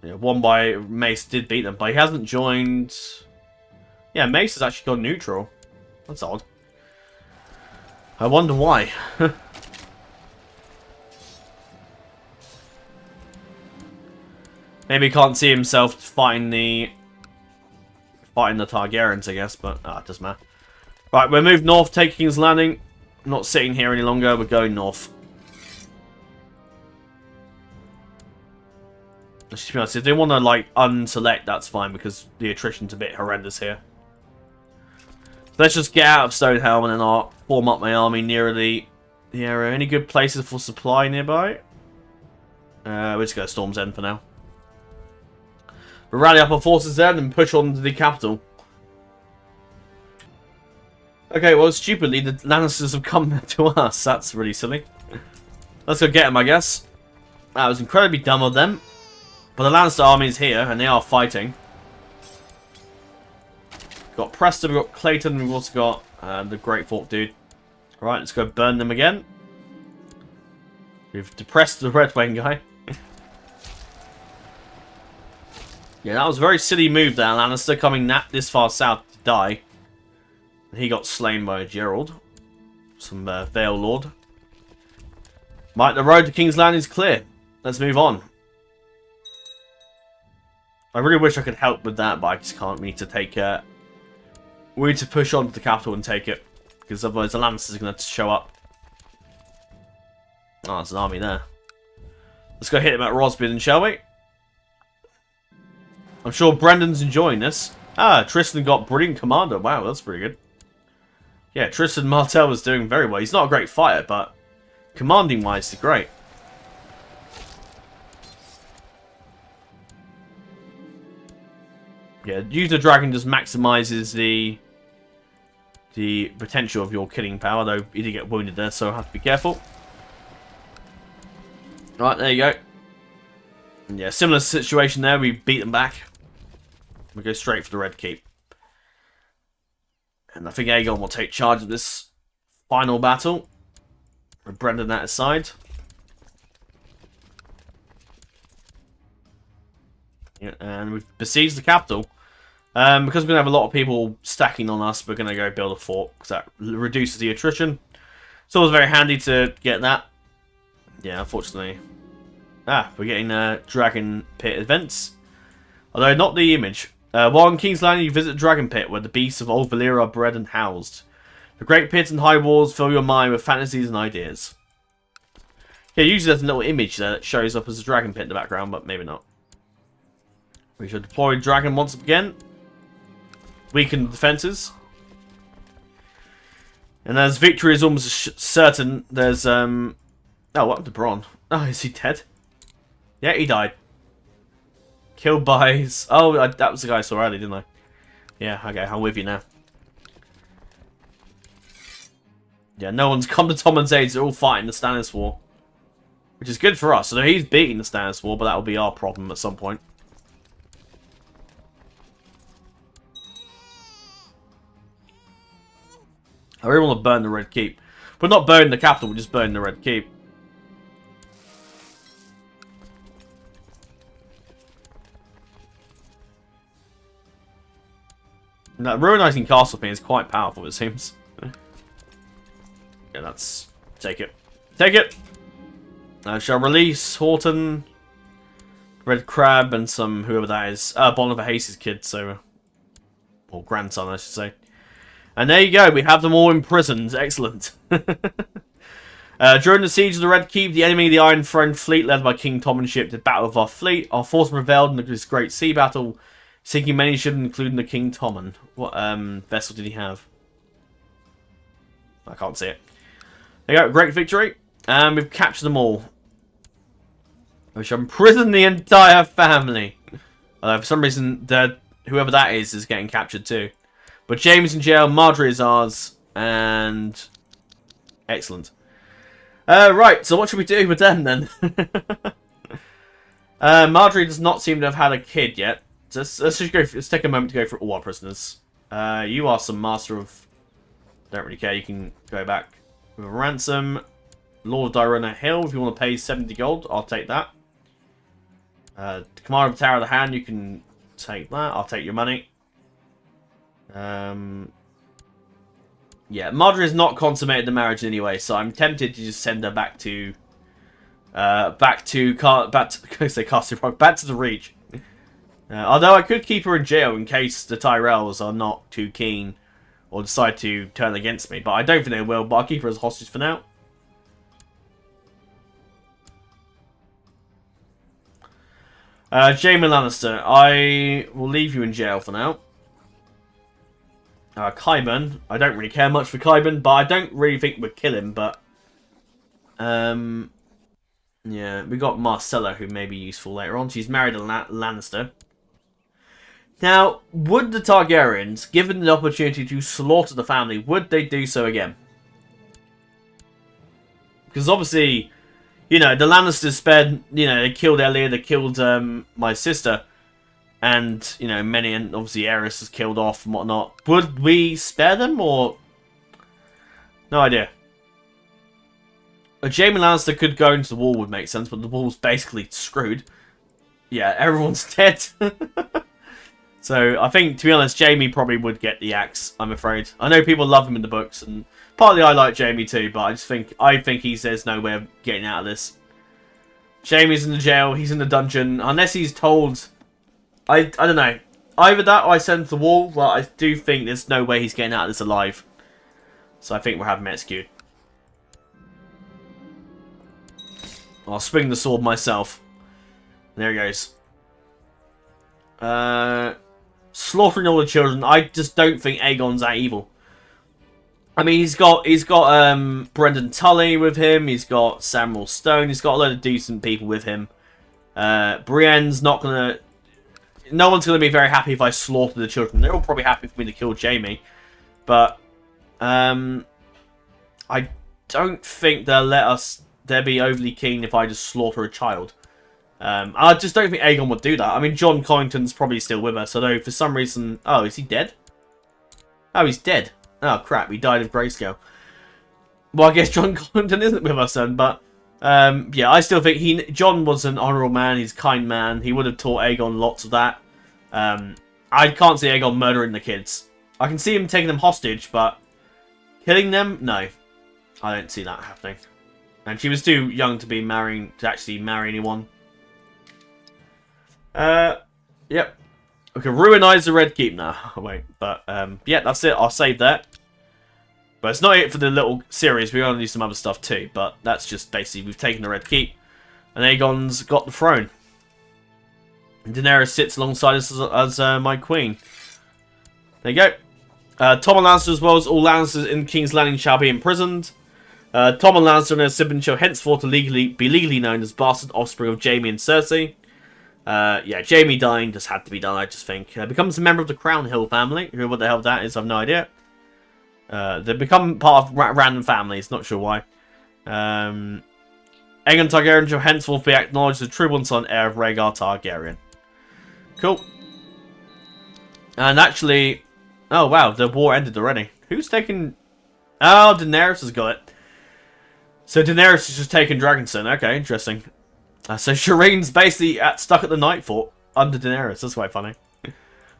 Yeah, one by Mace did beat them, but he hasn't joined. Yeah, Mace has actually gone neutral. That's odd. I wonder why. Maybe he can't see himself fighting the Targaryens, I guess, but it doesn't matter. Right, we're moved north, taking King's Landing. Not sitting here any longer, we're going north. Let's just be honest, if they want to like unselect, that's fine because the attrition's a bit horrendous here. So let's just get out of Stonehelm and then I'll form up my army nearer the area. Any good places for supply nearby? We'll just go to Storm's End for now. We'll rally up our forces there and push on to the capital. Okay, well, stupidly, the Lannisters have come to us. That's really silly. Let's go get them, I guess. That was incredibly dumb of them. But the Lannister army is here, and they are fighting. We've got Preston, we've got Clayton, we've also got the Great Fork dude. Alright, let's go burn them again. We've depressed the Red Wing guy. Yeah, that was a very silly move there, Lannister, coming this far south to die. He got slain by Gerald. Some Vale Lord. Right, the road to King's Landing is clear. Let's move on. I really wish I could help with that, but I just can't. We need to take we need to push on to the capital and take it. Because otherwise the Lannisters are going to show up. Oh, there's an army there. Let's go hit him at Rosbiden, shall we? I'm sure Brendan's enjoying this. Ah, Tristan got brilliant commander. Wow, that's pretty good. Yeah, Tristan Martell was doing very well. He's not a great fighter, but commanding-wise, he's great. Yeah, use the dragon just maximizes the potential of your killing power, though you did get wounded there, so I have to be careful. Alright, there you go. Yeah, similar situation there. We beat them back. We go straight for the Red Keep. And I think Aegon will take charge of this final battle. With Brendan at his side. Yeah, and we've besieged the capital. Because we're going to have a lot of people stacking on us, we're going to go build a fort. Because that reduces the attrition. It's always very handy to get that. Yeah, unfortunately. We're getting Dragon Pit events. Although not the image. While in King's Landing, you visit Dragon Pit, where the beasts of Old Valyria are bred and housed. The great pits and high walls fill your mind with fantasies and ideas. Yeah, usually there's a little image there that shows up as a Dragon Pit in the background, but maybe not. We should deploy Dragon once again. Weaken defences. And as victory is almost certain, there's oh, what happened to Bronn? Oh, is he dead? Yeah, he died. Killed by his... Oh, that was the guy I saw earlier, didn't I? Yeah, okay, I'm with you now. Yeah, no one's come to Tommen's aid. They're all fighting the Stannis War. Which is good for us. So he's beating the Stannis War, but that will be our problem at some point. I really want to burn the Red Keep. We're not burning the capital, we're just burning the Red Keep. And that Ruinizing Castle thing is quite powerful, it seems. Yeah, that's... Take it. Take it! I shall release Horton, Red Crab, and some... whoever that is. Bolivar Hayes' kid, so... or grandson, I should say. And there you go, we have them all imprisoned. Excellent. During the siege of the Red Keep, the enemy of the Iron Throne fleet, led by King Tommen's ship, did battle with our fleet. Our force prevailed in this great sea battle, sinking many ships, including the King Tommen. What vessel did he have? I can't see it. There you go, great victory. And we've captured them all. We shall imprison the entire family. For some reason, whoever that is getting captured too. But Jaime's in jail, Marjorie is ours, and... Excellent. Right, so what should we do with them then? Marjorie does not seem to have had a kid yet. So let's take a moment to go through all our prisoners. You are some master of... Don't really care, you can go back with a ransom. Lord of Dirona Hill, if you want to pay 70 gold, I'll take that. Commander of the Tower of the Hand, you can take that. I'll take your money. Yeah, Marjorie has not consummated the marriage anyway, so I'm tempted to just send her back to the Reach. Although I could keep her in jail in case the Tyrells are not too keen or decide to turn against me, but I don't think they will. But I'll keep her as hostage for now. Jaime Lannister, I will leave you in jail for now. Qyburn, I don't really care much for Qyburn, but I don't really think we'll kill him, but... yeah, we got Marcella, who may be useful later on. She's married a Lannister. Now, would the Targaryens, given the opportunity to slaughter the family, would they do so again? Because obviously, you know, the Lannisters spared, you know, they killed Elia, they killed my sister. And, you know, many, and obviously Aerys is killed off and whatnot. Would we spare them, or... No idea. A Jaime Lannister could go into the wall would make sense, but the wall's basically screwed. Yeah, everyone's dead. So, I think, to be honest, Jaime probably would get the axe, I'm afraid. I know people love him in the books, and partly I like Jaime too, but I think there's no way of getting out of this. Jaime's in the jail, he's in the dungeon, unless he's told... I don't know. Either that or I send him to the wall, but I do think there's no way he's getting out of this alive. So I think we'll have him executed. I'll swing the sword myself. There he goes. Slaughtering all the children. I just don't think Aegon's that evil. I mean, he's got Brendan Tully with him. He's got Samuel Stone. He's got a load of decent people with him. Brienne's not gonna... No one's going to be very happy if I slaughter the children. They're all probably happy for me to kill Jaime. But, I don't think they'll be overly keen if I just slaughter a child. I just don't think Aegon would do that. I mean, John Connington's probably still with us. Although, for some reason... Oh, is he dead? Oh, he's dead. Oh, crap. He died of grayscale. Well, I guess John Connington isn't with us then, but... yeah, I still think John was an honourable man, he's a kind man, he would have taught Aegon lots of that. I can't see Aegon murdering the kids. I can see him taking them hostage, but killing them? No. I don't see that happening. And she was too young to be actually marry anyone. Yep. We can ruinize the Red Keep now. Wait, but, yeah, that's it. I'll save that. But it's not it for the little series. We're going to do some other stuff too. But that's just basically, we've taken the Red Keep. And Aegon's got the throne. And Daenerys sits alongside us as my queen. There you go. Tommen Lannister, as well as all Lannisters in King's Landing, shall be imprisoned. Tommen Lannister and her siblings shall henceforth be legally known as bastard offspring of Jaime and Cersei. Yeah, Jaime dying just had to be done, I just think. Becomes a member of the Crown Hill family. What the hell that is, I've no idea. They become part of random families, not sure why. Aegon Targaryen shall henceforth be acknowledged as the true son heir of Rhaegar Targaryen. Cool. And actually... Oh, wow, the war ended already. Who's taken... Oh, Daenerys has got it. So Daenerys has just taken Dragonstone. Okay, interesting. So Shireen's basically stuck at the Night Fort under Daenerys. That's quite funny.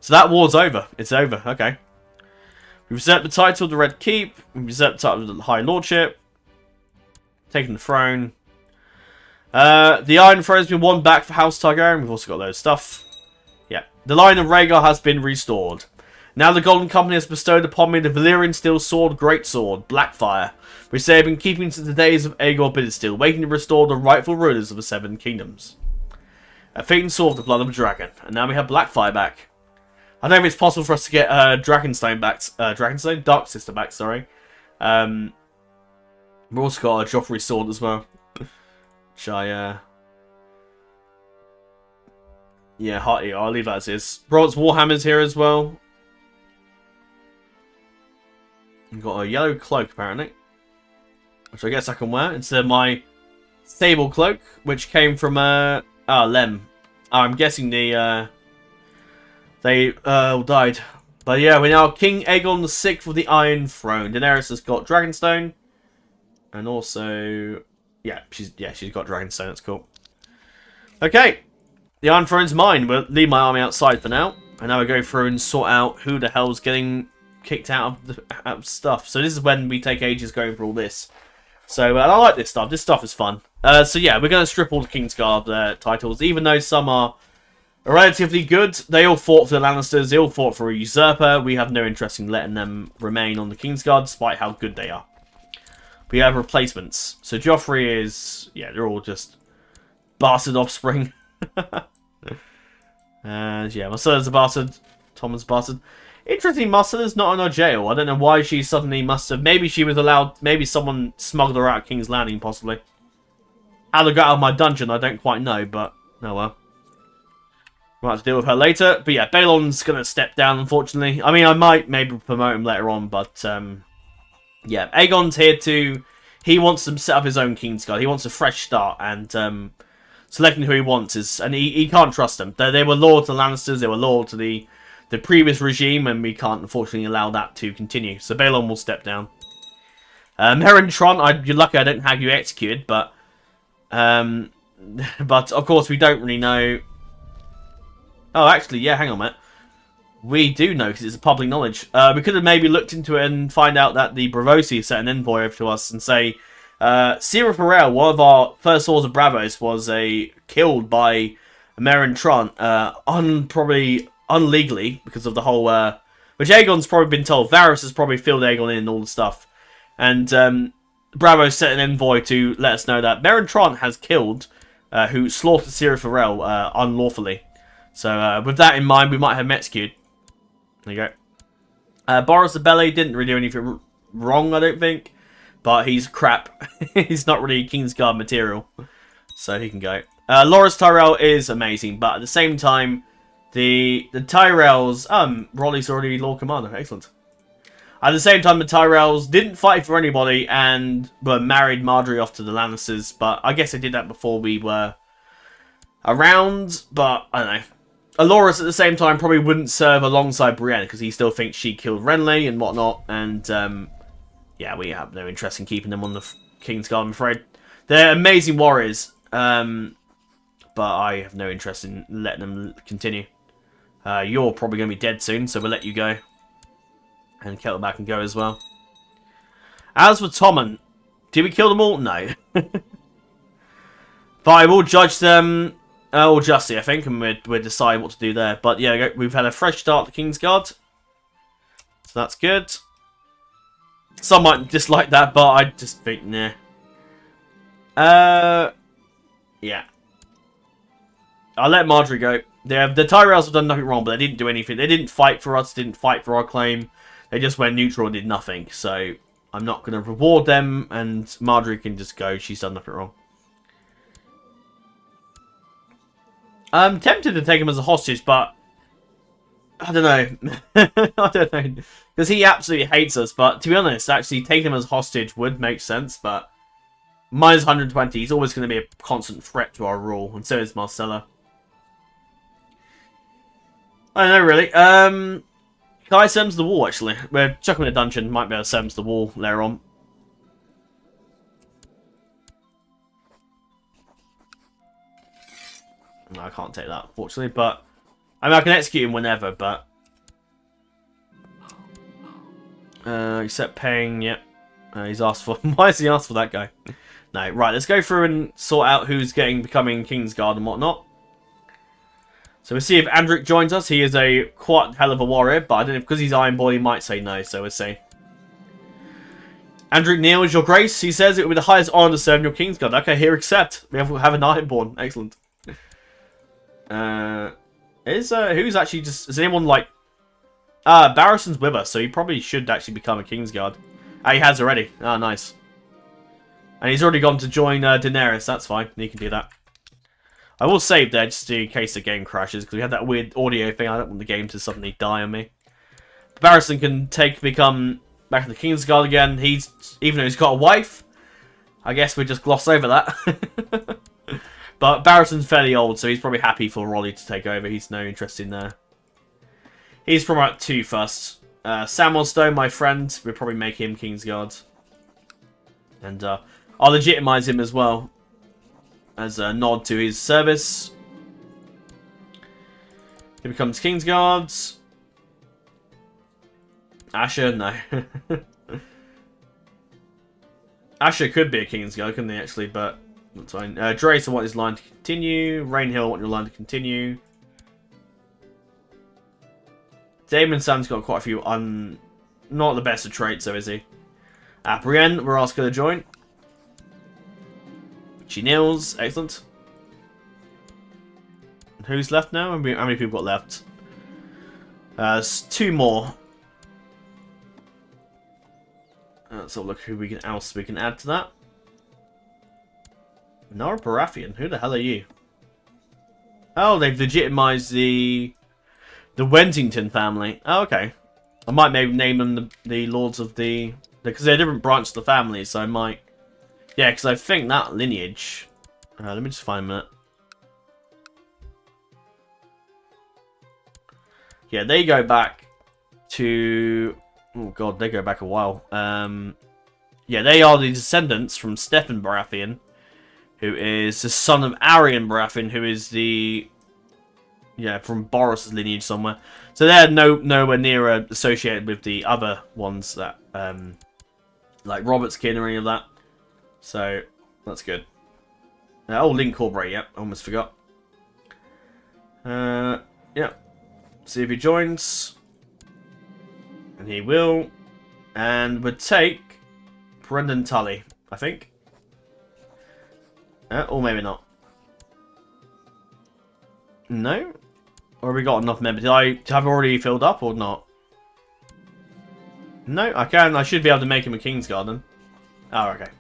So that war's over. It's over. Okay. We've usurped the title of the Red Keep. We've usurped the title of the High Lordship. Taken the throne. The Iron Throne has been won back for House Targaryen. We've also got those stuff. Yeah. The line of Rhaegar has been restored. Now the Golden Company has bestowed upon me the Valyrian Steel Sword Greatsword, Blackfire, which they have been keeping since the days of Aegor Bittersteel, waiting to restore the rightful rulers of the Seven Kingdoms. A feat and sword of the blood of a dragon, and now we have Blackfire back. I don't know if it's possible for us to get Dragonstone back, Dark Sister back, sorry. We've also got a Joffrey sword as well. Which I, yeah, I'll leave that as is. Bronze Warhammer's here as well. We've got a yellow cloak, apparently. Which I guess I can wear instead of my sable cloak, which came from, Lem. I'm guessing they all died. But yeah, we're now King Aegon VI of the Iron Throne. Daenerys has got Dragonstone. And also, yeah, she's got Dragonstone. That's cool. Okay, the Iron Throne's mine. We'll leave my army outside for now, and now we go through and sort out who the hell's getting kicked out of stuff. So this is when we take ages going through all this. So I like this stuff. This stuff is fun. So yeah, we're going to strip all the Kingsguard titles, even though some are relatively good. They all fought for the Lannisters. They all fought for a usurper. We have no interest in letting them remain on the Kingsguard, despite how good they are. We have replacements. So Joffrey is... yeah, they're all just bastard offspring. And yeah, Marcella's a bastard. Tom is a bastard. Interesting, Marcella's not in our jail. I don't know why she suddenly must have... maybe she was allowed... maybe someone smuggled her out of King's Landing, possibly. How to get out of my dungeon, I don't quite know, but... oh well. We'll have to deal with her later. But yeah, Balon's going to step down, unfortunately. I mean, I might maybe promote him later on, but... yeah, Aegon's here to... he wants to set up his own Kingsguard. He wants a fresh start, and selecting who he wants is... and he can't trust them. They were loyal to the Lannisters, they were loyal to the previous regime, and we can't, unfortunately, allow that to continue. So Balon will step down. Meryn Trant, you're lucky I don't have you executed, but... but, of course, we don't really know... oh, actually, yeah, hang on a minute. We do know, because it's public knowledge. We could have maybe looked into it and find out that the Bravosi sent an envoy over to us and say, Sierra Farrell, one of our first Swords of Bravos, was killed by Meryn Trant, probably unlegally, because of the whole... which Aegon's probably been told. Varys has probably filled Aegon in and all the stuff. And Bravo sent an envoy to let us know that Meryn Trant has killed, who slaughtered Sierra Farrell unlawfully. So with that in mind, we might have him executed. There you go. Boris the Belly didn't really do anything wrong, I don't think. But he's crap. He's not really Kingsguard material. So he can go. Loras Tyrell is amazing, but at the same time, the Tyrells... Rolly's already Lord Commander. Excellent. At the same time, the Tyrells didn't fight for anybody and were married Marjorie off to the Lannisters. But I guess they did that before we were around. But, I don't know. Loras at the same time probably wouldn't serve alongside Brienne because he still thinks she killed Renly and whatnot. And, yeah, we have no interest in keeping them on the Kingsguard, I'm afraid. They're amazing warriors, but I have no interest in letting them continue. You're probably going to be dead soon, so we'll let you go. And Kettleback can go as well. As for Tommen, did we kill them all? No. But I will judge them... all justly, I think, and we'll decide what to do there. But yeah, we've had a fresh start to Kingsguard. So that's good. Some might dislike that, but I just think, nah. Yeah. I'll let Marjorie go. The Tyrells have done nothing wrong, but they didn't do anything. They didn't fight for us, didn't fight for our claim. They just went neutral and did nothing. So I'm not going to reward them, and Marjorie can just go. She's done nothing wrong. I'm tempted to take him as a hostage, but I don't know. I don't know. Because he absolutely hates us, but to be honest, actually taking him as a hostage would make sense, but minus 120, he's always going to be a constant threat to our rule, and so is Marcella. I don't know, really. Can I Sems the Wall, actually? We're chucking a dungeon, might be able to Sems the Wall later on. No, I can't take that, unfortunately, but... I mean, I can execute him whenever, but... except paying, yep. He's asked for... Why has he asked for that guy? No, right, let's go through and sort out who's becoming Kingsguard and whatnot. So we'll see if Andric joins us. He is a quite hell of a warrior, but I don't know, because he's Ironborn, he might say no, so we'll see. Andric kneels, Your Grace, he says it will be the highest honour to serve in your Kingsguard. Okay, here, accept. We have an Ironborn. Excellent. Who's actually just... Is anyone like... Barrison's with us, so he probably should actually become a Kingsguard. He has already. Ah, nice. And he's already gone to join Daenerys. That's fine. He can do that. I will save there just in case the game crashes, because we had that weird audio thing. I don't want the game to suddenly die on me. Barristan can become back in the Kingsguard again. Even though he's got a wife, I guess we just gloss over that. But Barristan's fairly old, so he's probably happy for Rolly to take over. He's no interest in there. He's promote 2 first. Samuel Stone, my friend, we'll probably make him Kingsguard. And I'll legitimize him as well, as a nod to his service. He becomes Kingsguard. Asher, no. Asher could be a Kingsguard, couldn't he, actually, but that's fine. Drace, I want his line to continue. Rainhill, I want your line to continue. Daemon Sam's got quite a few not the best of traits, though, is he? Brienne, we're asked her to join. She kneels. Excellent. And who's left now? How many people got left? There's 2 more. Let's have a look who else we can add to that. Nora Baratheon. Who the hell are you? Oh, they've legitimized the Wentington family. Oh, okay. I might maybe name them the Lords of the... Because they're different branches of the family, so I might... Yeah, because I think that lineage... let me just find a minute. Yeah, they go back to... Oh god, they go back a while. Yeah, they are the descendants from Stefan Baratheon, who is the son of Aryan Baratheon, who is the... Yeah, from Boris' lineage somewhere. So they're nowhere near associated with the other ones that... like Robert's kin or any of that. So, that's good. Oh, Link Corbray, yep, almost forgot. Yep. See if he joins. And he will. And would take Brendan Tully, I think. Or maybe not. No? Or have we got enough members? Have I already filled up or not? No, I can. I should be able to make him a Kingsguard then. Oh, okay.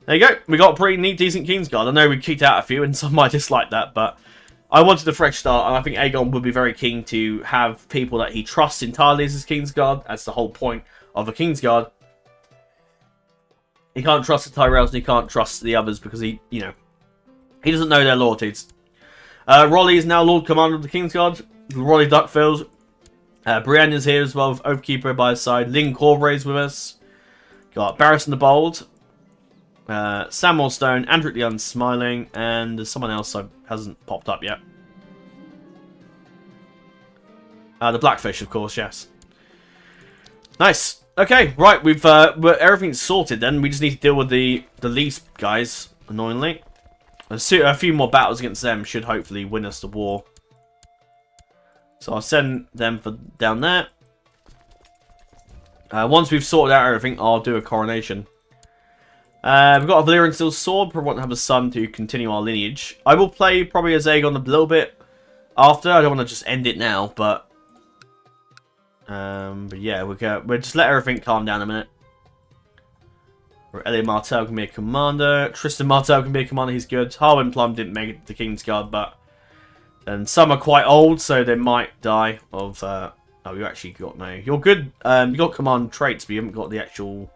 There you go. We got a pretty neat, decent Kingsguard. I know we kicked out a few, and some might dislike that, but I wanted a fresh start, and I think Aegon would be very keen to have people that he trusts entirely as his Kingsguard. That's the whole point of a Kingsguard. He can't trust the Tyrells, and he can't trust the others because he doesn't know their loyalties. Rolly is now Lord Commander of the Kingsguard. Rolly Duckfield. Brienne is here as well with Oathkeeper by his side. Lynn Corbray's with us. Got Barristan the Bold. Samuel Stone, Andrew the Unsmiling, and there's someone else that hasn't popped up yet. The Blackfish, of course, yes. Nice. Okay, right, we've everything's sorted then. We just need to deal with the least guys, annoyingly. A few more battles against them should hopefully win us the war. So I'll send them down there. Once we've sorted out everything, I'll do a coronation. We've got a Valyrian Steel Sword. Probably want to have a son to continue our lineage. I will play probably as Aegon a little bit after. I don't want to just end it now, but yeah, we'll just let everything calm down a minute. Elliot Martell can be a commander. Tristan Martell can be a commander. He's good. Harwin Plum didn't make it to Kingsguard, but and some are quite old, so they might die of. Oh, you actually got no. You're good. You got command traits, but you haven't got the actual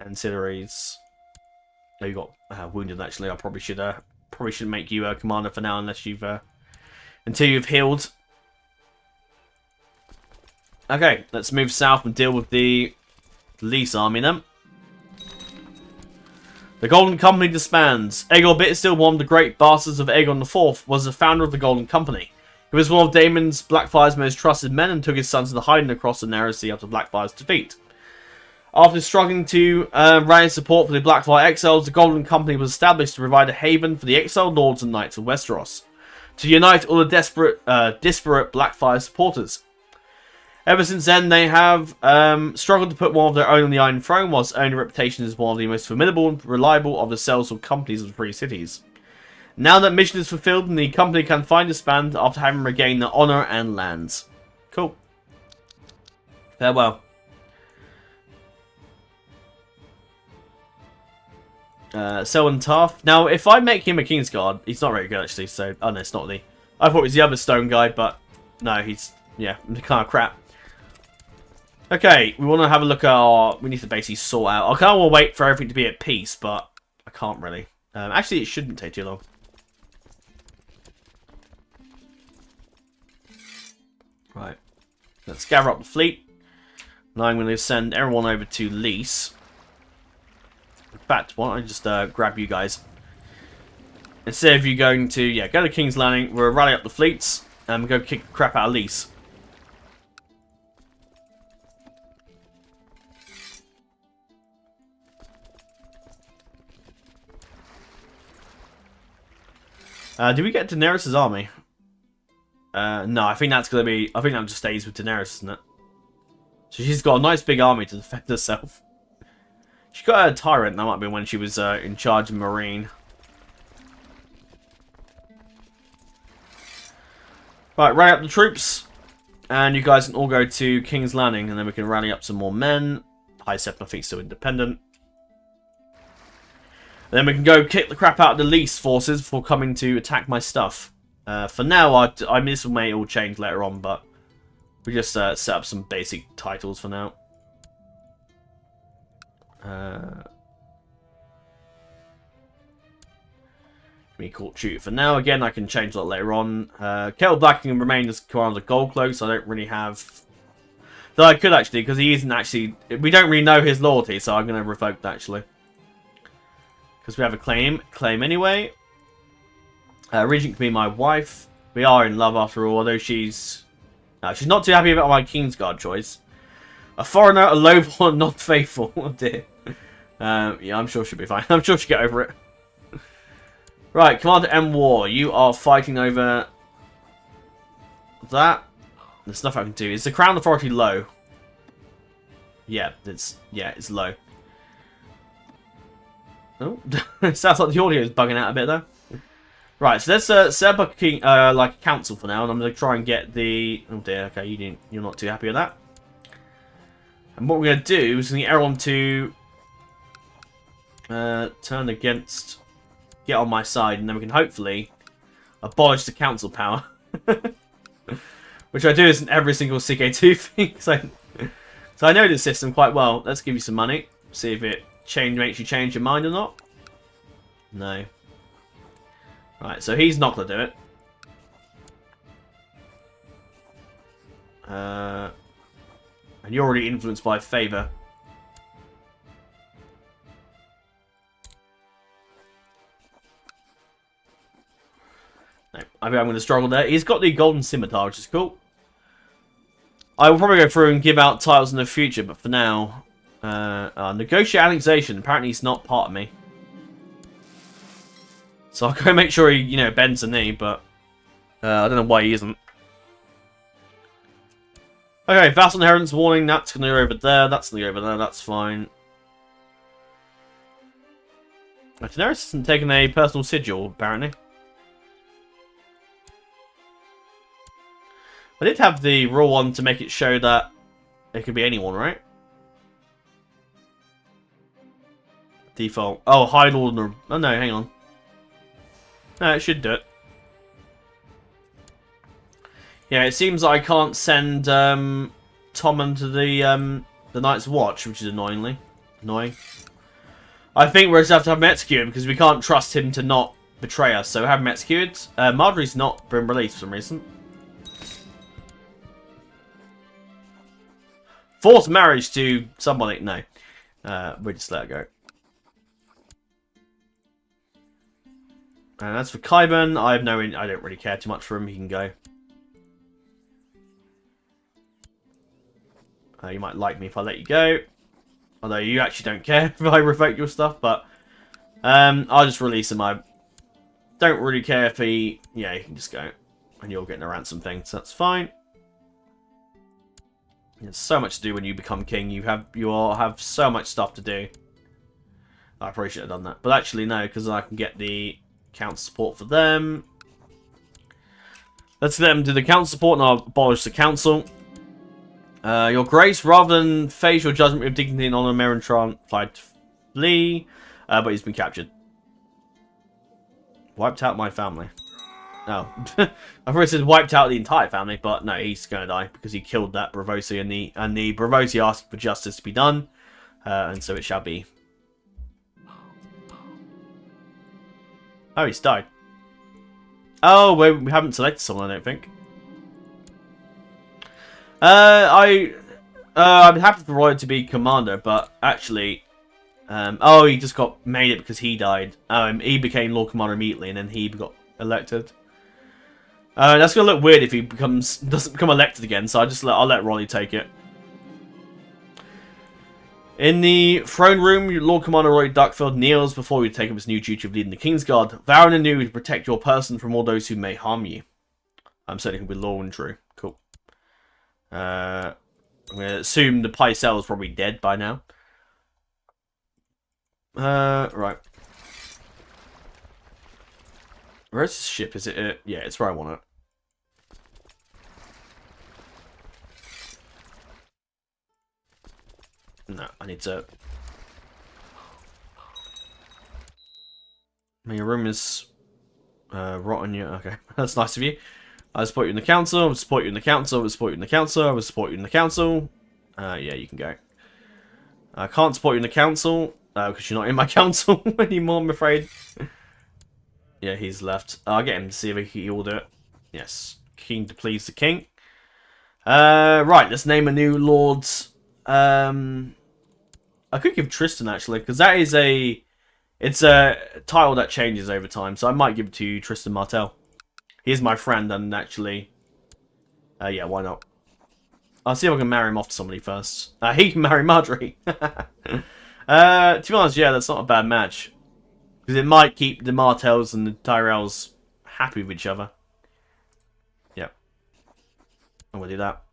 ancillaries. Oh, you got wounded. Actually, I probably should make you a commander for now, unless you've until you've healed. Okay, let's move south and deal with the Lease army then. The Golden Company disbands. Aegon Bittersteel, one of the great bastards of Aegon IV, was the founder of the Golden Company. He was one of Daemon's Blackfire's most trusted men and took his sons to the hiding across the narrow sea after Blackfire's defeat. After struggling to rally support for the Blackfire exiles, the Golden Company was established to provide a haven for the exiled lords and knights of Westeros, to unite all the disparate Blackfire supporters. Ever since then, they have struggled to put one of their own on the Iron Throne, whilst owning a reputation as one of the most formidable and reliable of the cells or companies of the free cities. Now that mission is fulfilled, and the company can finally disband after having regained their honour and lands. Cool. Farewell. Selwyn Taft. Now, if I make him a Kingsguard, he's not very good actually. So, oh no, it's not the. I thought it was the other stone guy, but no, he's kind of crap. Okay, we want to have a look at our. We need to basically sort out. I kind of want to wait for everything to be at peace, but I can't really. Actually, it shouldn't take too long. Right, let's gather up the fleet. Now I'm going to send everyone over to Lease. In fact, why don't I just grab you guys? Instead of you going to, go to King's Landing, we'll rally up the fleets, and we'll go kick the crap out of Lease. Do we get Daenerys' army? No, I think that's going to be... I think that just stays with Daenerys, isn't it? So she's got a nice big army to defend herself. She got a tyrant, that might be when she was in charge of Marine. Right, rally up the troops. And you guys can all go to King's Landing, and then we can rally up some more men. High Sept, I think, still independent. And then we can go kick the crap out of the Lease forces before coming to attack my stuff. For now, this may all change later on, but we just set up some basic titles for now. Me Courtier for now. Again, I can change that later on. Kettle Black can remain as Commander of the Gold Cloak, so I don't really have... Though I could actually, because he isn't actually... We don't really know his loyalty, so I'm going to revoke that actually. Because we have a claim anyway. Regent can be my wife. We are in love after all, although she's... No, she's not too happy about my Kingsguard choice. A foreigner, a lowborn, not faithful. Oh dear. Yeah, I'm sure she'll be fine. I'm sure she'll get over it. Right, Commander M. War, you are fighting over that. There's nothing I can do. Is the Crown Authority low? Yeah, it's low. Oh, sounds like the audio is bugging out a bit though. Right, so let's set up a like a council for now, and I'm gonna try and get the. Oh dear, okay, you're not too happy with that. And what we're gonna do is get everyone to turn against. Get on my side, and then we can hopefully abolish the council power. Which I do in every single CK2 thing. So I know this system quite well. Let's give you some money. See if it makes you change your mind or not. No. Right, so he's not going to do it. And you're already influenced by favour. No, I think I'm going to struggle there. He's got the Golden Scimitar, which is cool. I will probably go through and give out titles in the future, but for now... negotiate annexation. Apparently he's not part of me. So I'll go make sure he, bends the knee, but... I don't know why he isn't. Okay, Vassal Inheritance Warning. That's going to go over there. That's going to go over there. That's fine. Daenerys hasn't taken a personal sigil, apparently. I did have the raw one to make it show that it could be anyone, right? Default. Oh, High Lord. Oh no, hang on. No, it should do it. Yeah, it seems like I can't send Tom into the Night's Watch, which is annoying. I think we're just have to have him executed because we can't trust him to not betray us. So have him executed. Marjorie's not been released for some reason. Forced marriage to somebody. No. We'll just let it go. And as for Kaiban, I don't really care too much for him. He can go. You might like me if I let you go. Although you actually don't care if I revoke your stuff, but I'll just release him. I don't really care if he... Yeah, you can just go. And you're getting a ransom thing, so that's fine. There's so much to do when you become king. You all have so much stuff to do. I probably should have done that. But actually, no, because I can get the council support for them. Let's let them do the council support, and I'll abolish the council. Your Grace, rather than face your judgment with dignity and honour, Merentran replied to flee. But he's been captured. Wiped out my family. Oh. I thought it said wiped out the entire family, but no, he's going to die because he killed that Bravosi, and the Bravosi asked for justice to be done, and so it shall be. Oh, he's died. Oh, well, we haven't selected someone, I don't think. I'm happy for Roy to be commander, but actually, oh, he just got made it because he died. He became Lord Commander immediately, and then he got elected. That's gonna look weird if he doesn't become elected again. So I'll let Rolly take it. In the throne room, Lord Commander Roy Duckfield kneels before you take up his new duty of leading the King's Guard, vowing anew to protect your person from all those who may harm you. I'm certainly going to be loyal and true. Cool. I'm going to assume the Pycelle is probably dead by now. Right. Where's this ship? Is it? Yeah, it's where I want it. No, I need to... Your room is rotten. Yeah, okay. That's nice of you. I support you in the council. I support you in the council. I support you in the council. I support you in the council. Yeah, you can go. I can't support you in the council because you're not in my council anymore, I'm afraid. Yeah, he's left. I'll get him to see if he will do it. Yes, keen to please the king. Right, let's name a new lord. I could give Tristan actually, because that is it's a title that changes over time. So I might give it to Tristan Martell. He's my friend, and actually, yeah, why not? I'll see if I can marry him off to somebody first. He can marry Marjorie. To be honest, yeah, that's not a bad match. Because it might keep the Martells and the Tyrells happy with each other. Yep. I'm going to do that.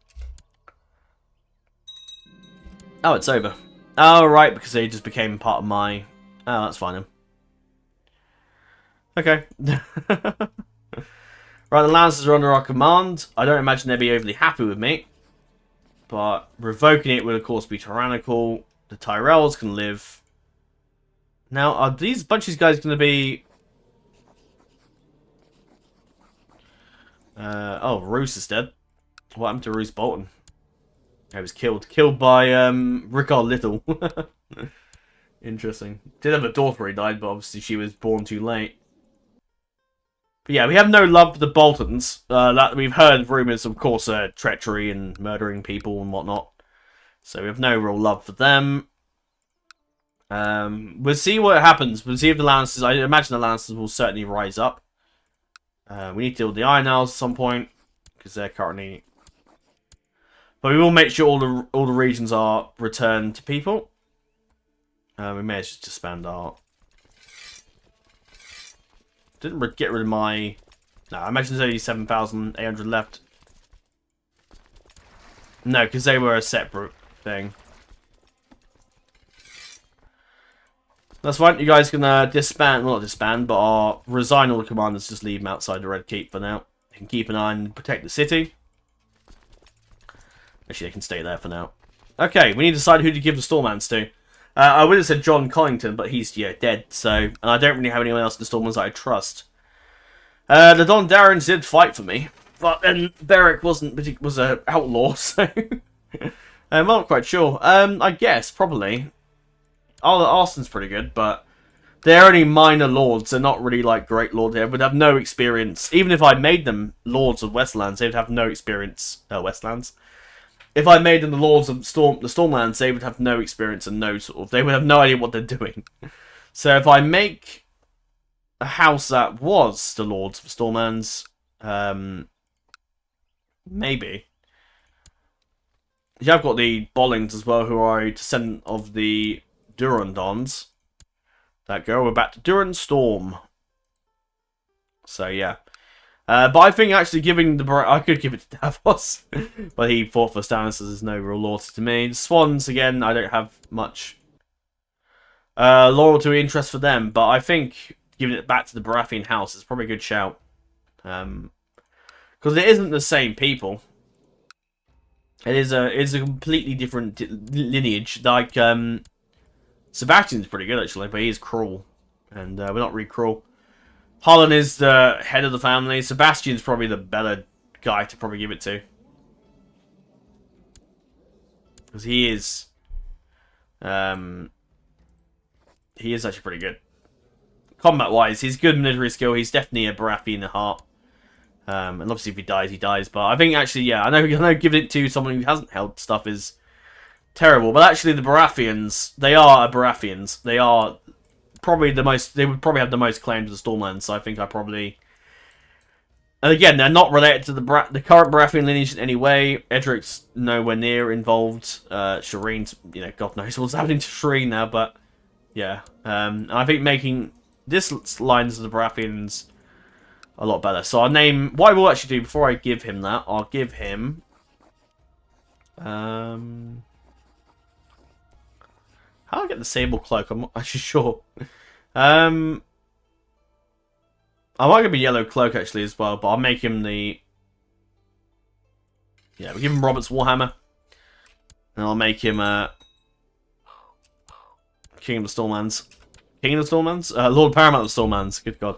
Oh, it's over. Oh, right, because they just became part of my... Oh, that's fine then. Okay. Right, the Lancers are under our command. I don't imagine they'd be overly happy with me. But revoking it would, of course, be tyrannical. The Tyrells can live. Now, are these bunch of these guys going to be... oh, Roose is dead. What happened to Roose Bolton? He was killed. Killed by Rickard Little. Interesting. Did have a daughter he died, but obviously she was born too late. But yeah, we have no love for the Boltons. That we've heard rumours, of course, treachery and murdering people and whatnot. So we have no real love for them. We'll see what happens. We'll see if the Lancers... I imagine the Lancers will certainly rise up. We need to deal with the Iron Owls at some point, because they're currently... But we will make sure all the regions are returned to people. We may just disband our... Didn't get rid of my... No, I imagine there's only 7,800 left. No, because they were a separate thing. That's fine. You guys can disband, well, not disband, but resign all the commanders. Just leave them outside the Red Keep for now. You can keep an eye and protect the city. Actually, they can stay there for now. Okay, we need to decide who to give the Stormlands to. I would have said John Collington, but he's dead. So, and I don't really have anyone else in the Stormlands that I trust. The Dondarrins did fight for me, but then Beric was an outlaw, so I'm not quite sure. I guess probably. Arson's pretty good, but they're only minor lords. They're not really like great lords. They would have no experience. Even if I made them lords of Westlands, they'd have no experience. Westlands. If I made them the lords of the Stormlands, they would have no experience and no sort of... They would have no idea what they're doing. So if I make a house that was the lords of Stormlands, maybe. You have got the Bollings as well, who are a descendant of the Durandons. That go. We're back to Duran Storm. So yeah. But I think actually giving the... I could give it to Davos. But he fought for Stannis, so there's no real loyalty to me. The Swans, again, I don't have much loyalty or interest for them. But I think giving it back to the Baratheon house is probably a good shout. Because it isn't the same people. It's a completely different lineage. Like, Sebastian's pretty good, actually, but he is cruel. And we're not really cruel. Harlan is the head of the family. Sebastian's probably the better guy to probably give it to. Because he is... he is actually pretty good. Combat-wise, he's good military skill. He's definitely a Baratheon at heart. And obviously if he dies, he dies. But I think actually, yeah, I know giving it to someone who hasn't held stuff is terrible. But actually the Baratheons, they are Baratheons. They are probably the most, they would probably have the most claim to the Stormlands. So I think I probably... And again, they're not related to the current Baratheon lineage in any way. Edric's nowhere near involved. Shireen's, you know, God knows what's happening to Shireen now, but yeah. And I think making this lines of the Baratheons a lot better. So I'll name... What I will actually do before I give him that, I'll give him... How do I get the Sable Cloak? I'm not actually sure. I might give him a Yellow Cloak actually as well, but I'll make him the... Yeah, we'll give him Robert's Warhammer. And I'll make him King of the Stormlands. King of the Stormlands? Lord Paramount of the Stormlands. Good God.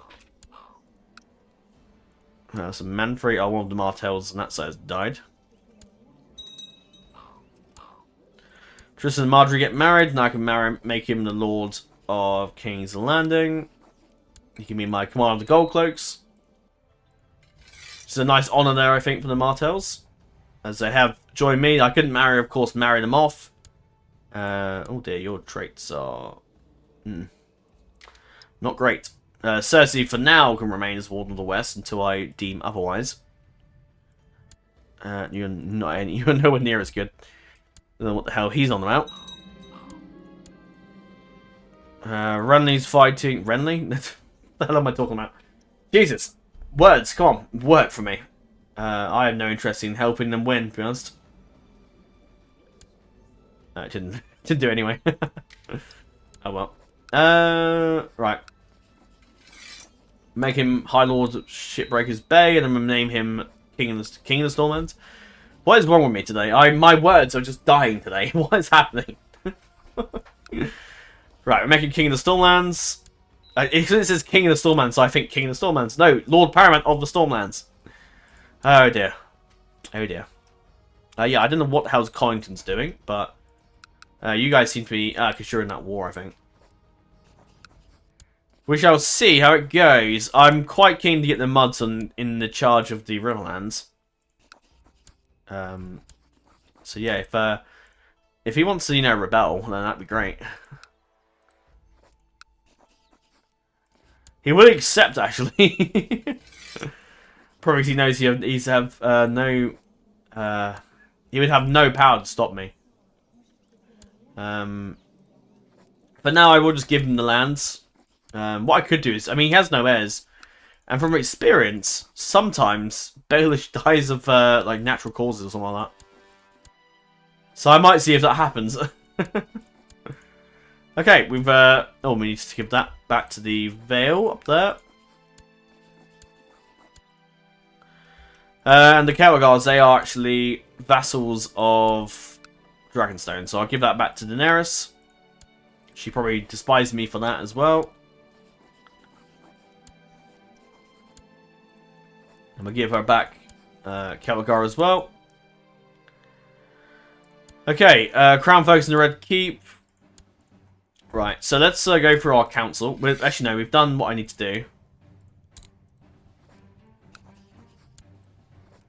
Some Manfrey. Oh, one of the Martells on that side has died. Tristan and Marjorie get married, and I can make him the Lord of King's Landing. He can be my Commander of the Gold Cloaks. It's a nice honour there, I think, for the Martells. As they have joined me. I couldn't marry, of course, marry them off. Oh dear, your traits are... not great. Cersei, for now, can remain as Warden of the West until I deem otherwise. You're nowhere near as good. I don't know what the hell he's on about. Renly's fighting... Renly? What the hell am I talking about? Jesus! Words, come on. Work for me. I have no interest in helping them win, to be honest. It didn't do it anyway. Oh well. Right. Make him High Lord of Shipbreakers Bay, and I'm gonna name him King of the Stormlands. What is wrong with me today? My words are just dying today. What is happening? Right, we're making King of the Stormlands. It says King of the Stormlands, so I think King of the Stormlands. No, Lord Paramount of the Stormlands. Oh dear. Oh dear. Yeah, I don't know what the hell's Collington's doing, but you guys seem to be because you're in that war, I think. We shall see how it goes. I'm quite keen to get the Muds in the charge of the Riverlands. So yeah, if he wants to, you know, rebel, then that'd be great. He will accept, actually. Probably because he knows he would have no power to stop me. But now I will just give him the lands. What I could do is, I mean, he has no heirs, and from experience, sometimes Baelish dies of like natural causes or something like that. So I might see if that happens. Okay, we've oh, we need to give that back to the Vale up there. And the Kelagars, they are actually vassals of Dragonstone, so I'll give that back to Daenerys. She probably despised me for that as well. I'm going to give her back Kelagar as well. Okay, Crown Focus in the Red Keep. Right, so let's go through our council. Actually, no, we've done what I need to do.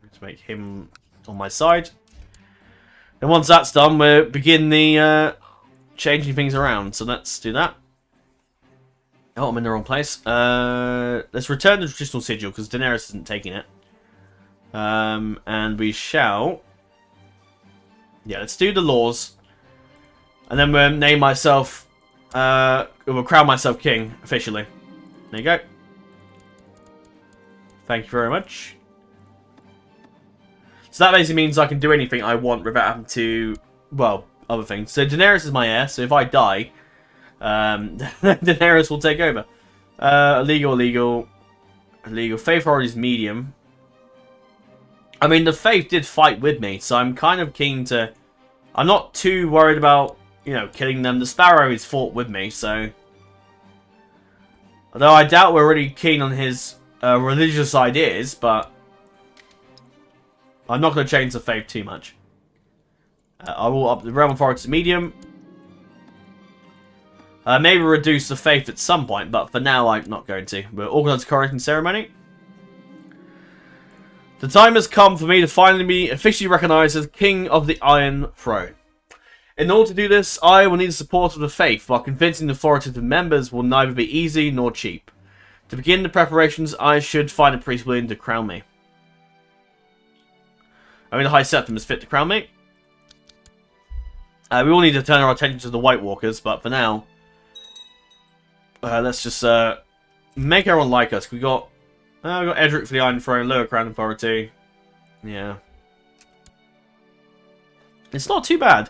Let's make him on my side. And once that's done, we'll begin the changing things around. So let's do that. Oh, I'm in the wrong place. Let's return the traditional sigil because Daenerys isn't taking it. And we shall... Yeah, let's do the laws. And then we'll name myself... we'll crown myself king, officially. There you go. Thank you very much. So that basically means I can do anything I want without having to... Well, other things. So Daenerys is my heir, so if I die... Daenerys will take over. Illegal. Faith already is medium. I mean, the Faith did fight with me, so I'm kind of keen to... I'm not too worried about you know, killing them. The Sparrow is fought with me, so... Although I doubt we're really keen on his religious ideas, but... I'm not going to change the faith too much. I will up the Realm Authority to medium. Maybe reduce the faith at some point, but for now I'm not going to. We'll organize a coronation ceremony. The time has come for me to finally be officially recognized as King of the Iron Throne. In order to do this, I will need the support of the faith, while convincing the authoritative members will neither be easy nor cheap. To begin the preparations, I should find a priest willing to crown me. Only the High Septim is fit to crown me. We will need to turn our attention to the White Walkers, but for now, let's just make everyone like us. We got Edric for the Iron Throne, lower crown authority. Yeah, it's not too bad.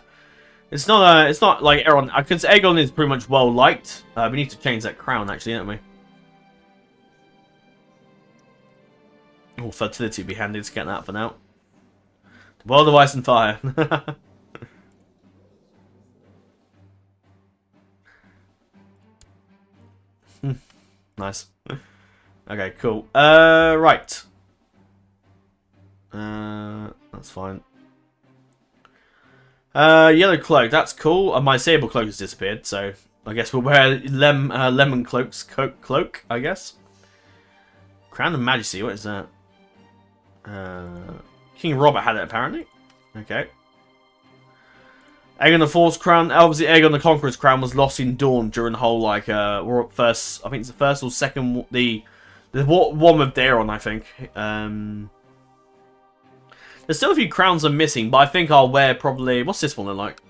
It's not like everyone. Because Aegon is pretty much well liked. We need to change that crown, actually, don't we? Oh, fertility would be handy to get that for now. The World of Ice and Fire. Nice. Okay, cool. Right. That's fine. Yellow cloak, that's cool. My sable cloak has disappeared, so I guess we'll wear lemon cloak's cloak, I guess. Crown of Majesty, what is that? King Robert had it, apparently. Okay. Aegon the Fourth's crown, obviously Aegon the Conqueror's crown was lost in Dawn during the whole, like, first, I think it's the first or second, the one with Daeron, I think. There's still a few crowns I'm missing, but I think I'll wear probably... What's this one look like?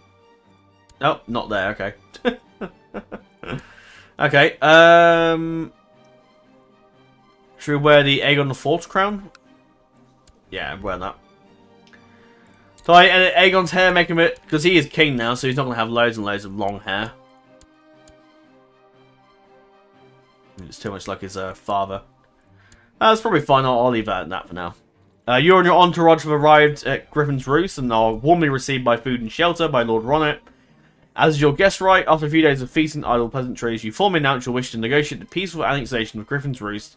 Oh, not there. Okay. Okay. Should we wear the Aegon the Fourth crown? Yeah, I'm wearing that. So I edit Aegon's hair, make him it... Because he is king now, so he's not going to have loads and loads of long hair. It's too much like his father. That's probably fine. I'll leave that for now. You and your entourage have arrived at Griffin's Roost and are warmly received by food and shelter by Lord Ronnet. As is your guest right, after a few days of feasting and idle pleasantries, you formally announce your wish to negotiate the peaceful annexation of Griffin's Roost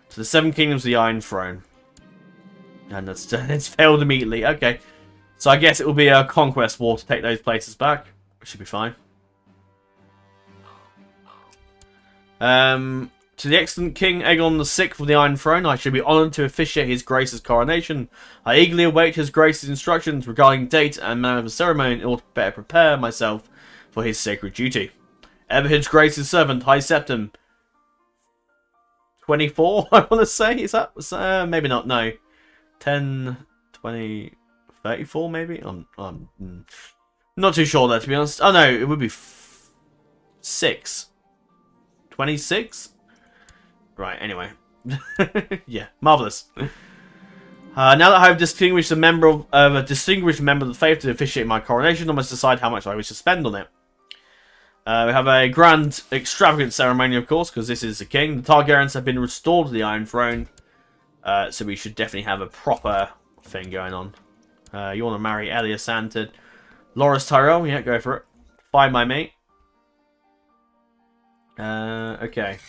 to the Seven Kingdoms of the Iron Throne. And it's failed immediately. Okay. So I guess it will be a conquest war to take those places back. Which should be fine. To the excellent King Aegon VI of the Iron Throne, I should be honoured to officiate His Grace's coronation. I eagerly await His Grace's instructions regarding date and manner of the ceremony in order to better prepare myself for his sacred duty. Ever His Grace's servant, High Septim. 24, I want to say? Is that... maybe not, no. 10, 20, 34 maybe? I'm not too sure there, to be honest. Oh no, it would be 6. 26? Right, anyway. Yeah, marvellous. Now that I have distinguished a distinguished member of the faith to officiate my coronation, I must decide how much I wish to spend on it. We have a grand, extravagant ceremony, of course, because this is the king. The Targaryens have been restored to the Iron Throne, so we should definitely have a proper thing going on. You want to marry Elia Sandton, Loras Tyrell? Yeah, go for it. Fine by me. Okay.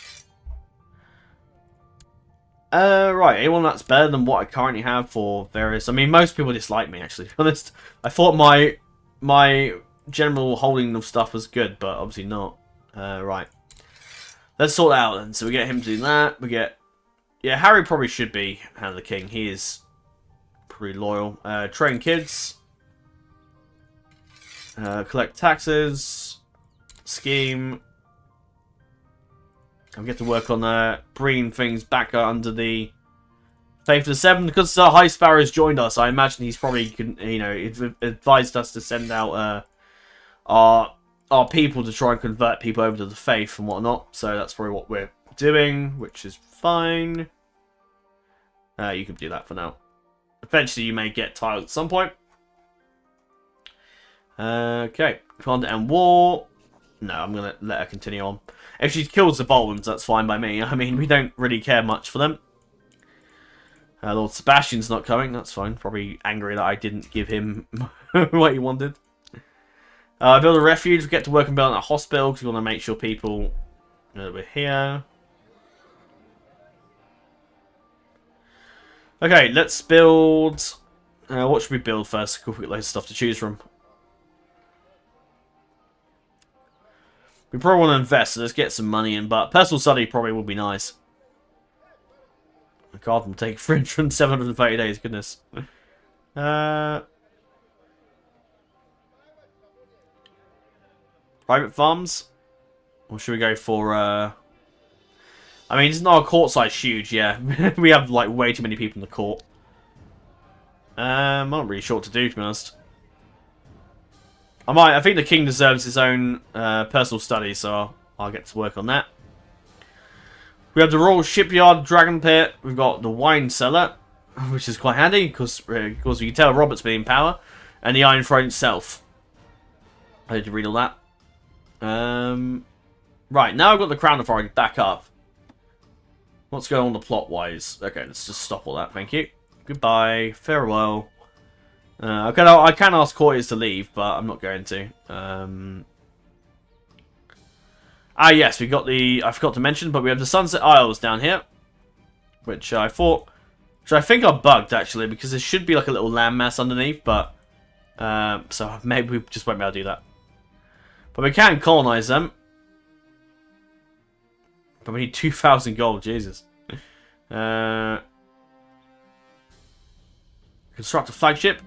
Right, anyone that's better than what I currently have for various... I mean, most people dislike me, actually, to be honest. I thought my general holding of stuff was good, but obviously not. Right. Let's sort that out then. So we get him to do that. We get... Yeah, Harry probably should be Hand of the King. He is pretty loyal. Train kids. Collect taxes. Scheme. And we get to work on bringing things back under the Faith of the Seven. Because High Sparrow's joined us, I imagine he's probably, you know, advised us to send out our people to try and convert people over to the Faith and whatnot. So that's probably what we're doing, which is fine. You can do that for now. Eventually you may get tired at some point. Okay. Command and War. No, I'm going to let her continue on. If she kills the Boltons, that's fine by me. I mean, we don't really care much for them. Lord Sebastian's not coming, that's fine. Probably angry that I didn't give him what he wanted. Build a refuge. We get to work on building a hospital because we want to make sure people know that we're here. Okay, let's build... what should we build first? We've got loads of stuff to choose from. We probably want to invest, so let's get some money in, but personal study probably would be nice. A garden will take 730 days, goodness. Private farms? Or should we go for, I mean, it's not a court size huge, yeah. We have, like, way too many people in the court. I'm not really sure what to do, to be honest. I think the king deserves his own personal study, so I'll get to work on that. We have the Royal Shipyard, Dragon Pit. We've got the Wine Cellar, which is quite handy, because we can tell Robert's been in power. And the Iron Throne itself. I need to read all that. Right, now I've got the Crown Authority back up. What's going on the plot-wise? Okay, let's just stop all that, thank you. Goodbye, farewell. I can ask Courtiers to leave, but I'm not going to. Yes, we got the... I forgot to mention, but we have the Sunset Isles down here. Which I think are bugged, actually, because there should be like a little landmass underneath, but... so maybe we just won't be able to do that. But we can colonize them. But we need 2,000 gold, Jesus. Construct a flagship.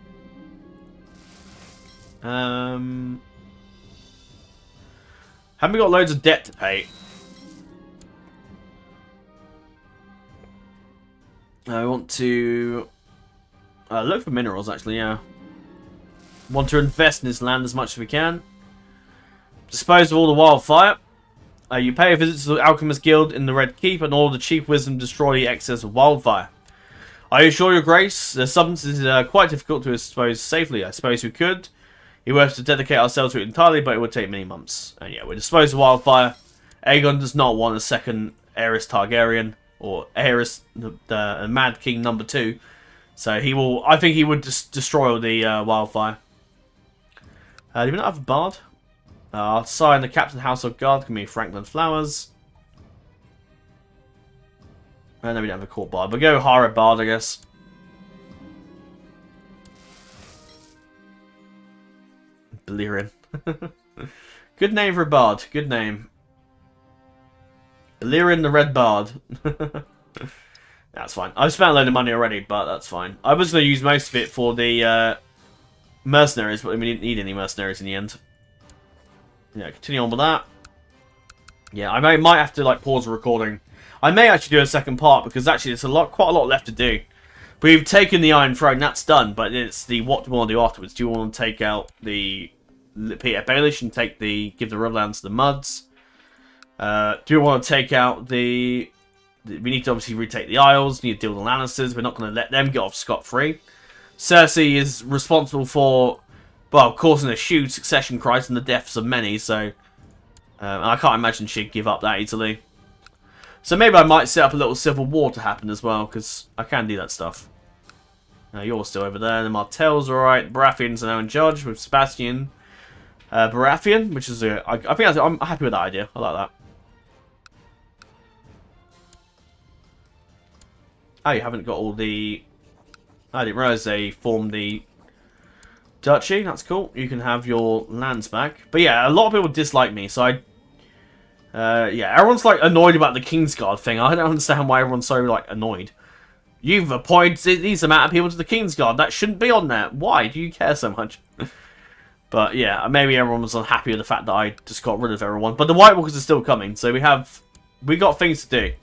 Haven't we got loads of debt to pay? I want to look for minerals, actually, yeah. Want to invest in this land as much as we can. Dispose of all the wildfire. You pay a visit to the Alchemist Guild in the Red Keep and order the Chief Wisdom destroy the excess of wildfire. I assure your grace, the substance is quite difficult to dispose safely. I suppose we could. It would have to dedicate ourselves to it entirely, but it would take many months. And yeah, we dispose of wildfire. Aegon does not want a second Aerys Targaryen, or Aerys, the Mad King number 2. So he will, I think he would just destroy all the wildfire. Do we not have a bard? I'll sign the Captain Household Guard, can be Franklin Flowers. And then we don't have a court bard. We'll go hire a bard, I guess. Balerion. Good name for a bard. Good name. Balerion the Red Bard. That's fine. I've spent a load of money already, but that's fine. I was going to use most of it for the mercenaries, but we didn't need any mercenaries in the end. Yeah, continue on with that. Yeah, I might have to like pause the recording. I may actually do a second part because actually there's quite a lot left to do. We've taken the Iron Throne, that's done, but it's the what do we want to do afterwards? Do you want to take out the Peter Baelish and give the Riverlands to the Muds? Do we want to take out we need to obviously retake the Isles, we need to deal with the Lannisters, we're not going to let them get off scot-free. Cersei is responsible for, well, causing a huge succession crisis and the deaths of many, so I can't imagine she'd give up that easily. So maybe I might set up a little civil war to happen as well, because I can do that stuff. You're still over there. The Martells are alright. Baratheons are now in charge with Sebastian Baratheon, which is I'm happy with that idea. I like that. Oh, you haven't got all the... I didn't realise they formed the duchy. That's cool. You can have your lands back. But yeah, a lot of people dislike me, so yeah, everyone's like annoyed about the Kingsguard thing. I don't understand why everyone's so like annoyed. You've appointed these amount of people to the Kingsguard. That shouldn't be on there. Why do you care so much? But yeah, maybe everyone was unhappy with the fact that I just got rid of everyone. But the White Walkers are still coming, so we got things to do.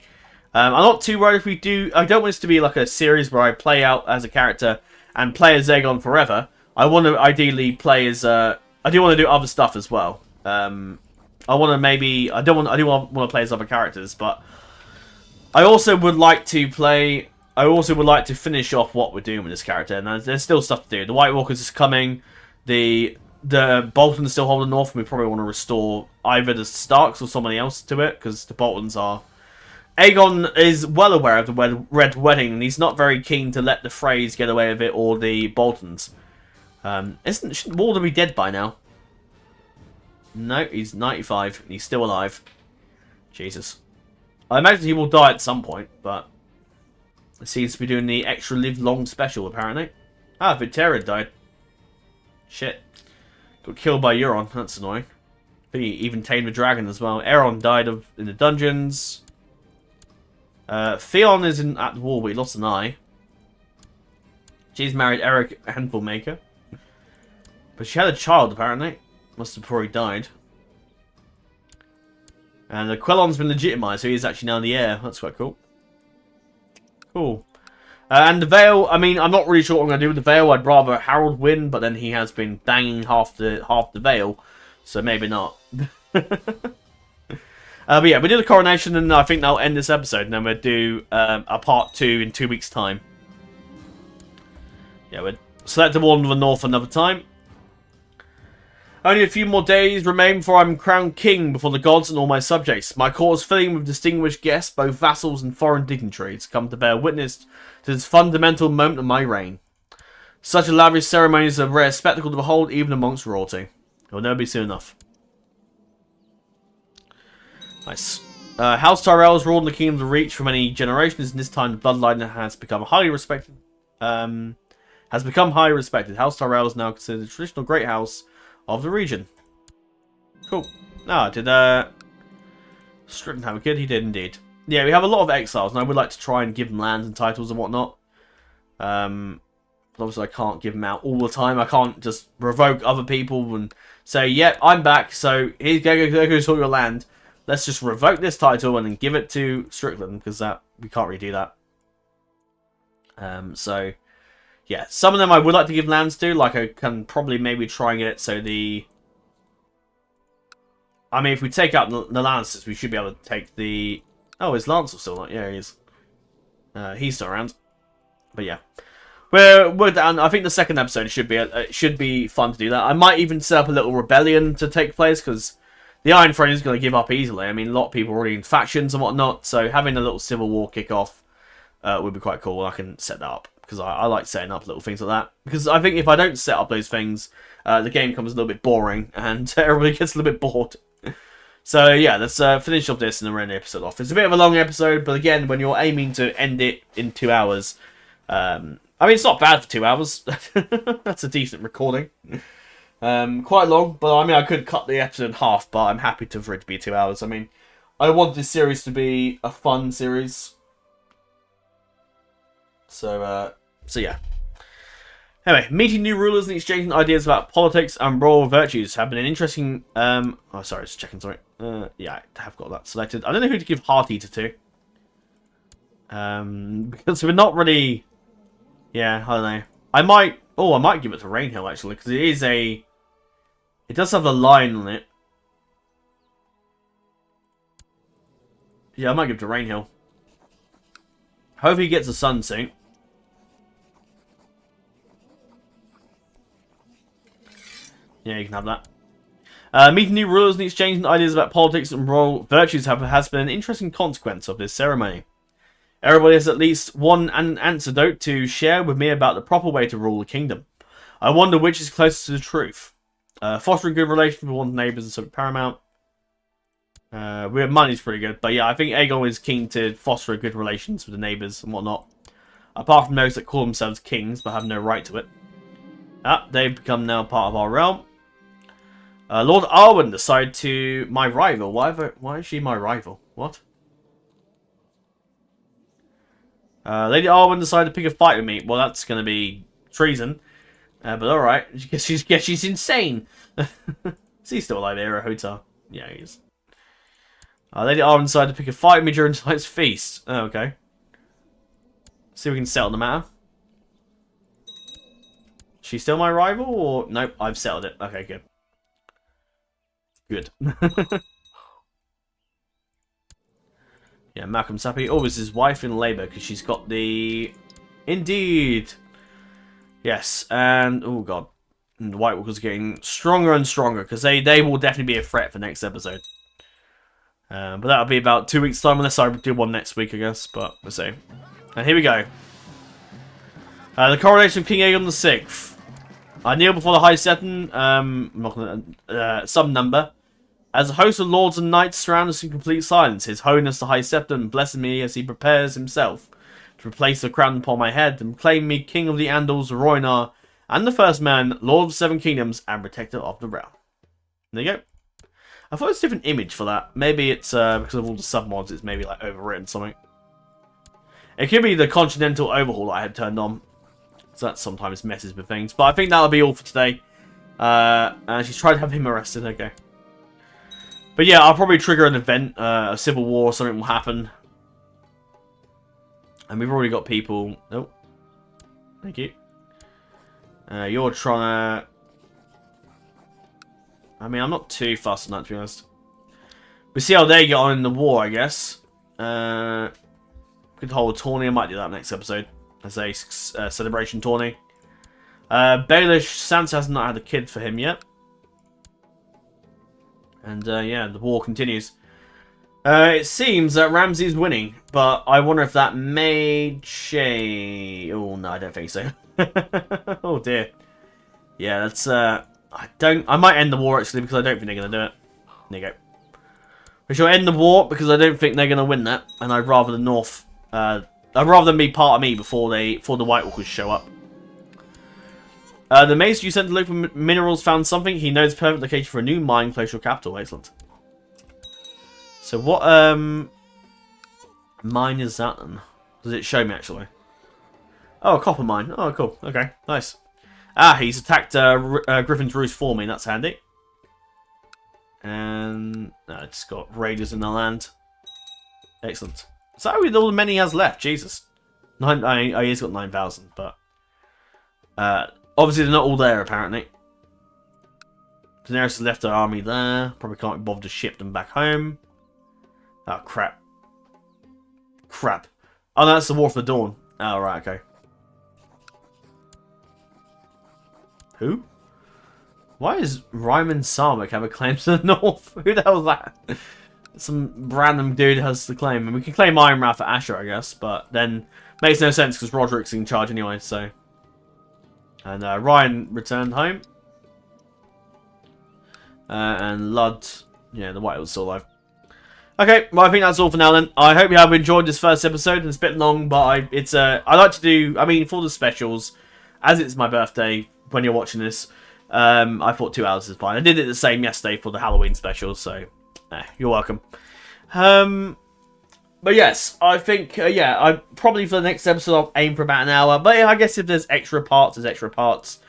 I'm not too worried if we do. I don't want this to be like a series where I play out as a character and play as Aegon forever. I want to ideally play as. I do want to do other stuff as well. I want to maybe. I do want to play as other characters, but I also would like to play. I also would like to finish off what we're doing with this character, and there's still stuff to do. The White Walkers is coming. The Boltons still hold the North, and we probably want to restore either the Starks or somebody else to it, because the Boltons are... Aegon is well aware of the Red Wedding, and he's not very keen to let the Freys get away with it, or the Boltons. Shouldn't Walder be dead by now? No, he's 95 and he's still alive. Jesus. I imagine he will die at some point, but it seems to be doing the extra live long special, apparently. Ah, Victoria died. Shit. Got killed by Euron. That's annoying. He even tamed a dragon as well. Aegon died in the dungeons. Theon is at the war, but he lost an eye. She's married Eric Handful-Maker. But she had a child, apparently. Must have before he died. And the Quellon's been legitimized, so he's actually now the heir. That's quite cool. Cool. And the Vale, I mean, I'm not really sure what I'm going to do with the Vale. I'd rather Harold win, but then he has been banging half the Vale. So maybe not. But yeah, we do the coronation, and I think that'll end this episode. And then we'll do a part 2 in 2 weeks' time. Yeah, we'll select the Warden of the North another time. Only a few more days remain before I'm crowned king before the gods and all my subjects. My court is filling with distinguished guests, both vassals and foreign dignitaries, come to bear witness to this fundamental moment of my reign. Such a lavish ceremony is a rare spectacle to behold, even amongst royalty. It will never be soon enough. Nice. House Tyrell's ruled in the Kingdom of Reach for many generations, and this time the bloodline has become highly respected. House Tyrell is now considered the traditional great house of the region. Cool. Did Strickland have a kid? He did indeed. Yeah, we have a lot of exiles, and I would like to try and give them lands and titles and whatnot. But obviously I can't give them out all the time. I can't just revoke other people and say, yep, I'm back, so here goes all your land. Let's just revoke this title and then give it to Strickland, because we can't really do that. So, yeah, some of them I would like to give lands to. Like, I can probably maybe try and get it so the... I mean, if we take out the Lancers, we should be able to take the... Oh, is Lancer still not? Yeah, he is. He's still around. But yeah. We're down. I think the second episode should be fun to do that. I might even set up a little rebellion to take place, because the Iron Throne is going to give up easily. I mean, a lot of people are already in factions and whatnot, so having a little civil war kick off would be quite cool. I can set that up, because I like setting up little things like that. Because I think if I don't set up those things, the game becomes a little bit boring, and everybody gets a little bit bored. So yeah, let's finish off this and then end the episode off. It's a bit of a long episode, but again, when you're aiming to end it in 2 hours, I mean, it's not bad for 2 hours. That's a decent recording. Quite long, but I mean, I could cut the episode in half, but I'm happy for it to be 2 hours. I mean, I want this series to be a fun series. So yeah. Anyway, meeting new rulers and exchanging ideas about politics and royal virtues have been an interesting... oh, sorry, just checking, sorry. Yeah, I have got that selected. I don't know who to give Heart Eater to. Because we're not really... Yeah, I don't know. I might give it to Rainhill, actually, because it is a... It does have the line on it. Yeah, I might give it to Rainhill. Hope he gets a sun soon. Yeah, you can have that. Meeting new rulers and exchanging ideas about politics and royal virtues has been an interesting consequence of this ceremony. Everybody has at least one anecdote to share with me about the proper way to rule the kingdom. I wonder which is closest to the truth. Fostering good relations with one's neighbours is something paramount. Money's pretty good, but yeah, I think Aegon is keen to foster good relations with the neighbours and whatnot. Apart from those that call themselves kings but have no right to it. They've become now part of our realm. Lord Arwen decided to... My rival. Why is she my rival? What? Lady Arwen decided to pick a fight with me. Well, that's going to be treason. But alright. She's insane. Is he still alive here at Hotel? Yeah, he is. Lady Arwen decided to pick a fight with me during tonight's feast. Oh, okay. See if we can settle the matter. She's still my rival, or... Nope, I've settled it. Okay, good. Good. Yeah, Malcolm's happy. Oh, it's his wife in labour, because she's got the... Indeed! Yes, and... Oh, God. And the White Walkers are getting stronger and stronger, because they will definitely be a threat for next episode. But that'll be about 2 weeks' time, unless I do one next week, I guess. But we'll see. And here we go. The coronation of King Aegon VI. I kneel before the High Setting, I'm not gonna, some number, As a host of lords and knights surround us in complete silence, His Holiness the High Septon blesses me as he prepares himself to replace the crown upon my head and proclaim me King of the Andals, Roynar, and the First Man, Lord of the Seven Kingdoms, and Protector of the Realm. There you go. I thought it was a different image for that. Maybe it's because of all the submods, it's maybe like overwritten something. It could be the Congentinal Overhaul that I had turned on. So that sometimes messes with things. But I think that'll be all for today. And she's trying to have him arrested, okay. But yeah, I'll probably trigger an event, a civil war or something will happen. And we've already got people... Nope. Thank you. You're trying to... I mean, I'm not too fussed on that, to be honest. We see how they get on in the war, I guess. Could hold a tourney. I might do that next episode. As a celebration tourney. Baelish, Sansa has not had a kid for him yet. And yeah, the war continues. It seems that Ramsay's winning, but I wonder if that made Shay... Oh, no, I don't think so. Oh, dear. Yeah, that's... I might end the war, actually, because I don't think they're going to do it. There you go. We shall end the war, because I don't think they're going to win that. And I'd rather the North... I'd rather them be part of me before the White Walkers show up. The Maester you sent to look for minerals found something. He knows the perfect location for a new mine, glacial capital. Excellent. So what mine is that then? Does it show me actually? Oh, a copper mine. Oh, cool. Okay, nice. Ah, he's attacked Griffin's Roost for me. That's handy. And it's got raiders in the land. Excellent. Is that with all the men he has left? Jesus. He's got 9,000, but obviously they're not all there apparently. Daenerys has left her army there. Probably can't be bothered to ship them back home. Oh crap. Crap. Oh no, that's the War for the Dawn. Oh right, okay. Who? Why is Ryman Sarmak have a claim to the north? Who the hell is that? Some random dude has the claim. And we can claim Ironrath for Asher, I guess. But then makes no sense because Roderick's in charge anyway, so. And Ryan returned home. And Ludd, yeah, the White was still alive. Okay, well I think that's all for now then. I hope you have enjoyed this first episode. It's a bit long, but I like to do, I mean, for the specials, as it's my birthday when you're watching this, I thought 2 hours is fine. I did it the same yesterday for the Halloween special, so you're welcome. But yes, I think, yeah, I probably for the next episode I'll aim for about an hour. But yeah, I guess if there's extra parts, there's extra parts.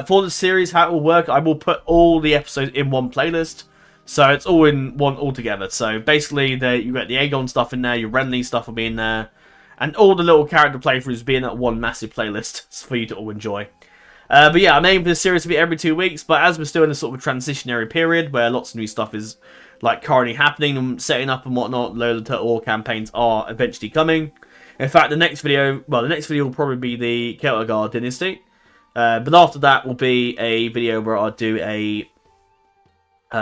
For the series, how it will work, I will put all the episodes in one playlist. So it's all in one altogether. So basically, you get the Aegon stuff in there, your Renly stuff will be in there. And all the little character playthroughs be in that one massive playlist for you to all enjoy. But yeah, I'm aiming for this series to be every 2 weeks. But as we're still in a sort of transitionary period where lots of new stuff is like currently happening and setting up and whatnot, load of Turtle War campaigns are eventually coming. In fact, the next video will probably be the Celtigar Dynasty. But after that will be a video where I'll do a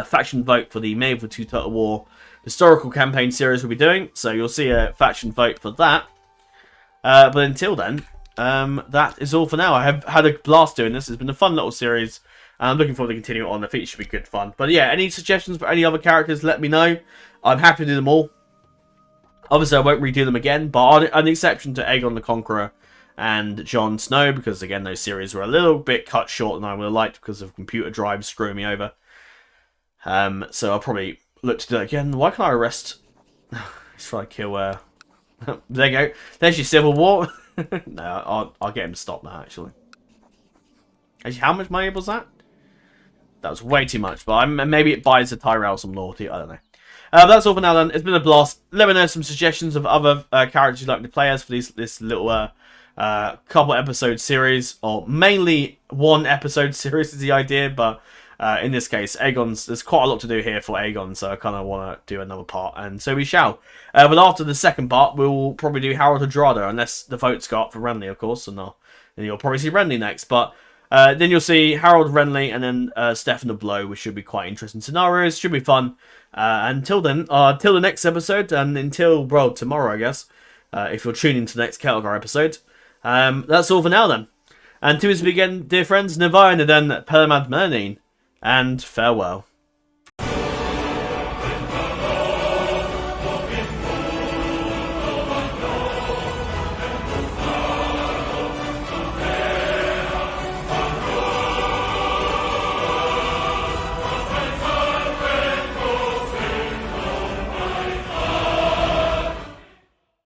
faction vote for the Medieval 2 Turtle War historical campaign series we'll be doing. So you'll see a faction vote for that. But until then, that is all for now. I have had a blast doing this. It's been a fun little series. I'm looking forward to continuing it on. I think it should be good fun. But yeah, any suggestions for any other characters, let me know. I'm happy to do them all. Obviously, I won't redo them again, but an exception to Aegon the Conqueror and Jon Snow, because again, those series were a little bit cut short than I would have liked because of computer drives screwing me over. So I'll probably look to do it again. Why can't I arrest... Let's try to kill... There you go. There's your Civil War. No, I'll get him to stop that, actually. Actually, how much money was that? That was way too much, but maybe it buys the Tyrell some loyalty. I don't know. That's all for now then. It's been a blast. Let me know some suggestions of other characters you'd like to play as for this little couple episode series, or mainly one episode series is the idea, but in this case, there's quite a lot to do here for Aegon, so I kind of want to do another part, and so we shall. But after the second part, we'll probably do Harold Hadrada, unless the votes go up for Renly, of course, and then you'll probably see Renly next, but then you'll see Harold, Renly, and then Stefan the Blow, which should be quite interesting scenarios, should be fun. Until then, till the next episode, and until, well, tomorrow, I guess, if you're tuning to the next Celtigar episode, that's all for now then. And to us again, dear friends, Navai and then Pelamad Merlin, and farewell.